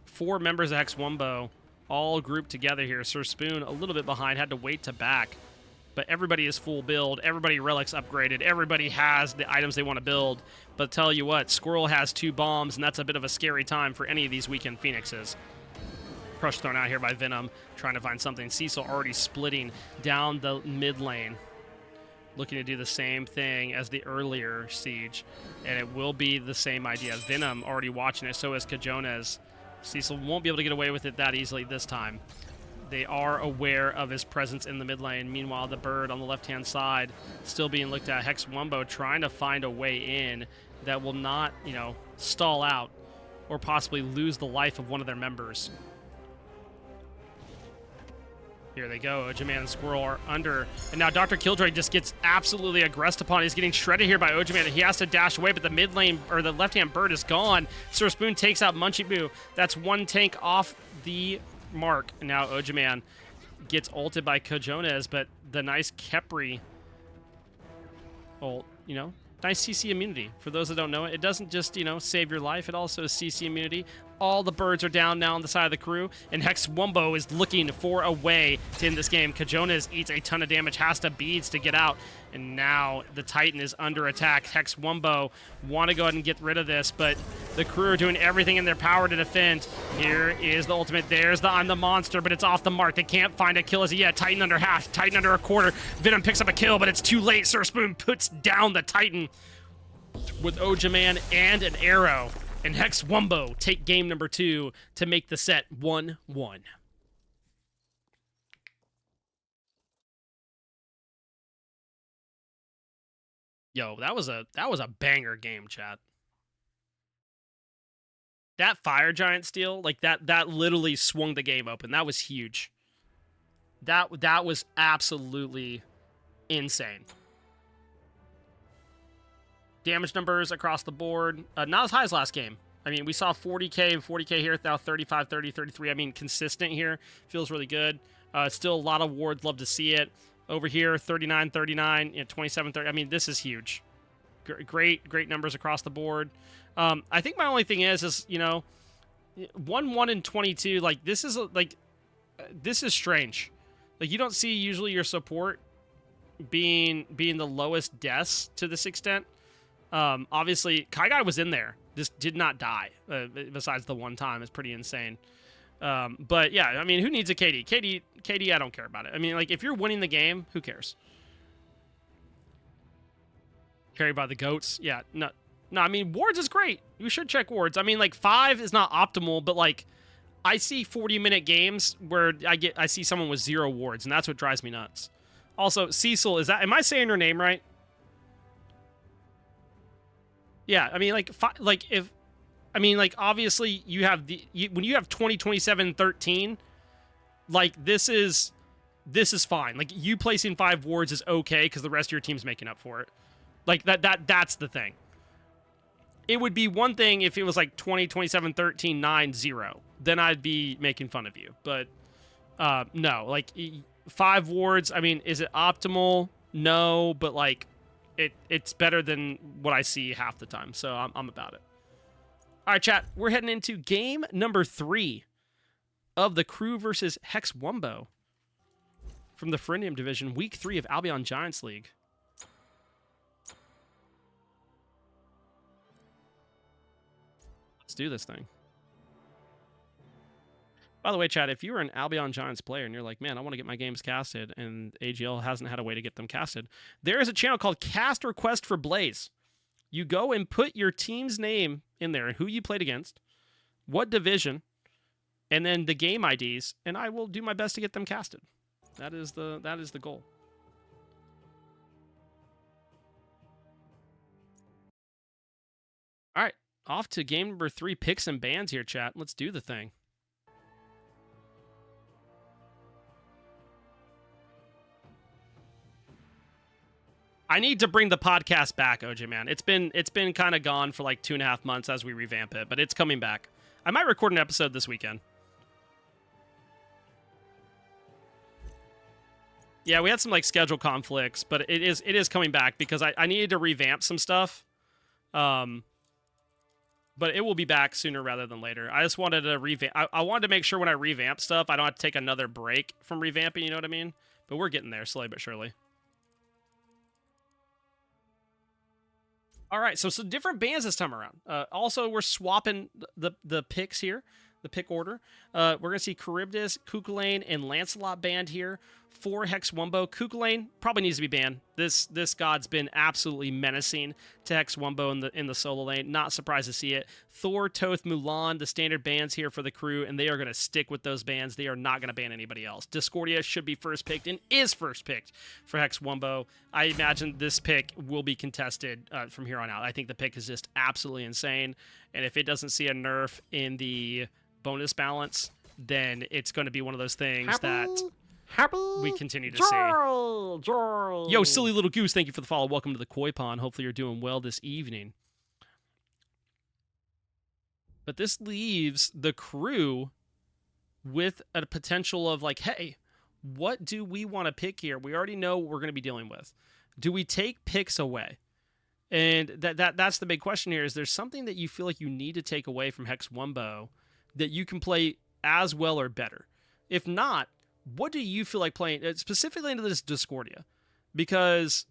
4 members of Hex Wumbo all grouped together here. Sir Spoon a little bit behind, had to wait to back. But everybody is full build, everybody relics upgraded, everybody has the items they want to build. But tell you what, Squirrel has 2 bombs, and that's a bit of a scary time for any of these weakened Phoenixes. Crush thrown out here by Venom, trying to find something. Cecil already splitting down the mid lane, looking to do the same thing as the earlier siege, and it will be the same idea. Venom already watching it, so is Kajonas. Cecil won't be able to get away with it that easily this time. They are aware of his presence in the mid lane. Meanwhile, the bird on the left-hand side still being looked at. Hex Wumbo trying to find a way in that will not, stall out or possibly lose the life of one of their members. Here they go. Ojaman and Squirrel are under. And now Dr. Killjoy just gets absolutely aggressed upon. He's getting shredded here by Ojaman. He has to dash away, but the mid lane, or the left-hand bird is gone. Sir Spoon takes out Munchie Boo. That's 1 tank off the mark. And now Ojaman gets ulted by Kojones, but the nice Kepri ult, you know, nice CC immunity. For those that don't know it, it doesn't just, you know, save your life, it also is CC immunity. All the birds are down now on the side of the crew, and Hex Wumbo is looking for a way to end this game. Kojones eats a ton of damage, has to beads to get out, and now the Titan is under attack. Hex Wumbo want to go ahead and get rid of this, but the crew are doing everything in their power to defend. Here is the ultimate. There's the I'm the monster, but it's off the mark. They can't find a kill as yet. Titan under half, Titan under a quarter. Venom picks up a kill, but it's too late. Sir Spoon puts down the Titan with Ojaman and an arrow. And Hex Wumbo take game number 2 to make the set 1-1. Yo, that was a banger game, chat. That Fire Giant steal, like that literally swung the game open. That was huge. That was absolutely insane. Damage numbers across the board, not as high as last game. I mean, we saw 40k and 40k here, now 35, 30, 33. I mean, consistent here. Feels really good. Still a lot of wards, love to see it. Over here, 39, 39, you know, 27, 30. I mean, this is huge. Great numbers across the board. I think my only thing is, you know, 1-1 and 22, like, this is strange. Like, you don't see usually your support being the lowest deaths to this extent. Obviously, Kaigai was in there. This did not die, besides the one time. It's pretty insane. But, yeah, I mean, who needs a KD? KD, I don't care about it. I mean, like, if you're winning the game, who cares? Carried by the goats? Yeah, no, I mean, wards is great. You should check wards. I mean, like, 5 is not optimal, but, like, I see 40-minute games where I see someone with 0 wards, and that's what drives me nuts. Also, Cecil, am I saying her name right? Yeah, I mean, obviously you have when you have 20, 27, 13, like, this is fine. Like, you placing 5 wards is okay because the rest of your team's making up for it. Like, that's the thing. It would be one thing if it was like 20, 27, 13, 9, 0. Then I'd be making fun of you. But no, like, 5 wards, I mean, is it optimal? No, but, like, it's better than what I see half the time, so I'm about it. All right, chat, we're heading into game number 3 of the Crew versus Hex Wumbo from the Ferendum Division, week 3 of Albion Giants League. Let's do this thing. By the way, chat, if you were an Albion Giants player and you're like, man, I want to get my games casted, and AGL hasn't had a way to get them casted, there is a channel called Cast Request for Blaze. You go and put your team's name in there, who you played against, what division, and then the game IDs, and I will do my best to get them casted. That is the goal. All right, off to game number 3, picks and bans here, chat. Let's do the thing. I need to bring the podcast back, OJ, man. It's been kind of gone for like 2.5 months as we revamp it, but it's coming back. I might record an episode this weekend. Yeah, we had some like schedule conflicts, but it is coming back because I needed to revamp some stuff. But it will be back sooner rather than later. I just wanted to revamp. I wanted to make sure when I revamp stuff, I don't have to take another break from revamping, you know what I mean? But we're getting there slowly but surely. All right, so some different bands this time around. Also, we're swapping the picks here, the pick order. We're going to see Charybdis, Kukulane, and Lancelot banned here. For Hex Wumbo, Kukulane probably needs to be banned. This god's been absolutely menacing to Hex Wumbo in the solo lane. Not surprised to see it. Thor, Toth, Mulan, the standard bans here for the crew, and they are going to stick with those bans. They are not going to ban anybody else. Discordia should be first picked and is first picked for Hex Wumbo. I imagine this pick will be contested from here on out. I think the pick is just absolutely insane, and if it doesn't see a nerf in the bonus balance, then it's going to be one of those things that we continue to see. Yo, silly little goose, thank you for the follow. Welcome to the Koi Pond. Hopefully you're doing well this evening. But this leaves the crew with a potential of like, hey, what do we want to pick here? We already know what we're going to be dealing with. Do we take picks away? And that's the big question here. Is there something that you feel like you need to take away from Hex Wumbo that you can play as well or better? If not, what do you feel like playing specifically into this Discordia? Because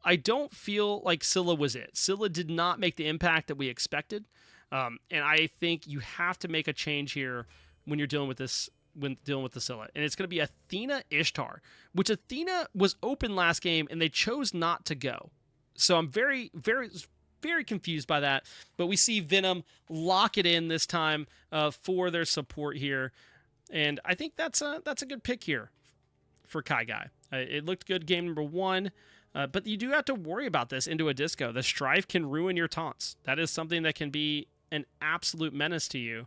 I don't feel like Scylla was it. Scylla did not make the impact that we expected. And I think you have to make a change here when you're dealing with this, when dealing with the Scylla. And it's going to be Athena Ishtar, which Athena was open last game and they chose not to go. So I'm very, very, very confused by that. But we see Venom lock it in this time for their support here. And I think that's a good pick here for Kai Guy. It looked good game number 1. But you do have to worry about this into a disco. The Strife can ruin your taunts. That is something that can be an absolute menace to you.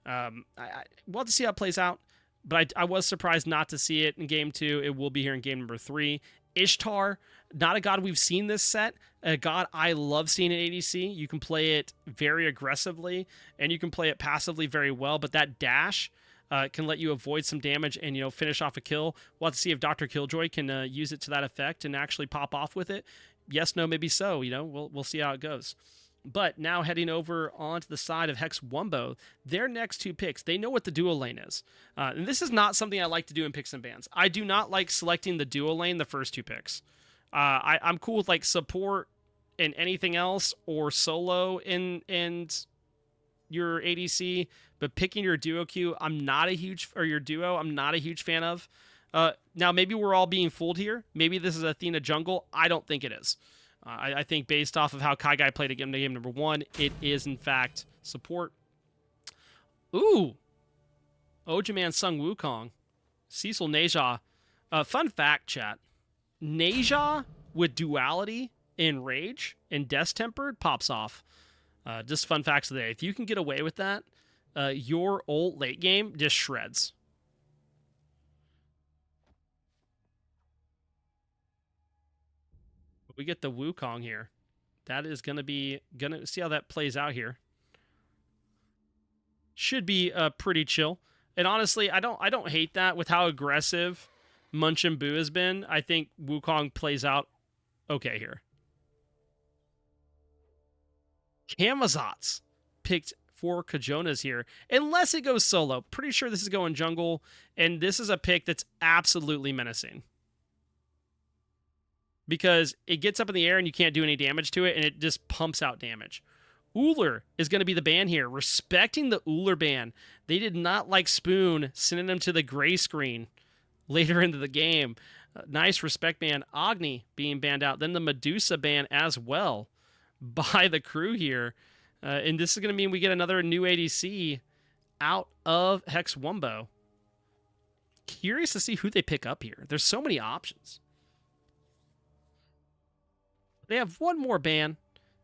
We'll have to see how it plays out. But I was surprised not to see it in game 2. It will be here in game number 3. Ishtar, not a god we've seen this set. A god I love seeing in ADC. You can play it very aggressively, and you can play it passively very well. But that dash can let you avoid some damage and, you know, finish off a kill. We'll have to see if Dr. Killjoy can use it to that effect and actually pop off with it. Yes, no, maybe so. You know, we'll see how it goes. But now heading over onto the side of Hex Wumbo, their next 2 picks, they know what the duo lane is. And this is not something I like to do in picks and bans. I do not like selecting the duo lane the first 2 picks. I'm cool with like support and anything else, or solo in your ADC, but picking your duo queue, I'm not a huge fan of. Now maybe we're all being fooled here. Maybe this is Athena jungle. I don't think it is. I think based off of how Kai Guy played again in game number 1, it is in fact support. Ooh, Ojaman Sung Wukong, Cecil Neja. Fun fact, chat: Neja with duality and rage and Death Tempered pops off. Just fun facts of the day. If you can get away with that, your ult late game just shreds. We get the Wukong here. That is gonna see how that plays out here. Should be pretty chill. And honestly, I don't hate that with how aggressive Munch and Boo has been. I think Wukong plays out okay here. Camazotz picked for Kajonas here, unless it goes solo. Pretty sure this is going jungle, and this is a pick that's absolutely menacing. Because it gets up in the air and you can't do any damage to it, and it just pumps out damage. Uller is going to be the ban here. Respecting the Uller ban. They did not like Spoon sending them to the gray screen later into the game. Nice respect ban. Agni being banned out. Then the Medusa ban as well by the crew here. And this is going to mean we get another new ADC out of Hex Wumbo. Curious to see who they pick up here. There's so many options. They have one more ban.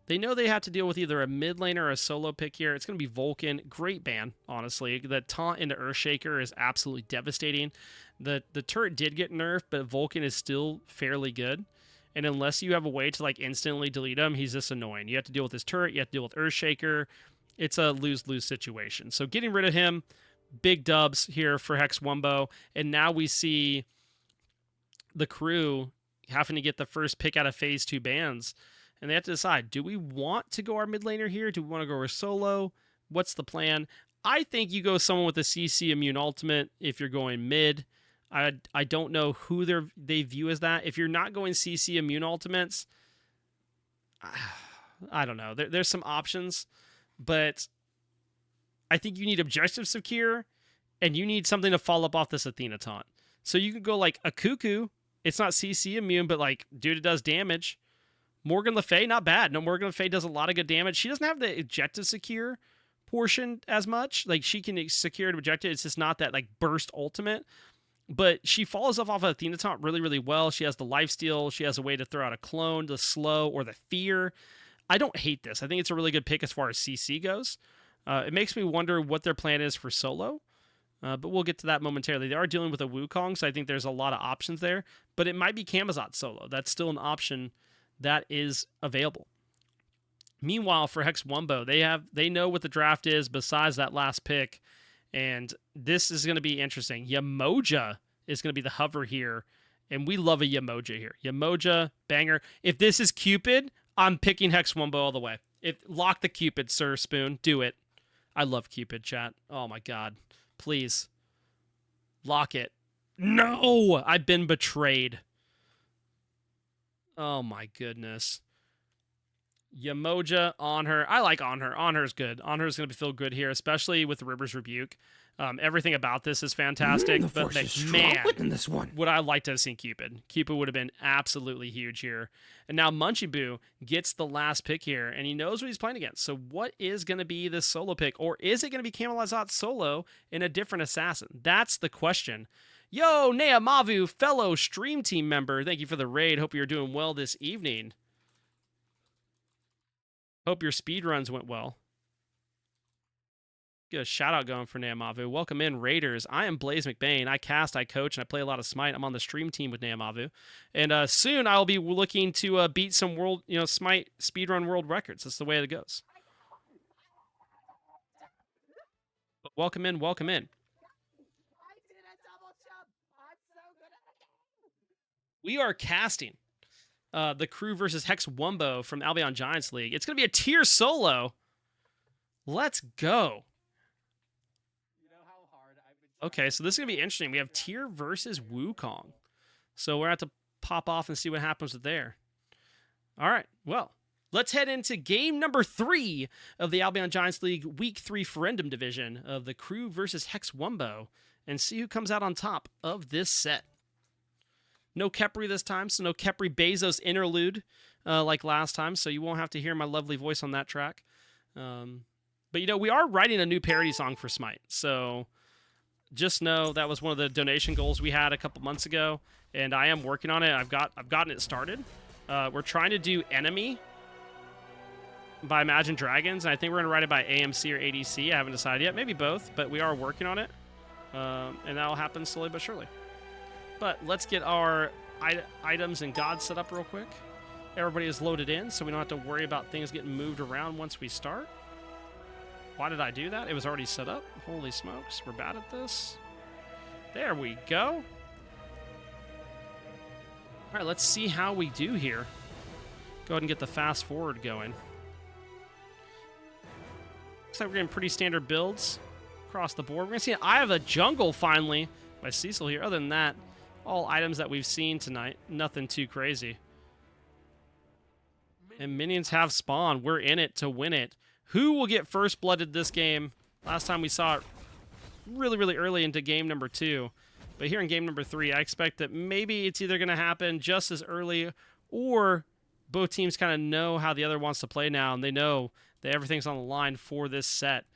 They know they have to deal with either a mid laner or a solo pick here. It's going to be Vulcan. Great ban, honestly. The taunt into Earthshaker is absolutely devastating. The turret did get nerfed, but Vulcan is still fairly good. And unless you have a way to like instantly delete him, he's just annoying. You have to deal with his turret. You have to deal with Earthshaker. It's a lose-lose situation. So getting rid of him, big dubs here for Hex Wumbo. And now we see the crew having to get the first pick out of phase 2 bans. And they have to decide, do we want to go our mid laner here? Do we want to go our solo? What's the plan? I think you go someone with a CC immune ultimate if you're going mid. I don't know who they view as that. If you're not going CC immune ultimates, I don't know. There's some options, but I think you need objective secure, and you need something to follow up off this Athena taunt. So you could go like a Cuckoo. It's not CC immune, but like, dude, it does damage. Morgan Le Fay, not bad. No, Morgan Le Fay does a lot of good damage. She doesn't have the objective secure portion as much. Like, she can secure an objective. It's just not that like burst ultimate. But she follows up off of Athena taunt really, really well. She has the lifesteal. She has a way to throw out a clone, the slow, or the fear. I don't hate this. I think it's a really good pick as far as CC goes. It makes me wonder what their plan is for solo. But we'll get to that momentarily. They are dealing with a Wukong, so I think there's a lot of options there. But it might be Camazotz solo. That's still an option that is available. Meanwhile, for Hex Wumbo, they know what the draft is besides that last pick. And this is going to be interesting. Yamoja is going to be the hover here, and we love a Yamoja here. Yamoja, banger. If this is Cupid, I'm picking Hex Wumbo all the way. Lock the Cupid, Sir Spoon. Do it. I love Cupid, chat. Oh my god. Please. Lock it. No! I've been betrayed. Oh my goodness. Yamoja, on her. I like on her. On her is good. On her is going to feel good here, especially with River's Rebuke. Everything about this is fantastic. But man, in this one. would I like to have seen Cupid. Cupid would have been absolutely huge here. And now Munchie Boo gets the last pick here, and he knows what he's playing against. So what is going to be this solo pick? Or is it going to be Camelazot solo in a different assassin? That's the question. Yo, Nea Mavu, fellow stream team member. Thank you for the raid. Hope you're doing well this evening. Hope your speed runs went well. Get a shout out going for Neamavu. Welcome in, Raiders. I am Blaze McBain. I cast, I coach, and I play a lot of Smite. I'm on the stream team with Neamavu. And soon I'll be looking to beat some world, Smite speedrun world records. That's the way it goes. But welcome in, welcome in. We are casting the crew versus Hex Wumbo from Albion Giants League. It's going to be a tier solo. Let's go. Okay, so this is going to be interesting. We have tier versus Wukong. So we're going to have to pop off and see what happens with there. All right, well, let's head into game number 3 of the Albion Giants League Week 3 Ferendum Division of the crew versus Hex Wumbo and see who comes out on top of this set. No Kepri this time, so no Kepri Bezos interlude like last time, so you won't have to hear my lovely voice on that track. But, we are writing a new parody song for Smite, so just know that was one of the donation goals we had a couple months ago, and I am working on it. I've gotten it started. We're trying to do Enemy by Imagine Dragons, and I think we're going to write it by AMC or ADC. I haven't decided yet. Maybe both, but we are working on it, and that'll happen slowly but surely. But let's get our items and gods set up real quick. Everybody is loaded in, so we don't have to worry about things getting moved around once we start. Why did I do that? It was already set up. Holy smokes, we're bad at this. There we go. All right, let's see how we do here. Go ahead and get the fast forward going. Looks like we're getting pretty standard builds across the board. We're going to see an Eye of the Jungle finally by Cecil here. Other than that, all items that we've seen tonight. Nothing too crazy. And minions have spawned. We're in it to win it. Who will get first blooded this game? Last time we saw it really, really early into game number 2. But here in game number 3, I expect that maybe it's either going to happen just as early or both teams kind of know how the other wants to play now, and they know that everything's on the line for this set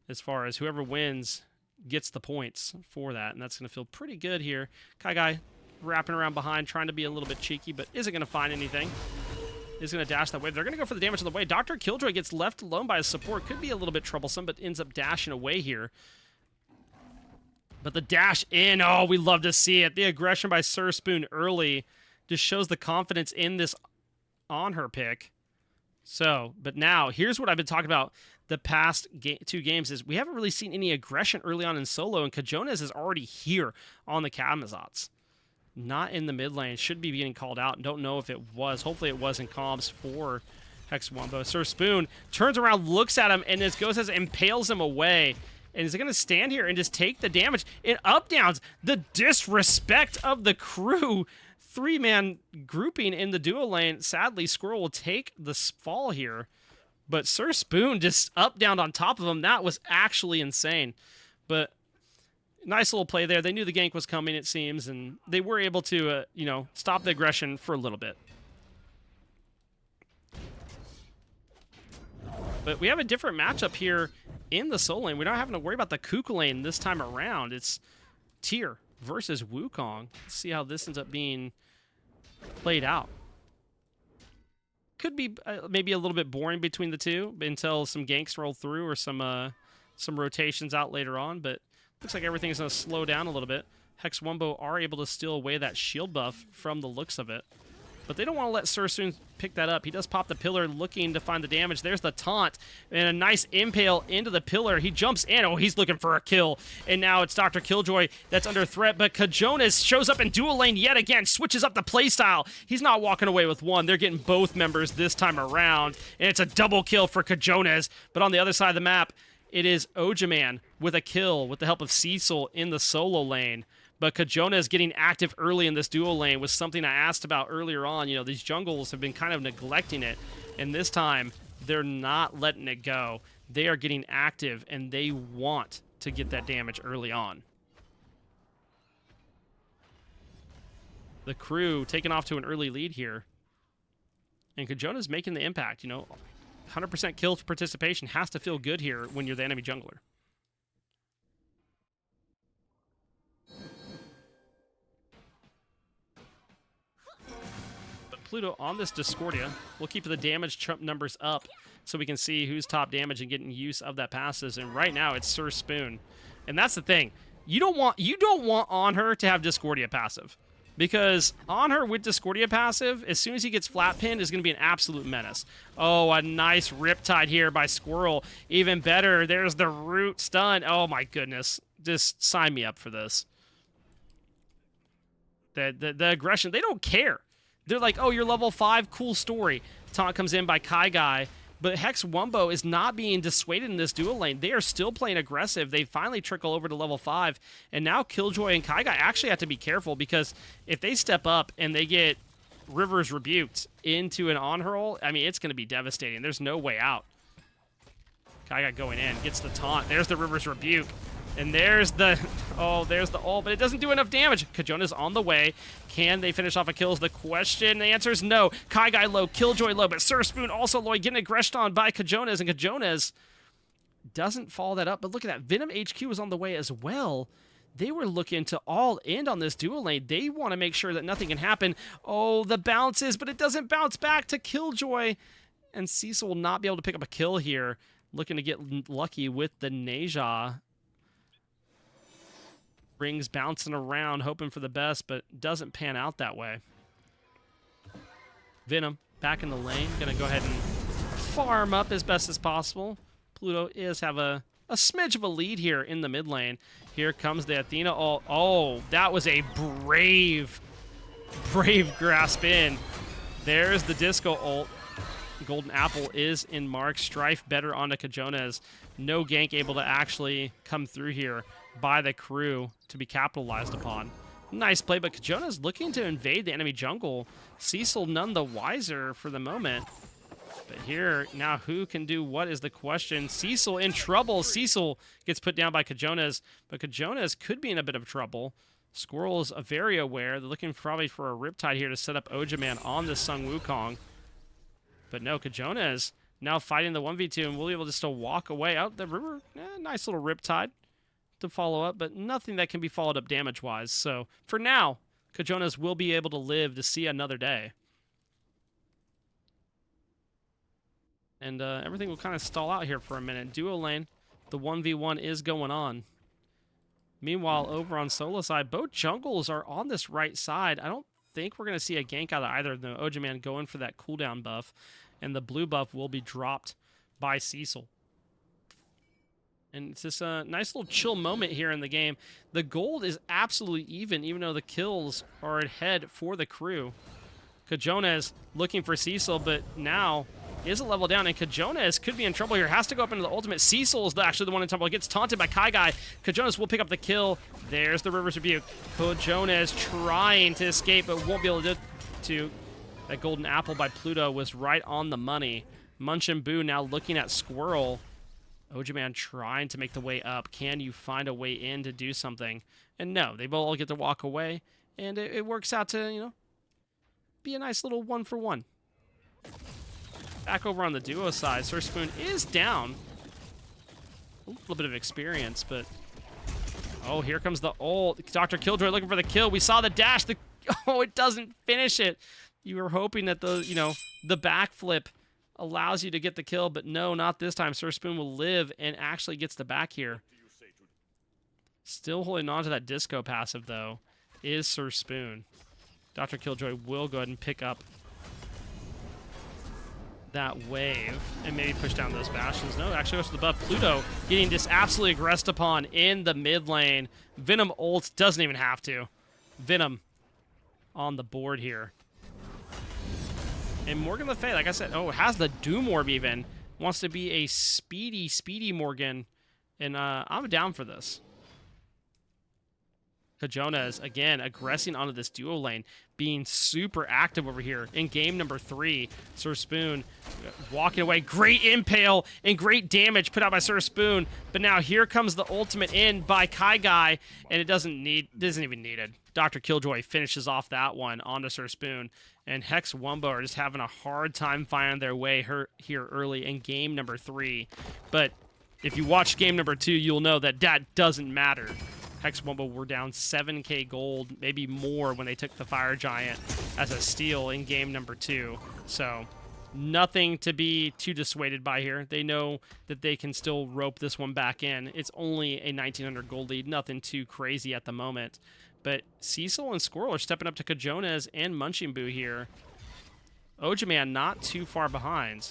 as far as whoever wins gets the points for that, and that's going to feel pretty good here. Kai Guy wrapping around behind, trying to be a little bit cheeky, but isn't going to find anything. Is going to dash that way. They're going to go for the damage on the way. Dr. Killjoy gets left alone by his support. Could be a little bit troublesome, but ends up dashing away here. But the dash in, oh, we love to see it. The aggression by Sir Spoon early just shows the confidence in this on her pick. So, but now, here's what I've been talking about the past 2 games is we haven't really seen any aggression early on in solo, and Kajonas is already here on the Kamazots. Not in the mid lane. Should be getting called out. Don't know if it was. Hopefully it was in comms for Hex Wumbo. Sir Spoon turns around, looks at him, and this goes as impales him away. And is it going to stand here and just take the damage? It up downs. The disrespect of the crew. 3-man grouping in the duo lane. Sadly, Squirrel will take the fall here. But Sir Spoon just up down on top of him. That was actually insane. But nice little play there. They knew the gank was coming, it seems, and they were able to, stop the aggression for a little bit. But we have a different matchup here in the soul lane. We're not having to worry about the Kuku lane this time around. It's Tyr versus Wukong. Let's see how this ends up being played out. Could be maybe a little bit boring between the two until some ganks roll through or some rotations out later on, but looks like everything's going to slow down a little bit. Hex Wumbo are able to steal away that shield buff from the looks of it. But they don't want to let Sir Spoon pick that up. He does pop the pillar, looking to find the damage. There's the taunt, and a nice impale into the pillar. He jumps in. Oh, he's looking for a kill. And now it's Dr. Killjoy that's under threat, but Kajonas shows up in dual lane yet again, switches up the playstyle. He's not walking away with one. They're getting both members this time around, and it's a double kill for Kajonas. But on the other side of the map, it is Ojaman with a kill with the help of Cecil in the solo lane. But Kajonas getting active early in this dual lane was something I asked about earlier on. You know, these jungles have been kind of neglecting it, and this time they're not letting it go. They are getting active, and they want to get that damage early on. The crew taking off to an early lead here. And Kajonas making the impact, you know. 100% kill participation has to feel good here when you're the enemy jungler. Pluto on this Discordia. We'll keep the damage trump numbers up so we can see who's top damage and getting use of that passes. And right now it's Sir Spoon. And that's the thing. You don't want On Her to have Discordia passive. Because On Her with Discordia passive, as soon as he gets flat pinned, is going to be an absolute menace. Oh, a nice Riptide here by Squirrel. Even better, there's the root stun. Oh my goodness. Just sign me up for this. The aggression, they don't care. They're like, oh, you're level 5, cool story. Taunt comes in by Kai Guy, but Hex Wumbo is not being dissuaded in this dual lane. They are still playing aggressive. They finally trickle over to level 5, and now Killjoy and Kai Guy actually have to be careful, because if they step up and they get Rivers rebuked into an on-hurl, I mean, it's going to be devastating. There's no way out. Kai Guy going in, gets the taunt. There's the Rivers rebuke. And there's the, there's the ult, but it doesn't do enough damage. Kajona's on the way. Can they finish off a kill is the question. The answer is no. Kai Guy low, Killjoy low, but Sir Spoon also low, getting aggressed on by Kajonas, and Kajonas doesn't follow that up. But look at that. Venom HQ was on the way as well. They were looking to all end on this dual lane. They want to make sure that nothing can happen. Oh, the bounces, but it doesn't bounce back to Killjoy. And Cecil will not be able to pick up a kill here. Looking to get lucky with the Neja. Rings bouncing around, hoping for the best, but doesn't pan out that way. Venom back in the lane. Going to go ahead and farm up as best as possible. Pluto is have a smidge of a lead here in the mid lane. Here comes the Athena ult. Oh, that was a brave grasp in. There's the Disco ult. Golden Apple is in mark. Strife better onto Kajonas. No gank able to actually come through here by the crew to be capitalized upon. Nice play, but Kajona's looking to invade the enemy jungle. Cecil none the wiser for the moment. But here, now who can do what is the question. Cecil in trouble. Cecil gets put down by Kajonas, but Kajonas could be in a bit of trouble. Squirrel is very aware. They're looking probably for a Riptide here to set up Ojaman on the Sung Wukong. But no, Kajonas now fighting the 1v2 and will be able to still walk away out the river. Nice little Riptide to follow up, but nothing that can be followed up damage-wise. So for now, Kajonas will be able to live to see another day. And everything will kind of stall out here for a minute. Duo lane, the 1v1 is going on. Meanwhile, over on solo side, both jungles are on this right side. I don't think we're going to see a gank out of either of them. Ojaman going for that cooldown buff, and the blue buff will be dropped by Cecil. And it's just a nice little chill moment here in the game. The gold is absolutely even though the kills are ahead for the crew. Kajonas looking for Cecil, but now is a level down, and Kajonas could be in trouble here. Has to go up into the ultimate. Cecil is actually the one in trouble. Gets taunted by Kai Guy. Kajonas will pick up the kill. There's the Rivers Rebuke. Kajonas trying to escape, but won't be able to. That golden apple by Pluto was right on the money. Munch and Boo now looking at Squirrel. Ojaman trying to make the way up. Can you find a way in to do something? And no, they both all get to walk away, and it works out to, you know, be a nice little 1-for-1. Back over on the duo side, Sir Spoon is down. A little bit of experience, but oh, here comes the ult. Dr. Killjoy looking for the kill. We saw the dash. Oh, it doesn't finish it. You were hoping that the backflip allows you to get the kill, but no, not this time. Sir Spoon will live and actually gets the back here. Still holding on to that disco passive, though, is Sir Spoon. Dr. Killjoy will go ahead and pick up that wave and maybe push down those bastions. No, actually goes to the buff. Pluto getting just absolutely aggressed upon in the mid lane. Venom ults, doesn't even have to. Venom on the board here. And Morgan Le Fay, like I said, has the Doom Orb even. Wants to be a speedy Morgan. And I'm down for this. Kajonas, again, aggressing onto this duo lane, being super active over here in game number 3. Sir Spoon walking away. Great impale and great damage put out by Sir Spoon. But now here comes the ultimate in by Kai Guy, and it isn't even needed. Dr. Killjoy finishes off that one onto Sir Spoon. And Hex Wumbo are just having a hard time finding their way here early in game number 3. But if you watch game number 2, you'll know that doesn't matter. Hex Wumbo were down 7k gold, maybe more, when they took the Fire Giant as a steal in game number 2. So nothing to be too dissuaded by here. They know that they can still rope this one back in. It's only a 1900 gold lead, nothing too crazy at the moment. But Cecil and Squirrel are stepping up to Kajonas and Munching Boo here. Ojaman not too far behind.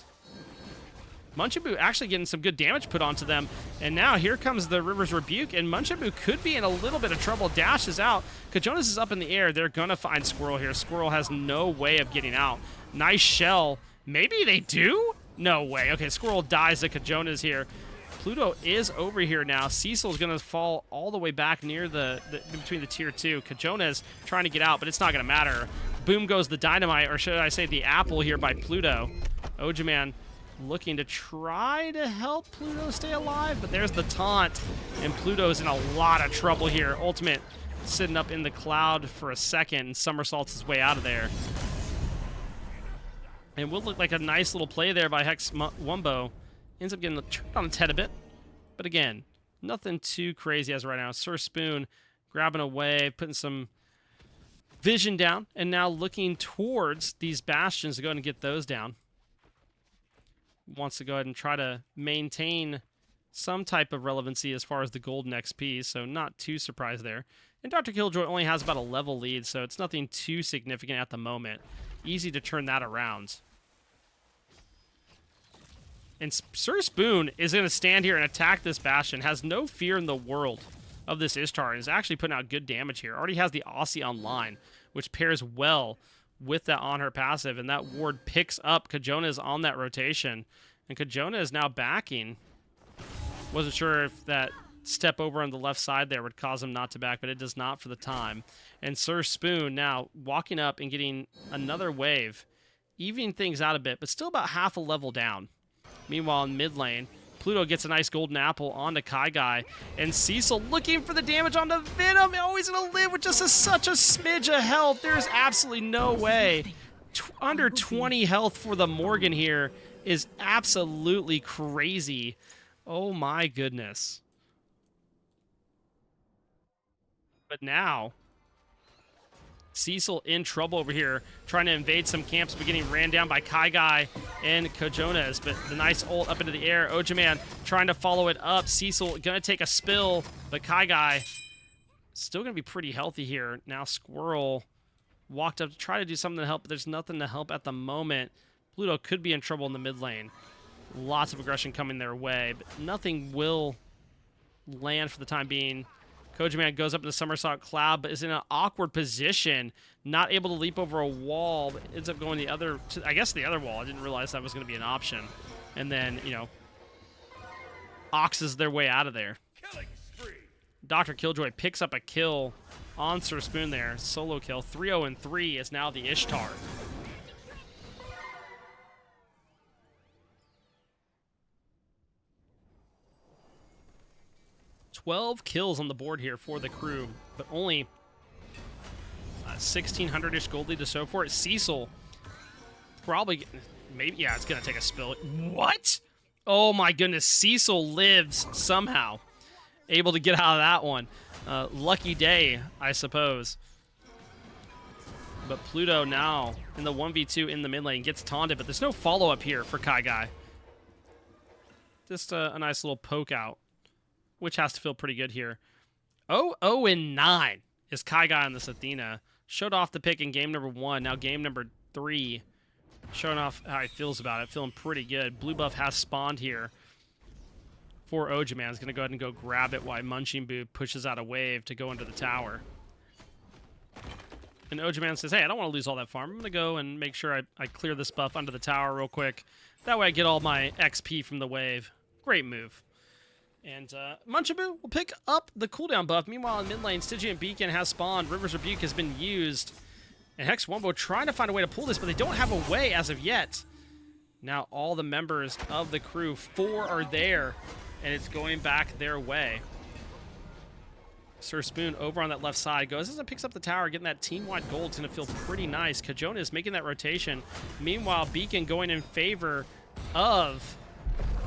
Munching Boo actually getting some good damage put onto them. And now here comes the River's Rebuke, and Munching Boo could be in a little bit of trouble. Dash is out. Kajonas is up in the air. They're going to find Squirrel here. Squirrel has no way of getting out. Nice shell. Maybe they do? No way. Okay, Squirrel dies to Kajonas here. Pluto is over here now. Cecil's going to fall all the way back near between the tier 2. Kajonas trying to get out, but it's not going to matter. Boom goes the dynamite, or should I say the apple here by Pluto. Ojaman looking to try to help Pluto stay alive, but there's the taunt, and Pluto's in a lot of trouble here. Ultimate sitting up in the cloud for a second and somersaults his way out of there. And would look like a nice little play there by Hex Wumbo. Ends up getting turned on its head a bit. But again, nothing too crazy as of right now. Sir Spoon grabbing away, putting some vision down, and now looking towards these bastions to go ahead and get those down. Wants to go ahead and try to maintain some type of relevancy as far as the golden XP, so not too surprised there. And Dr. Killjoy only has about a level lead, so it's nothing too significant at the moment. Easy to turn that around. And Sir Spoon is going to stand here and attack this Bastion. Has no fear in the world of this Ishtar. And is actually putting out good damage here. Already has the Aussie online, which pairs well with that on her passive. And that ward picks up. Kajonas on that rotation. And Kajona is now backing. Wasn't sure if that step over on the left side there would cause him not to back, but it does not for the time. And Sir Spoon now walking up and getting another wave. Evening things out a bit, but still about half a level down. Meanwhile, in mid lane, Pluto gets a nice golden apple onto Kai Guy. And Cecil looking for the damage onto Venom. Oh, he's going to live with just such a smidge of health. There's absolutely no way. Under 20 health for the Morgan here is absolutely crazy. Oh, my goodness. But now, Cecil in trouble over here, trying to invade some camps, but getting ran down by Kai Guy and Kajonas. But the nice ult up into the air. Ojaman trying to follow it up. Cecil going to take a spill, but Kai Guy still going to be pretty healthy here. Now Squirrel walked up to try to do something to help, but there's nothing to help at the moment. Pluto could be in trouble in the mid lane. Lots of aggression coming their way, but nothing will land for the time being. Kojaman goes up in the somersault cloud, but is in an awkward position, not able to leap over a wall, but ends up going the other wall. I didn't realize that was going to be an option. And then, oxes their way out of there. Dr. Killjoy picks up a kill on Sir Spoon there. Solo kill. 3-0-3 is now the Ishtar. $12 kills on the board here for the crew, but only 1,600-ish gold lead to show for it. Cecil probably, maybe, yeah, it's going to take a spill. What? Oh my goodness, Cecil lives somehow. Able to get out of that one. Lucky day, I suppose. But Pluto now in the 1v2 in the mid lane gets taunted, but there's no follow-up here for Kai Guy. Just a nice little poke out, which has to feel pretty good here. 0-9 is Kai Guy on this Athena. Showed off the pick in game number 1. Now game number 3. Showing off how he feels about it. Feeling pretty good. Blue buff has spawned here for Ojaman. He's going to go ahead and go grab it while Munching Boo pushes out a wave to go into the tower. And Ojaman says, hey, I don't want to lose all that farm. I'm going to go and make sure I clear this buff under the tower real quick. That way I get all my XP from the wave. Great move. And Munching Boo will pick up the cooldown buff. Meanwhile, in mid lane, Stygian Beacon has spawned. River's Rebuke has been used. And Hex Wumbo trying to find a way to pull this, but they don't have a way as of yet. Now all the members of the crew, 4 are there, and it's going back their way. Sir Spoon over on that left side goes and picks up the tower, getting that team-wide gold. It's going to feel pretty nice. Kajona is making that rotation. Meanwhile, Beacon going in favor of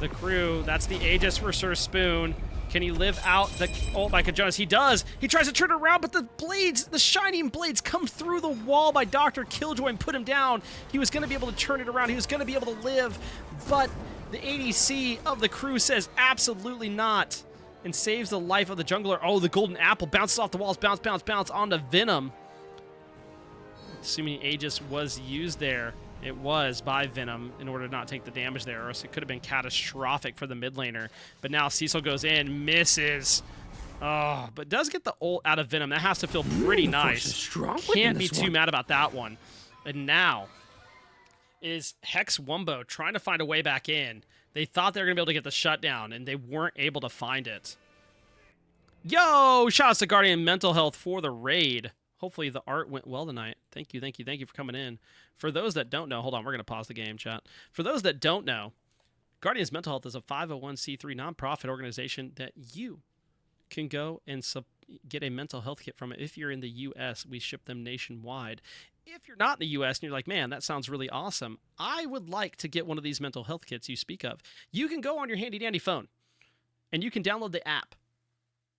the crew. That's the Aegis for Sir Spoon. Can he live out the ult by Kajonas? He does. He tries to turn it around, but the blades, the shining blades, come through the wall by Dr. Killjoy and put him down. He was going to be able to turn it around. He was going to be able to live, but the ADC of the crew says absolutely not and saves the life of the jungler. Oh, the golden apple bounces off the walls. Bounce, bounce, bounce onto Venom. Assuming Aegis was used there. It was by Venom in order to not take the damage there, or else it could have been catastrophic for the mid laner. But now Cecil goes in, misses. Oh, but does get the ult out of Venom. That has to feel pretty nice. Can't be too mad about that one. And now is Hex Wumbo trying to find a way back in. They thought they were going to be able to get the shutdown, and they weren't able to find it. Yo! Shout out to Guardian Mental Health for the raid. Hopefully the art went well tonight. Thank you, thank you, thank you for coming in. For those that don't know, hold on, we're going to pause the game, chat. For those that don't know, Guardians Mental Health is a 501c3 nonprofit organization that you can go and get a mental health kit from it. If you're in the U.S., we ship them nationwide. If you're not in the U.S. and you're like, man, that sounds really awesome, I would like to get one of these mental health kits you speak of. You can go on your handy-dandy phone, and you can download the app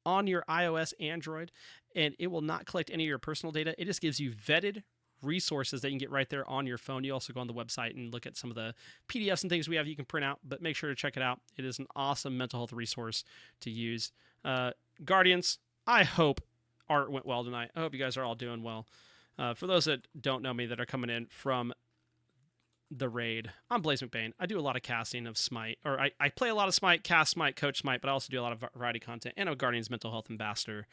on your iOS, Android, and it will not collect any of your personal data. It just gives you vetted resources that you can get right there on your phone. You also go on the website and look at some of the PDFs and things we have you can print out, but make sure to check it out. It is an awesome mental health resource to use. Guardians, I hope art went well tonight. I hope you guys are all doing well. For those that don't know me that are coming in from the raid, I'm Blaze McBain. I do a lot of casting of Smite, or I play a lot of Smite, cast Smite, coach Smite, but I also do a lot of variety content, and I'm a Guardians Mental Health Ambassador.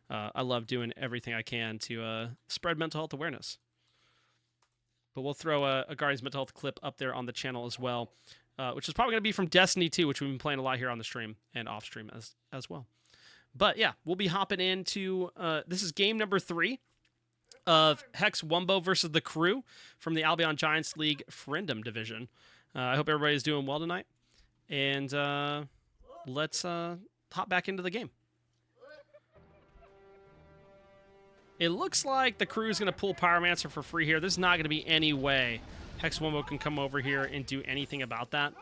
I love doing everything I can to spread mental health awareness. But we'll throw a Guardians Mental Health clip up there on the channel as well, which is probably going to be from Destiny 2, which we've been playing a lot here on the stream and off stream as well. But yeah, we'll be hopping into, this is game number 3 of Hex Wumbo versus the crew from the Albion Giants League Ferendum Division. I hope everybody's doing well tonight. And let's hop back into the game. It looks like the crew is going to pull Pyromancer for free here. There's not going to be any way Hex Wumbo can come over here and do anything about that.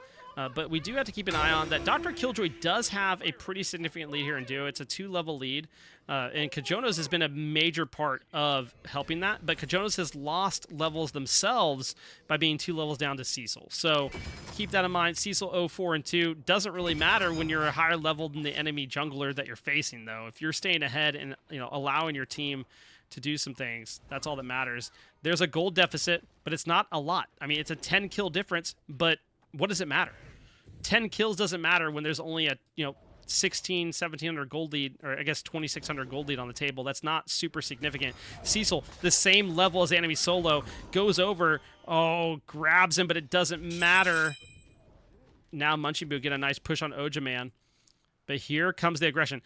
But we do have to keep an eye on that. Dr. Killjoy does have a pretty significant lead here in Duo. It's a 2-level lead. And Kajonos has been a major part of helping that. But Kajonos has lost levels themselves by being 2 levels down to Cecil. So keep that in mind. Cecil 04 and 2 doesn't really matter when you're a higher level than the enemy jungler that you're facing, though. If you're staying ahead and allowing your team to do some things, that's all that matters. There's a gold deficit, but it's not a lot. I mean, it's a 10 kill difference, but what does it matter? 10 kills doesn't matter when there's only a 1700 gold lead, or I guess 2600 gold lead on the table. That's not super significant. Cecil, the same level as enemy solo, goes over, grabs him, but it doesn't matter. Now Munching Boo get a nice push on Ojaman, but here comes the aggression.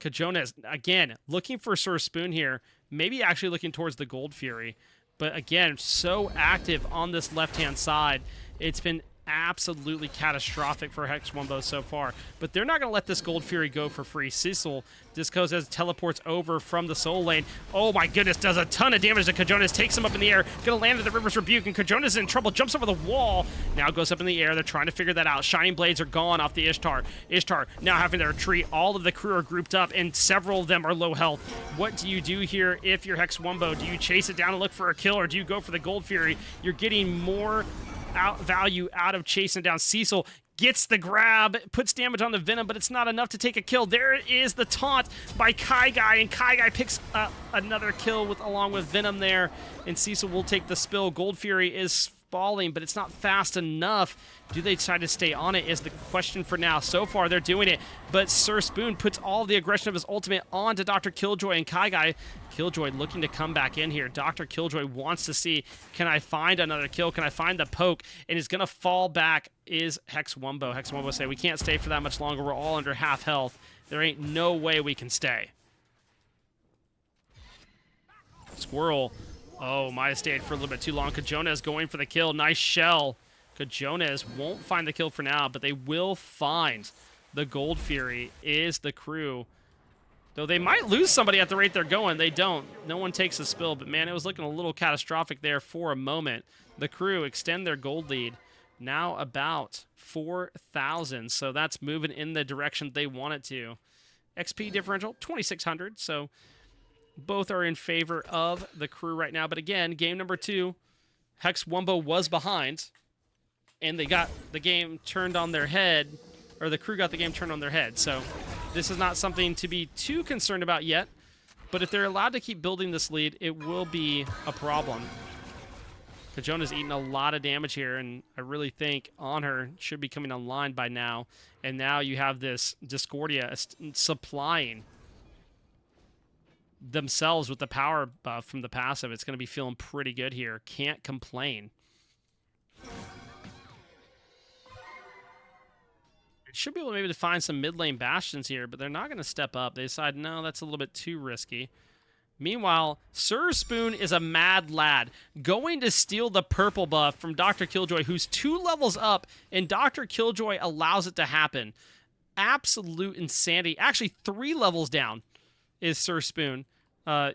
Kajonas, again, looking for Sir Spoon here, maybe actually looking towards the Gold Fury, but again, so active on this left-hand side. It's been absolutely catastrophic for Hex Wumbo so far, but they're not going to let this Gold Fury go for free. Cecil just goes as teleports over from the soul lane. Oh my goodness, does a ton of damage to Kajonas, takes him up in the air, gonna land at the River's Rebuke, and Kajonas is in trouble, jumps over the wall, now goes up in the air. They're trying to figure that out. Shining Blades are gone off the Ishtar. Ishtar now having to retreat. All of the crew are grouped up, and several of them are low health. What do you do here if you're Hex Wumbo? Do you chase it down and look for a kill, or do you go for the Gold Fury? You're getting more value out of chasing down Cecil. gets the grab, puts damage on the Venom, but it's not enough to take a kill. There is the taunt by Kai Guy, and Kai Guy picks up another kill along with Venom there, and Cecil will take the spill. Gold Fury is falling, but it's not fast enough. Do they decide to stay on it is the question for now. So far, they're doing it, but Sir Spoon puts all the aggression of his ultimate onto Dr. Killjoy and Kai Guy. Killjoy looking to come back in here. Dr. Killjoy wants to see, can I find another kill? Can I find the poke? And he's going to fall back is Hex Wumbo. Hex Wumbo say, we can't stay for that much longer. We're all under half health. There ain't no way we can stay. Squirrel. Oh, might have stayed for a little bit too long. Kajones going for the kill. Nice shell. Kajones won't find the kill for now, but they will find the Gold Fury is the crew. Though they might lose somebody at the rate they're going. They don't. No one takes a spill, but man, it was looking a little catastrophic there for a moment. The crew extend their gold lead. Now about 4,000, so that's moving in the direction they want it to. XP differential, 2,600, so both are in favor of the crew right now. But again, game number 2, Hex Wumbo was behind, and they got the game turned on their head, or the crew got the game turned on their head. So this is not something to be too concerned about yet, but if they're allowed to keep building this lead, it will be a problem. Kajona's eating a lot of damage here, and I really think Honor should be coming online by now. And now you have this Discordia supplying themselves with the power buff from the passive. It's going to be feeling pretty good here. Can't complain. Should be able to maybe find some mid lane bastions here, but they're not going to step up. They decide, no, that's a little bit too risky. Meanwhile, Sir Spoon is a mad lad, going to steal the purple buff from Dr. Killjoy, who's 2 levels up, and Dr. Killjoy allows it to happen. Absolute insanity. Actually, 3 levels down is Sir Spoon. I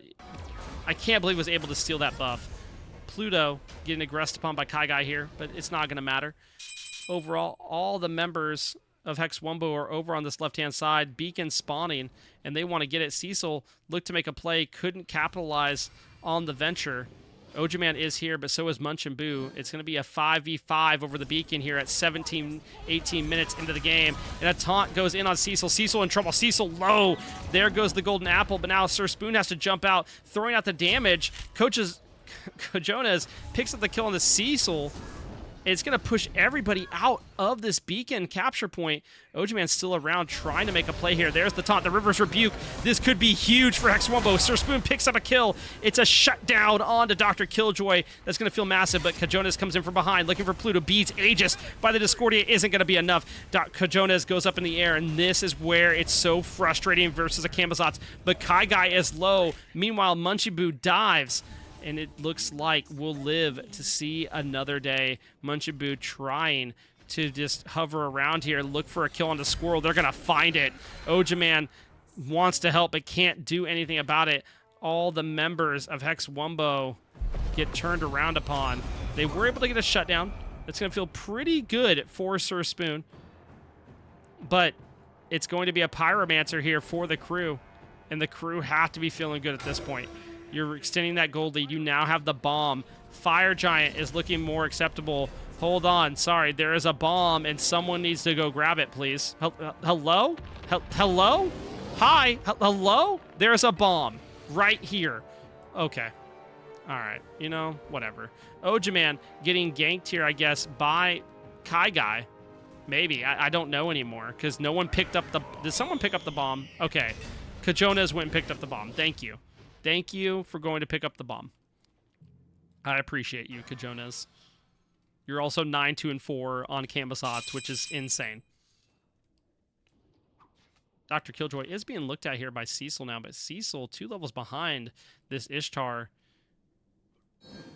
can't believe he was able to steal that buff. Pluto getting aggressed upon by Kai Guy here, but it's not going to matter. Overall, all the members of Hex Wumbo are over on this left-hand side. Beacon spawning, and they want to get it. Cecil looked to make a play, couldn't capitalize on the venture. Ojaman is here, but so is Munch and Boo. It's going to be a 5v5 over the Beacon here at 17, 18 minutes into the game. And a taunt goes in on Cecil. Cecil in trouble. Cecil low. There goes the golden apple, but now Sir Spoon has to jump out, throwing out the damage. Kajones picks up the kill on the Cecil. It's going to push everybody out of this Beacon capture point. Ojaman's still around trying to make a play here. There's the taunt, the River's Rebuke. This could be huge for Hex Wumbo. Sir Spoon picks up a kill. It's a shutdown onto Dr. Killjoy. That's going to feel massive, but Kajones comes in from behind, looking for Pluto. Beats Aegis by the Discordia isn't going to be enough. Kajones goes up in the air, and this is where it's so frustrating versus a Camazotz. But Kai Guy is low. Meanwhile, Munchy Boo dives. And it looks like we'll live to see another day. Munchabu trying to just hover around here, look for a kill on the Squirrel. They're going to find it. Ojaman wants to help but can't do anything about it. All the members of Hex Wumbo get turned around upon. They were able to get a shutdown. It's going to feel pretty good for Sir Spoon. But it's going to be a Pyromancer here for the crew. And the crew have to be feeling good at this point. You're extending that gold lead. You now have the bomb. Fire Giant is looking more acceptable. Hold on. Sorry, there is a bomb, and someone needs to go grab it, please. Hello? Hello? Hi? Hello? There's a bomb right here. Okay. All right. You know, whatever. Ojaman getting ganked here, I guess, by Kai Guy. Maybe. I don't know anymore, because no one picked up the... Did someone pick up the bomb? Okay. Kajones went and picked up the bomb. Thank you. Thank you for going to pick up the bomb. I appreciate you, Kajones. You're also 9-2-4 on Camazotz, which is insane. Dr. Killjoy is being looked at here by Cecil now, but Cecil 2 levels behind this Ishtar.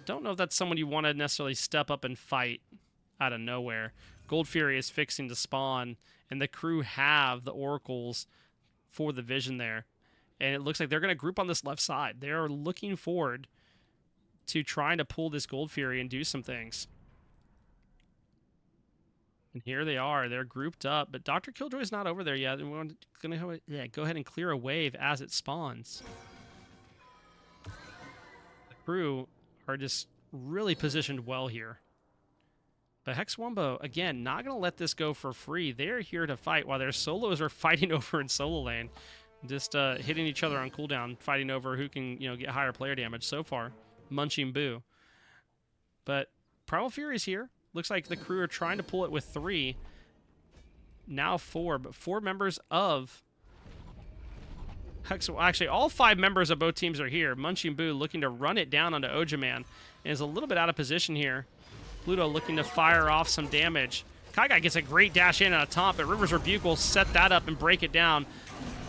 Don't know if that's someone you want to necessarily step up and fight out of nowhere. Gold Fury is fixing to spawn, and the crew have the oracles for the vision there. And it looks like they're going to group on this left side. They are looking forward to trying to pull this Gold Fury and do some things. And here they are. They're grouped up. But Dr. Killjoy is not over there yet. And we're going to go ahead and clear a wave as it spawns. The crew are just really positioned well here. But Hex Wumbo, again, not going to let this go for free. They're here to fight while their solos are fighting over in solo lane. Just hitting each other on cooldown, fighting over who can, get higher player damage so far. Munching Boo. But Primal Fury's here. Looks like the crew are trying to pull it with 3. Now 4, but 4 members of Hex. Actually, all 5 members of both teams are here. Munching Boo looking to run it down onto Ojaman. And is a little bit out of position here. Pluto looking to fire off some damage. Kaigai gets a great dash in on a taunt, but River's Rebuke will set that up and break it down.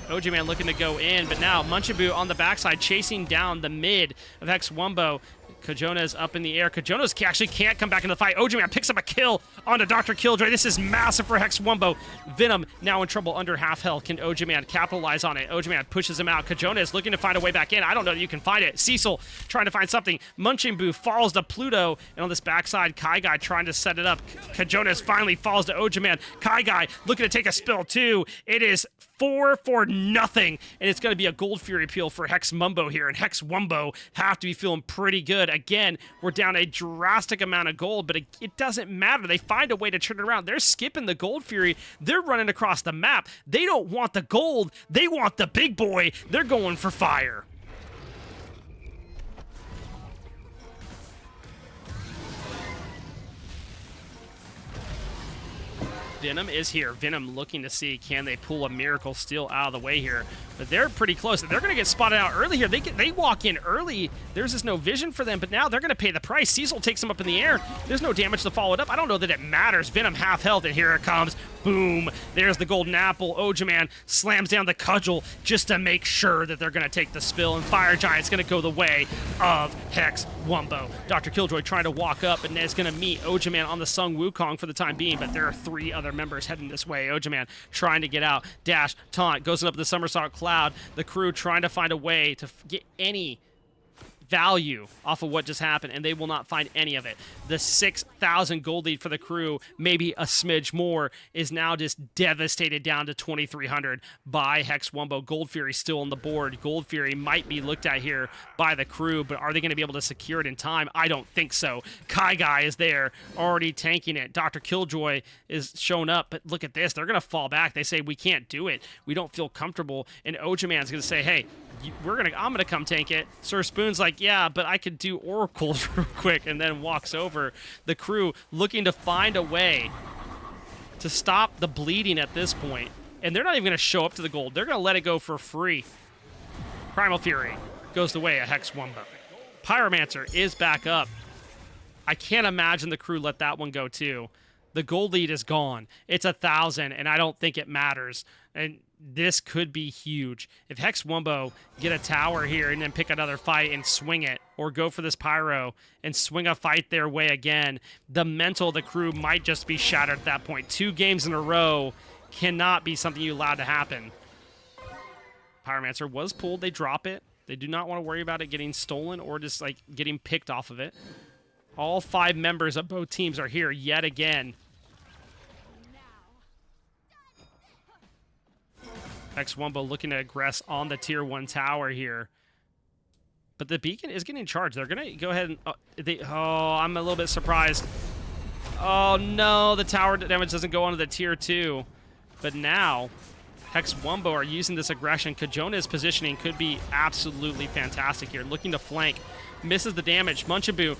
Ojaman looking to go in, but now Munching Boo on the backside chasing down the mid of Hex Wumbo. Kajona's up in the air. Kajona's actually can't come back into the fight. Ojaman picks up a kill onto Dr. Killjoy. This is massive for Hex Wumbo. Venom now in trouble under half health. Can Ojaman capitalize on it? Ojaman pushes him out. Kajona is looking to find a way back in. I don't know that you can find it. Cecil trying to find something. Munching Boo falls to Pluto. And on this backside, Kaigai trying to set it up. Kajonas finally falls to Ojaman. Kaigai looking to take a spill too. It is 4 for nothing. And it's going to be a Gold Fury peel for Hex Wumbo here. And Hex Wumbo have to be feeling pretty good. Again, we're down a drastic amount of gold, but it doesn't matter. They find a way to turn it around. They're skipping the Gold Fury. They're running across the map. They don't want the gold. They want the big boy. They're going for fire. Venom is here. Venom looking to see, can they pull a miracle steal out of the way here? But they're pretty close. They're going to get spotted out early here. They walk in early. There's just no vision for them, but now they're going to pay the price. Cecil takes them up in the air. There's no damage to follow it up. I don't know that it matters. Venom half health, and here it comes. Boom. There's the golden apple. Ojaman slams down the cudgel just to make sure that they're going to take the spill, and Fire Giant's going to go the way of Hex Wumbo. Dr. Killjoy trying to walk up, and is going to meet Ojaman on the Sung Wukong for the time being, but there are 3 other members heading this way. Ojaman trying to get out. Dash, taunt, goes up the somersault cloud. The crew trying to find a way to get any value off of what just happened, and they will not find any of it. The 6,000 gold lead for the crew, maybe a smidge more, is now just devastated down to 2,300 by Hex Wumbo. Gold Fury still on the board. Gold Fury might be looked at here by the crew, but are they going to be able to secure it in time? I don't think so. Kaigai is there, already tanking it. Dr. Killjoy is shown up, but look at this. They're going to fall back. They say, we can't do it. We don't feel comfortable, and Ojaman's going to say, hey, I'm gonna come tank it. Sir Spoon's like, yeah, but I could do oracles real quick, and then walks over. The crew looking to find a way to stop the bleeding at this point, and they're not even gonna show up to the gold. They're gonna let it go for free. Primal Fury goes the way of Hex Wumbo. Pyromancer is back up. I can't imagine the crew let that one go too. The gold lead is gone. It's 1,000, and I don't think it matters. And this could be huge. If Hex Wumbo get a tower here and then pick another fight and swing it, or go for this pyro and swing a fight their way again, the mental of the crew might just be shattered at that point. 2 games in a row cannot be something you allow to happen. Pyromancer was pulled. They drop it. They do not want to worry about it getting stolen or just like getting picked off of it. All 5 members of both teams are here yet again. Hex Wumbo looking to aggress on the tier 1 tower here. But the beacon is getting charged. They're going to go ahead and... I'm a little bit surprised. Oh, no. The tower damage doesn't go onto the tier 2. But now, Hex Wumbo are using this aggression. Kajona's positioning could be absolutely fantastic here. Looking to flank. Misses the damage. Munching Boo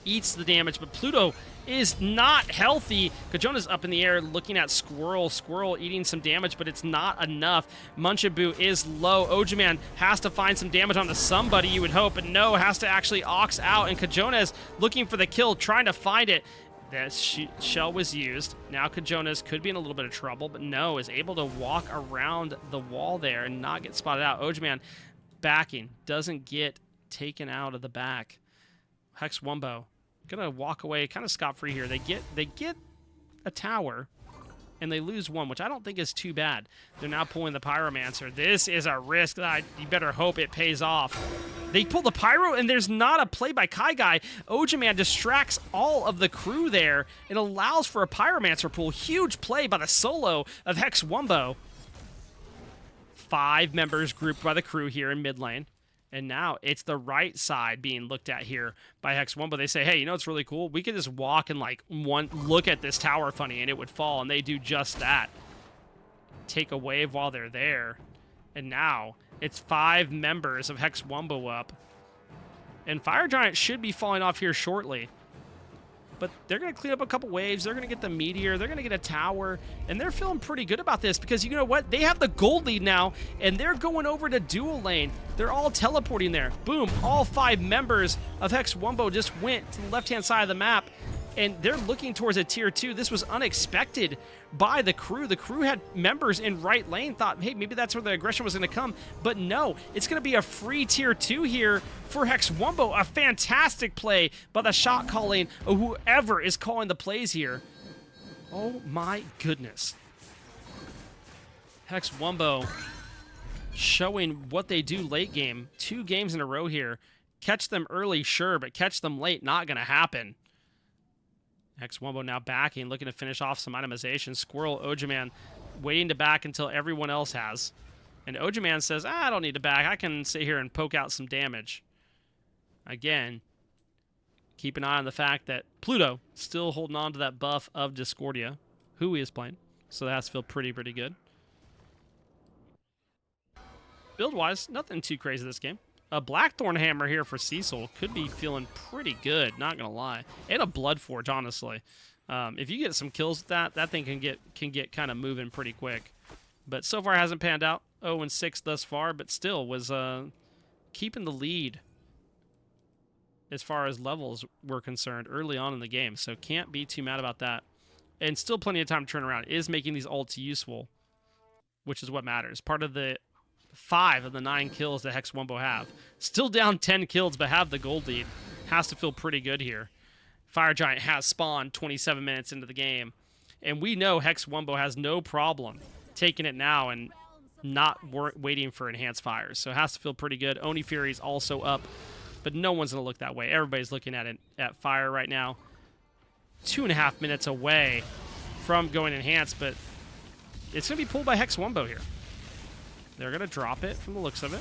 eats the damage, but Pluto is not healthy. Kajona's up in the air looking at Squirrel. Squirrel eating some damage, but it's not enough. Munching Boo is low. Ojaman has to find some damage onto somebody, you would hope, but no, has to actually ox out, and Kajona's looking for the kill, trying to find it. That shell was used. Now Kajona's could be in a little bit of trouble, but no, is able to walk around the wall there and not get spotted out. Ojaman backing, doesn't get taken out of the back. Hex Wumbo gonna walk away kind of scot-free here. They get a tower and they lose 1, which I don't think is too bad. They're now pulling the Pyromancer. This is a risk that you better hope it pays off. They pull the Pyro, and there's not a play by Kaigai. Ojaman distracts all of the crew there and allows for a Pyromancer pull. Huge play by the solo of Hex Wumbo. 5 members grouped by the crew here in mid lane. And now it's the right side being looked at here by Hex Wumbo. They say, hey, you know what's really cool? We could just walk and like look at this tower funny and it would fall, and they do just that. Take a wave while they're there. And now it's 5 members of Hex Wumbo up. And Fire Giant should be falling off here shortly. But they're going to clean up a couple waves. They're going to get the meteor. They're going to get a tower. And they're feeling pretty good about this because you know what? They have the gold lead now, and they're going over to dual lane. They're all teleporting there. Boom. All 5 members of Hex Wumbo just went to the left-hand side of the map, and they're looking towards a tier 2. This was unexpected by the crew. The crew had members in right lane, thought, hey, maybe that's where the aggression was going to come. But no, it's going to be a free tier 2 here for Hex Wumbo. A fantastic play by the shot calling of whoever is calling the plays here. Oh my goodness. Hex Wumbo showing what they do late game. 2 games in a row here. Catch them early, sure, but catch them late, not going to happen. Hex Wumbo now backing, looking to finish off some itemization. Squirrel, Ojaman waiting to back until everyone else has. And Ojaman says, I don't need to back. I can sit here and poke out some damage. Again, keep an eye on the fact that Pluto still holding on to that buff of Discordia, who he is playing. So that has to feel pretty good. Build-wise, nothing too crazy this game. A Blackthorn Hammer here for Cecil could be feeling pretty good, not gonna lie. And a Bloodforge, honestly. If you get some kills with that, that thing can get kind of moving pretty quick. But so far hasn't panned out. 0-6 thus far, but still was keeping the lead as far as levels were concerned early on in the game. So can't be too mad about that. And still plenty of time to turn around. Is making these ults useful, which is what matters. Part of the 5 of the 9 kills that Hex Wumbo have. Still down 10 kills, but have the gold lead. Has to feel pretty good here. Fire Giant has spawned 27 minutes into the game. And we know Hex Wumbo has no problem taking it now and not waiting for enhanced fires. So it has to feel pretty good. Oni Fury's also up, but no one's going to look that way. Everybody's looking at it at fire right now. 2.5 minutes away from going enhanced, but it's going to be pulled by Hex Wumbo here. They're going to drop it from the looks of it.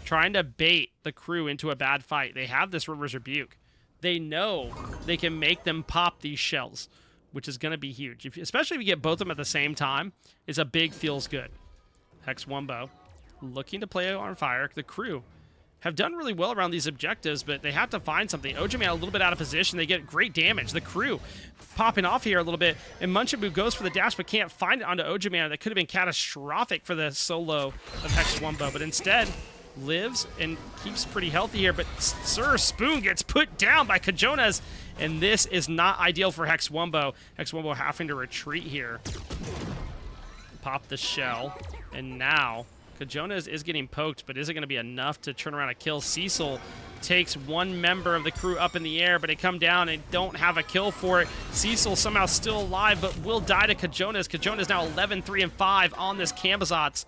Trying to bait the crew into a bad fight. They have this River's Rebuke. They know they can make them pop these shells, which is going to be huge. Especially if you get both of them at the same time, it's a big feels good. Hex Wumbo looking to play on fire. The crew have done really well around these objectives, but they have to find something. Ojaman a little bit out of position. They get great damage. The crew popping off here a little bit, and Munchabu goes for the dash, but can't find it onto Ojaman. That could have been catastrophic for the solo of Hex Wumbo, but instead lives and keeps pretty healthy here. But Sir Spoon gets put down by Kajonas, and this is not ideal for Hex Wumbo. Hex Wumbo having to retreat here. Pop the shell, and now Kajonas is getting poked, but is it going to be enough to turn around a kill? Cecil takes 1 member of the crew up in the air, but they come down and don't have a kill for it. Cecil somehow still alive, but will die to Kajonas. Kajonas now 11, 3, and 5 on this Camazotz,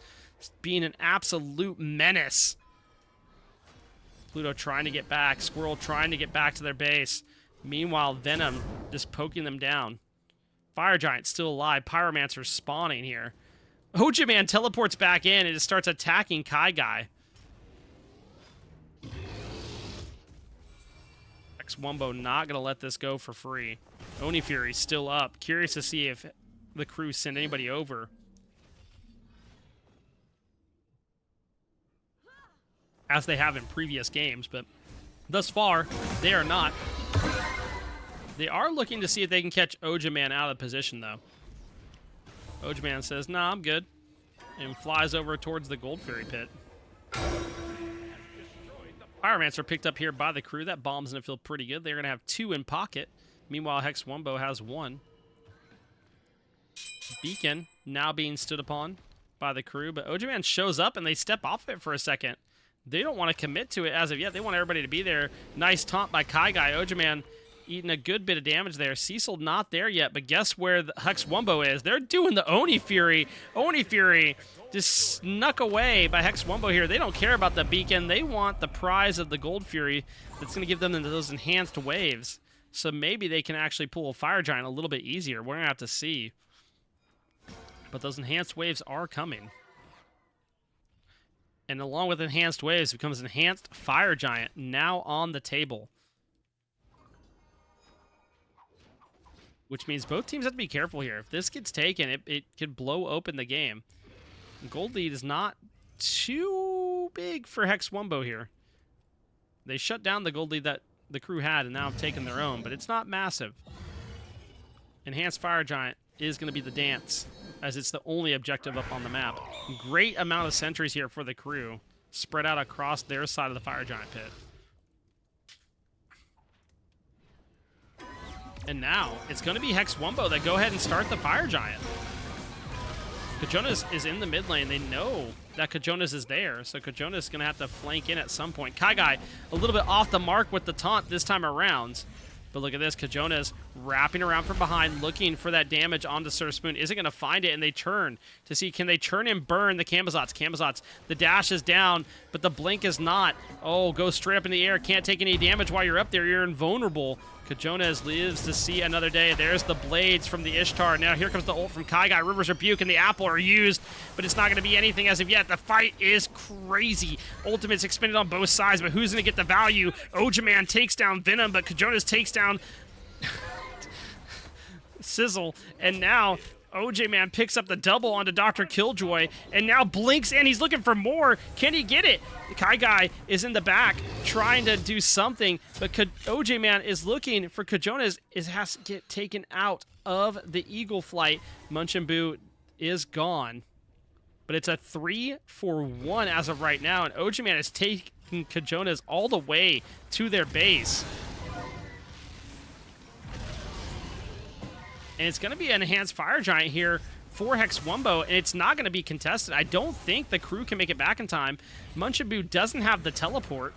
being an absolute menace. Pluto trying to get back. Squirrel trying to get back to their base. Meanwhile, Venom just poking them down. Fire Giant still alive. Pyromancer spawning here. Ojaman teleports back in and just starts attacking Kai Guy. Hex Wumbo not going to let this go for free. Oni Fury still up. Curious to see if the crew send anybody over. As they have in previous games, but thus far, they are not. They are looking to see if they can catch Ojaman out of position, though. Ojaman says, nah, I'm good, and flies over towards the Gold Fury pit. Pyromancer picked up here by the crew. That bomb's going to feel pretty good. They're going to have 2 in pocket. Meanwhile, Hex Wumbo has 1. Beacon now being stood upon by the crew, but Ojaman shows up and they step off it for a second. They don't want to commit to it as of yet. They want everybody to be there. Nice taunt by Kai Guy. Ojaman eating a good bit of damage there. Cecil not there yet, but guess where the Hex Wumbo is? They're doing the Oni Fury. Oni Fury just snuck away by Hex Wumbo here. They don't care about the beacon. They want the prize of the Gold Fury that's going to give them those enhanced waves. So maybe they can actually pull a Fire Giant a little bit easier. We're going to have to see. But those enhanced waves are coming. And along with Enhanced Waves becomes Enhanced Fire Giant, now on the table. Which means both teams have to be careful here. If this gets taken, it could blow open the game. Gold lead is not too big for Hex Wumbo here. They shut down the gold lead that the crew had and now have taken their own, but it's not massive. Enhanced Fire Giant is going to be the dance, as it's the only objective up on the map. Great amount of sentries here for the crew, spread out across their side of the Fire Giant pit. And now, it's going to be Hex Wumbo that go ahead and start the Fire Giant. Kajonas is in the mid lane. They know that Kajonas is there, so Kajonas is going to have to flank in at some point. Kaigai, a little bit off the mark with the taunt this time around. But look at this, Kajonas wrapping around from behind, looking for that damage onto Surf Spoon. Isn't going to find it, and they turn to see, can they turn and burn the Camazotz? Camazotz, the dash is down, but the blink is not. Oh, go straight up in the air. Can't take any damage while you're up there. You're invulnerable. Kajonas lives to see another day. There's the blades from the Ishtar. Now here comes the ult from Kaigai. River's Rebuke and the Apple are used, but it's not going to be anything as of yet. The fight is crazy. Ultimate's expended on both sides, but who's going to get the value? Ojaman takes down Venom, but Kajonas takes down Sizzle, and now OJ Man picks up the double onto Dr. Killjoy, and now blinks in. He's looking for more. Can he get it? Kaigai is in the back trying to do something, but OJ Man is looking for Kajonas. It has to get taken out of the Eagle Flight. Munchenboo is gone, but it's a 3-for-1 as of right now, and OJ Man is taking Kajonas all the way to their base. And it's going to be an Enhanced Fire Giant here for Hex Wumbo, and it's not going to be contested. I don't think the crew can make it back in time. Munchenboo doesn't have the teleport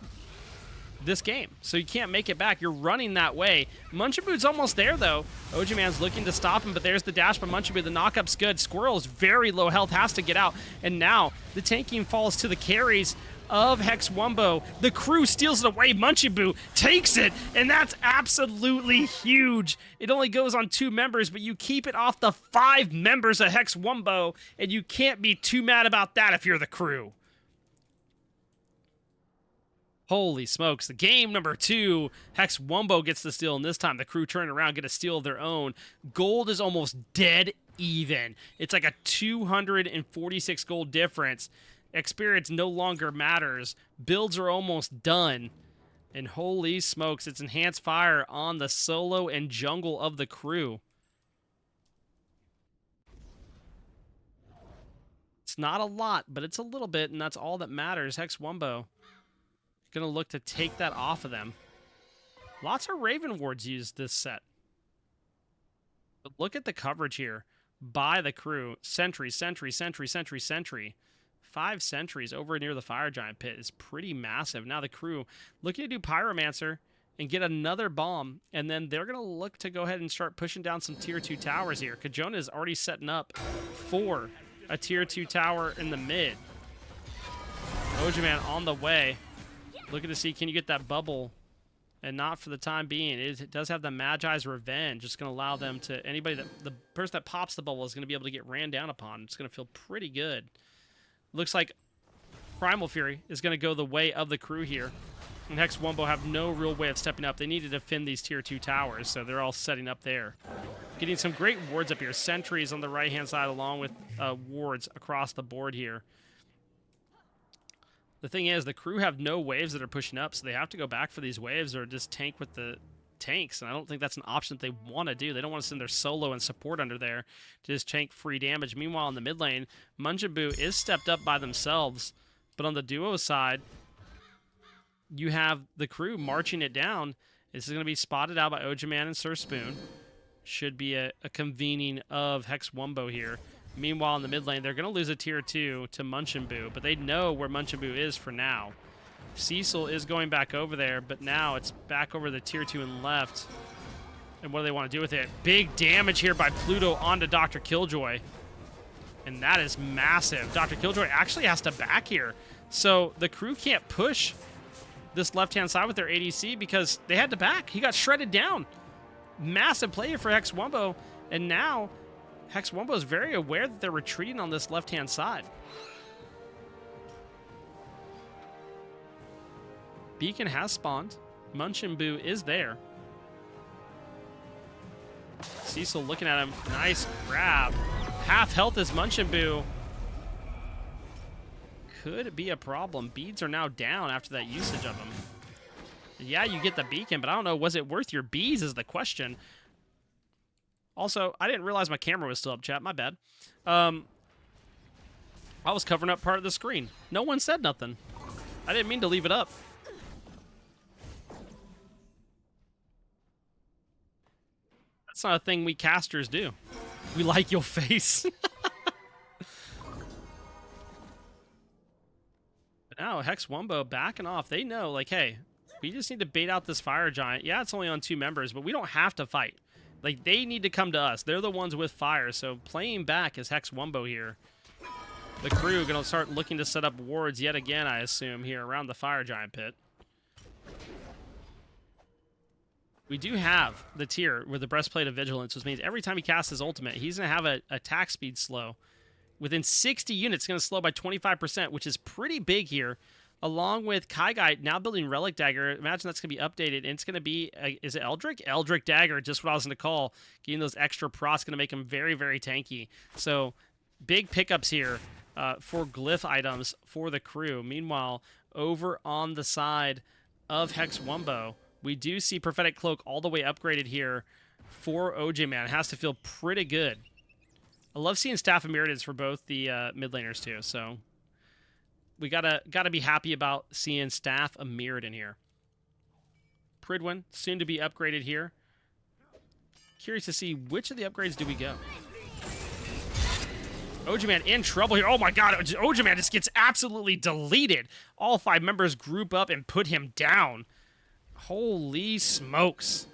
this game, so you can't make it back. You're running that way. Munchenboo's almost there, though. OJ-Man's looking to stop him, but there's the dash by Munchenboo. The knockup's good. Squirrel is very low health, has to get out. And now the tanking falls to the carries of Hex Wumbo. The crew steals it away. Munchenboo takes it, and that's absolutely huge. It only goes on 2 members, but you keep it off the 5 members of Hex Wumbo, and you can't be too mad about that if you're the crew. Holy smokes. The game number 2, Hex Wumbo gets the steal, and this time the crew turn around, get a steal of their own. Gold is almost dead even. It's like a 246 gold difference. Experience no longer matters. Builds are almost done. And holy smokes, it's Enhanced Fire on the solo and jungle of the crew. It's not a lot, but it's a little bit, and that's all that matters. Hex Wumbo going to look to take that off of them. Lots of Raven Wards used this set. But look at the coverage here by the crew. Sentry, sentry, sentry, sentry, sentry. 5 sentries over near the Fire Giant pit is pretty massive. Now the crew looking to do Pyromancer and get another bomb, and then they're going to look to go ahead and start pushing down some tier 2 towers here. Kajona is already setting up for a tier 2 tower in the mid. Ojaman on the way. Looking to see, can you get that bubble? And not for the time being. It does have the Magi's Revenge. It's going to allow them to, anybody that, the person that pops the bubble is going to be able to get ran down upon. It's going to feel pretty good. Looks like Primal Fury is going to go the way of the crew here. And Hex Wumbo have no real way of stepping up. They need to defend these tier 2 towers, so they're all setting up there. Getting some great wards up here. Sentries on the right-hand side along with wards across the board here. The thing is, the crew have no waves that are pushing up, so they have to go back for these waves or just tank with the tanks, and I don't think that's an option that they want to do. They don't want to send their solo and support under there to just tank free damage. Meanwhile, in the mid lane, Munchenboo is stepped up by themselves, but on the duo side, you have the crew marching it down. This is going to be spotted out by Ojaman and Sir Spoon. Should be a convening of Hex Wumbo here. Meanwhile, in the mid lane, they're going to lose a tier 2 to Munchenboo, but they know where Munchenboo is for now. Cecil is going back over there, but now it's back over the tier 2 and left. And what do they want to do with it? Big damage here by Pluto onto Dr. Killjoy. And that is massive. Dr. Killjoy actually has to back here. So the crew can't push this left-hand side with their ADC because they had to back. He got shredded down. Massive play for Hex Wumbo. And now Hex Wumbo is very aware that they're retreating on this left-hand side. Beacon has spawned. Munchinboo is there. Cecil looking at him. Nice grab. Half health is Munchinboo. Could be a problem. Beads are now down after that usage of them. Yeah, you get the beacon, but I don't know. Was it worth your bees is the question. Also, I didn't realize my camera was still up, chat. My bad. I was covering up part of the screen. No one said nothing. I didn't mean to leave it up. That's not a thing we casters do. We like your face. But now, Hex Wumbo backing off. They know, like, hey, we just need to bait out this fire giant. Yeah, it's only on 2 members, but we don't have to fight. Like, they need to come to us. They're the ones with fire, so playing back is Hex Wumbo here. The crew going to start looking to set up wards yet again, I assume, here around the fire giant pit. We do have the tier with the breastplate of vigilance, which means every time he casts his ultimate, he's going to have a attack speed slow. Within 60 units, it's going to slow by 25%, which is pretty big here. Along with Kai Guy now building Relic Dagger. Imagine that's going to be updated, and it's going to be, is it Eldrick? Eldrick Dagger, just what I was going to call. Getting those extra procs going to make him very, very tanky. So, big pickups here for glyph items for the crew. Meanwhile, over on the side of Hex Wumbo, we do see Prophetic Cloak all the way upgraded here for OJ Man. It has to feel pretty good. I love seeing Staff of Myrmidons for both the mid laners too, so we gotta be happy about seeing Staff of Mirrodin here. Pridwin, soon to be upgraded here. Curious to see which of the upgrades do we go. OJ-Man in trouble here. Oh my god, OJ-Man just gets absolutely deleted. All 5 members group up and put him down. Holy smokes.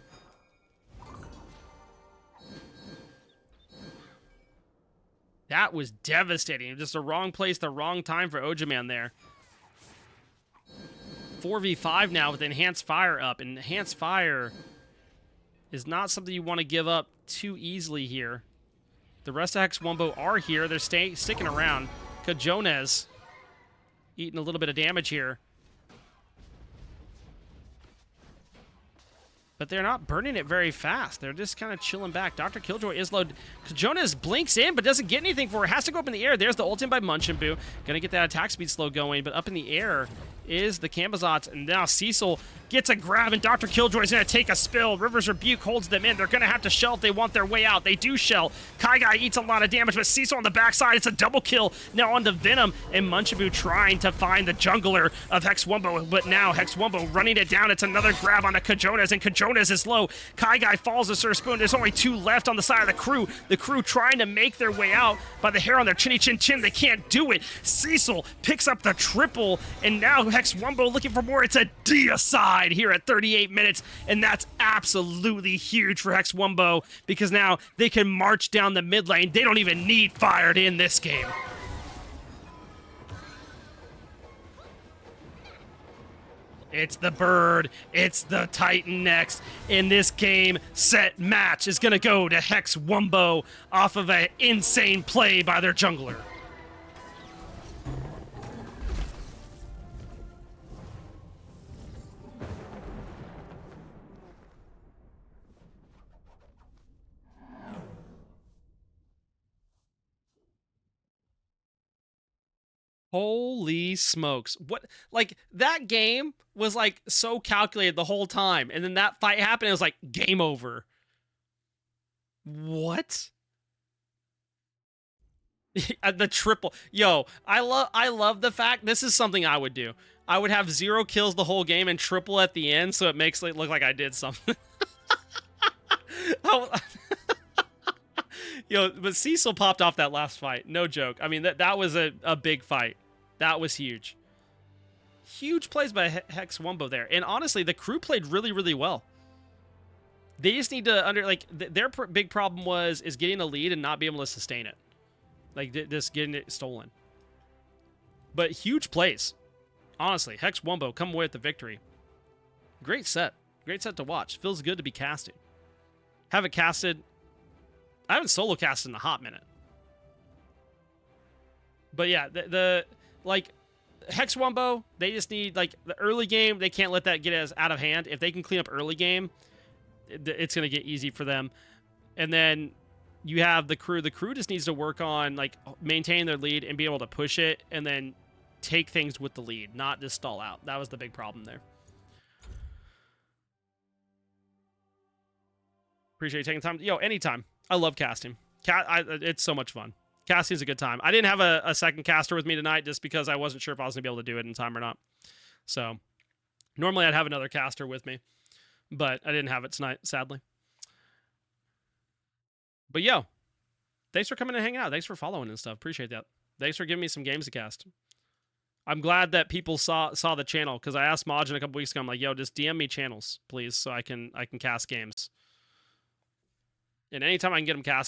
That was devastating. Just the wrong place, the wrong time for OJ-Man there. 4v5 now with Enhanced Fire up. Enhanced Fire is not something you want to give up too easily here. The rest of Hex Wumbo are here. They're sticking around. Kajones eating a little bit of damage here. But they're not burning it very fast. They're just kind of chilling back. Dr. Killjoy is low. Kajones blinks in, but doesn't get anything for it. Has to go up in the air. There's the ult in by Munchinboo. Gonna get that attack speed slow going, but up in the air is the Cambazots, and now Cecil gets a grab, and Dr. Killjoy's gonna take a spill. River's Rebuke holds them in. They're gonna have to shell if they want their way out. They do shell. Kai Guy eats a lot of damage, but Cecil on the backside, it's a double kill. Now on the Venom, and Munchinboo trying to find the jungler of Hex Wumbo, but now Hex Wumbo running it down. It's another grab on the Kajones, and Kajones is low. Kai Guy falls to Sir Spoon. There's only 2 left on the side of the crew. The crew trying to make their way out by the hair on their chinny chin chin. They can't do it. Cecil picks up the triple, and now Hex Wumbo looking for more. It's a deicide here at 38 minutes, and that's absolutely huge for Hex Wumbo because now they can march down the mid lane. They don't even need fire to end this game. It's the bird, it's the Titan next, and this game set match is gonna go to Hex Wumbo off of an insane play by their jungler. Holy smokes. What, like, that game was, like, so calculated the whole time, and then that fight happened, and it was like, game over. What? The triple. Yo, I love the fact, this is something I would do. I would have 0 kills the whole game and triple at the end, so it makes it look like I did something. Yo, but Cecil popped off that last fight. No joke. I mean, that was a big fight. That was huge. Huge plays by Hex Wumbo there. And honestly, the crew played really, really well. They just need to, their big problem is getting a lead and not being able to sustain it. Like, just getting it stolen. But huge plays. Honestly, Hex Wumbo come away with the victory. Great set. Great set to watch. Feels good to be casting. I haven't solo casted in a hot minute. But yeah, Hex Wumbo, they just need, like, the early game, they can't let that get as out of hand. If they can clean up early game, it's going to get easy for them. And then you have the crew. The crew just needs to work on, like, maintaining their lead and be able to push it and then take things with the lead, not just stall out. That was the big problem there. Appreciate you taking time. Yo, anytime. I love casting. It's so much fun. Casting's a good time. I didn't have a second caster with me tonight just because I wasn't sure if I was going to be able to do it in time or not. So, normally I'd have another caster with me, but I didn't have it tonight, sadly. But yo, thanks for coming and hanging out. Thanks for following and stuff. Appreciate that. Thanks for giving me some games to cast. I'm glad that people saw the channel, because I asked Majin a couple weeks ago. I'm like, yo, just DM me channels, please, so I can cast games. And anytime I can get them casted,